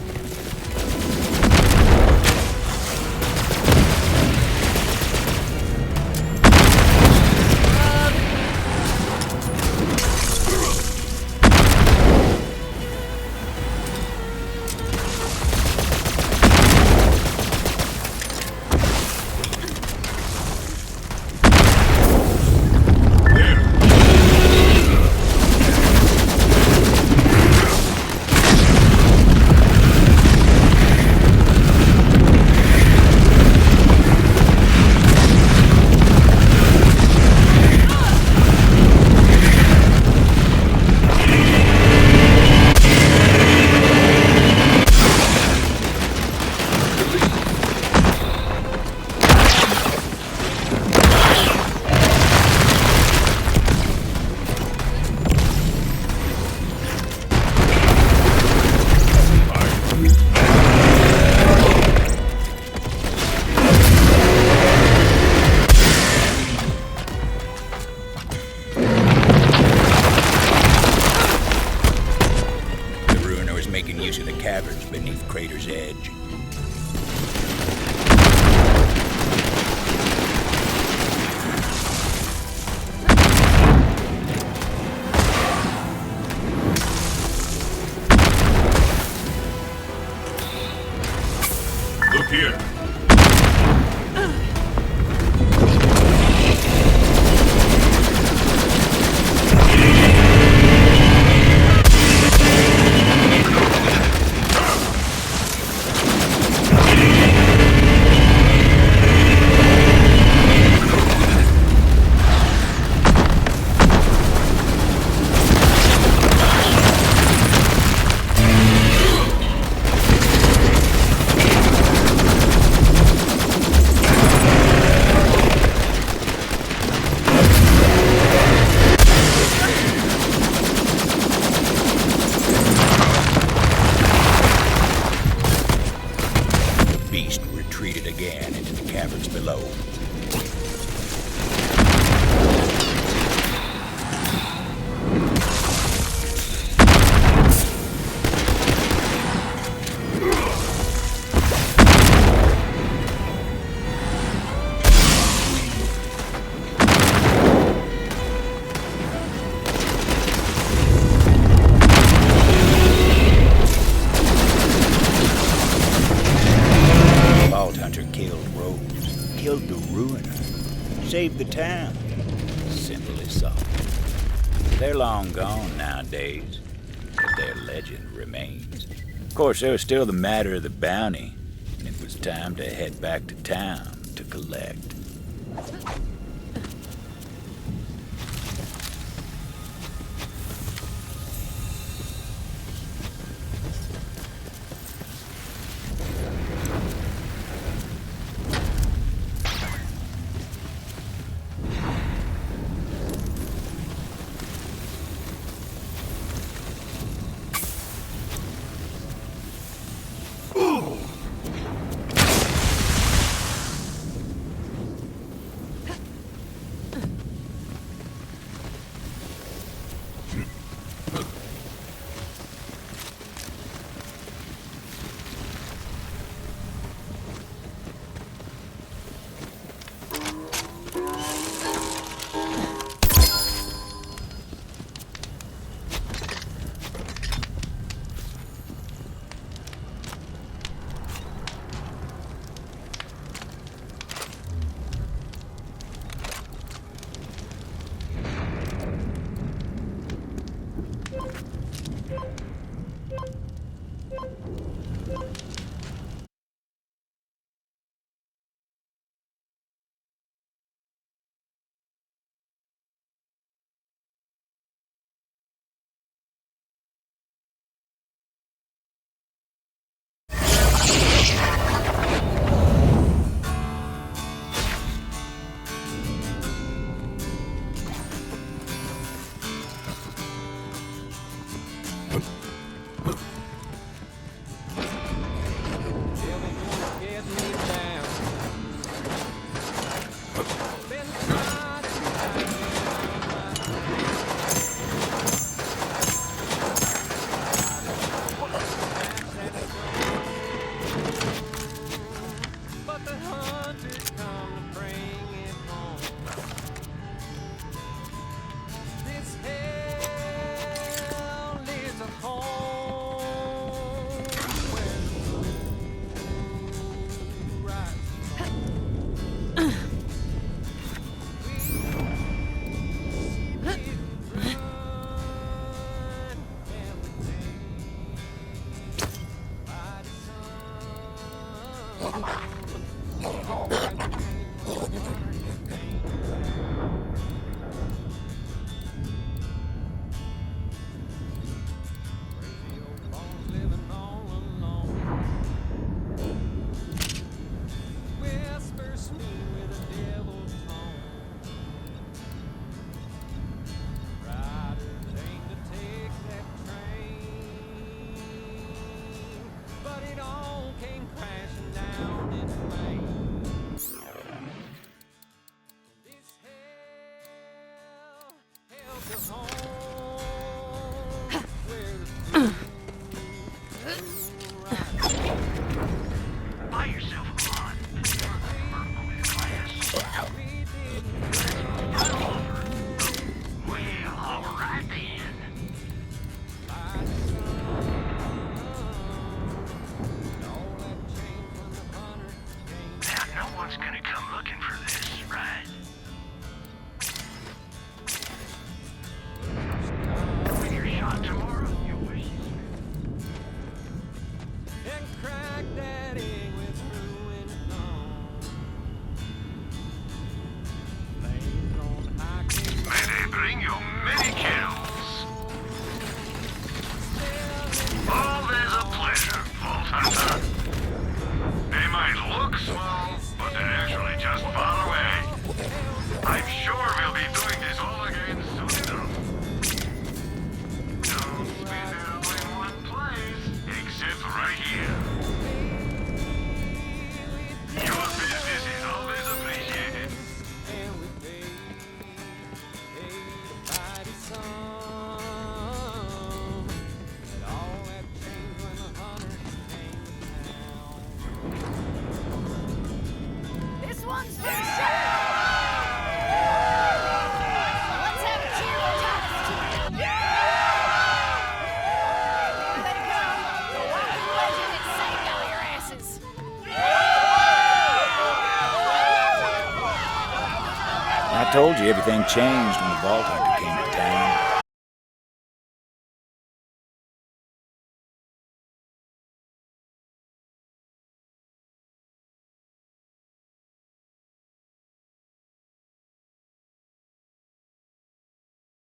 Making use of the caverns beneath Crater's edge. Look here. Retreated again into the caverns below. Killed the Ruiner. Saved the town. Simple as so. They're long gone nowadays, but their legend remains. Of course, there was still the matter of the bounty, and it was time to head back to town to collect. told you everything changed when the Vault Hunter came to town.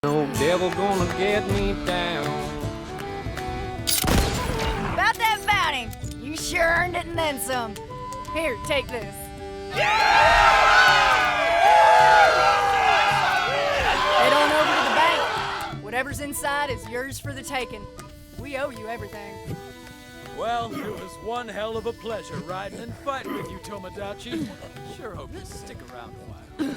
No devil gonna get me down. About that bounty. You sure earned it and then some. Here, take this. Head on over to the bank. Whatever's inside is yours for the taking. We owe you everything. Well, it was one hell of a pleasure riding and fighting with you, Tomodachi. Sure hope you stick around a while.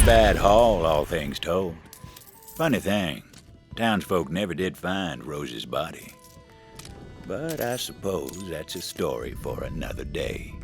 Bad haul, all things told. Funny thing, townsfolk never did find Rose's body. But I suppose that's a story for another day.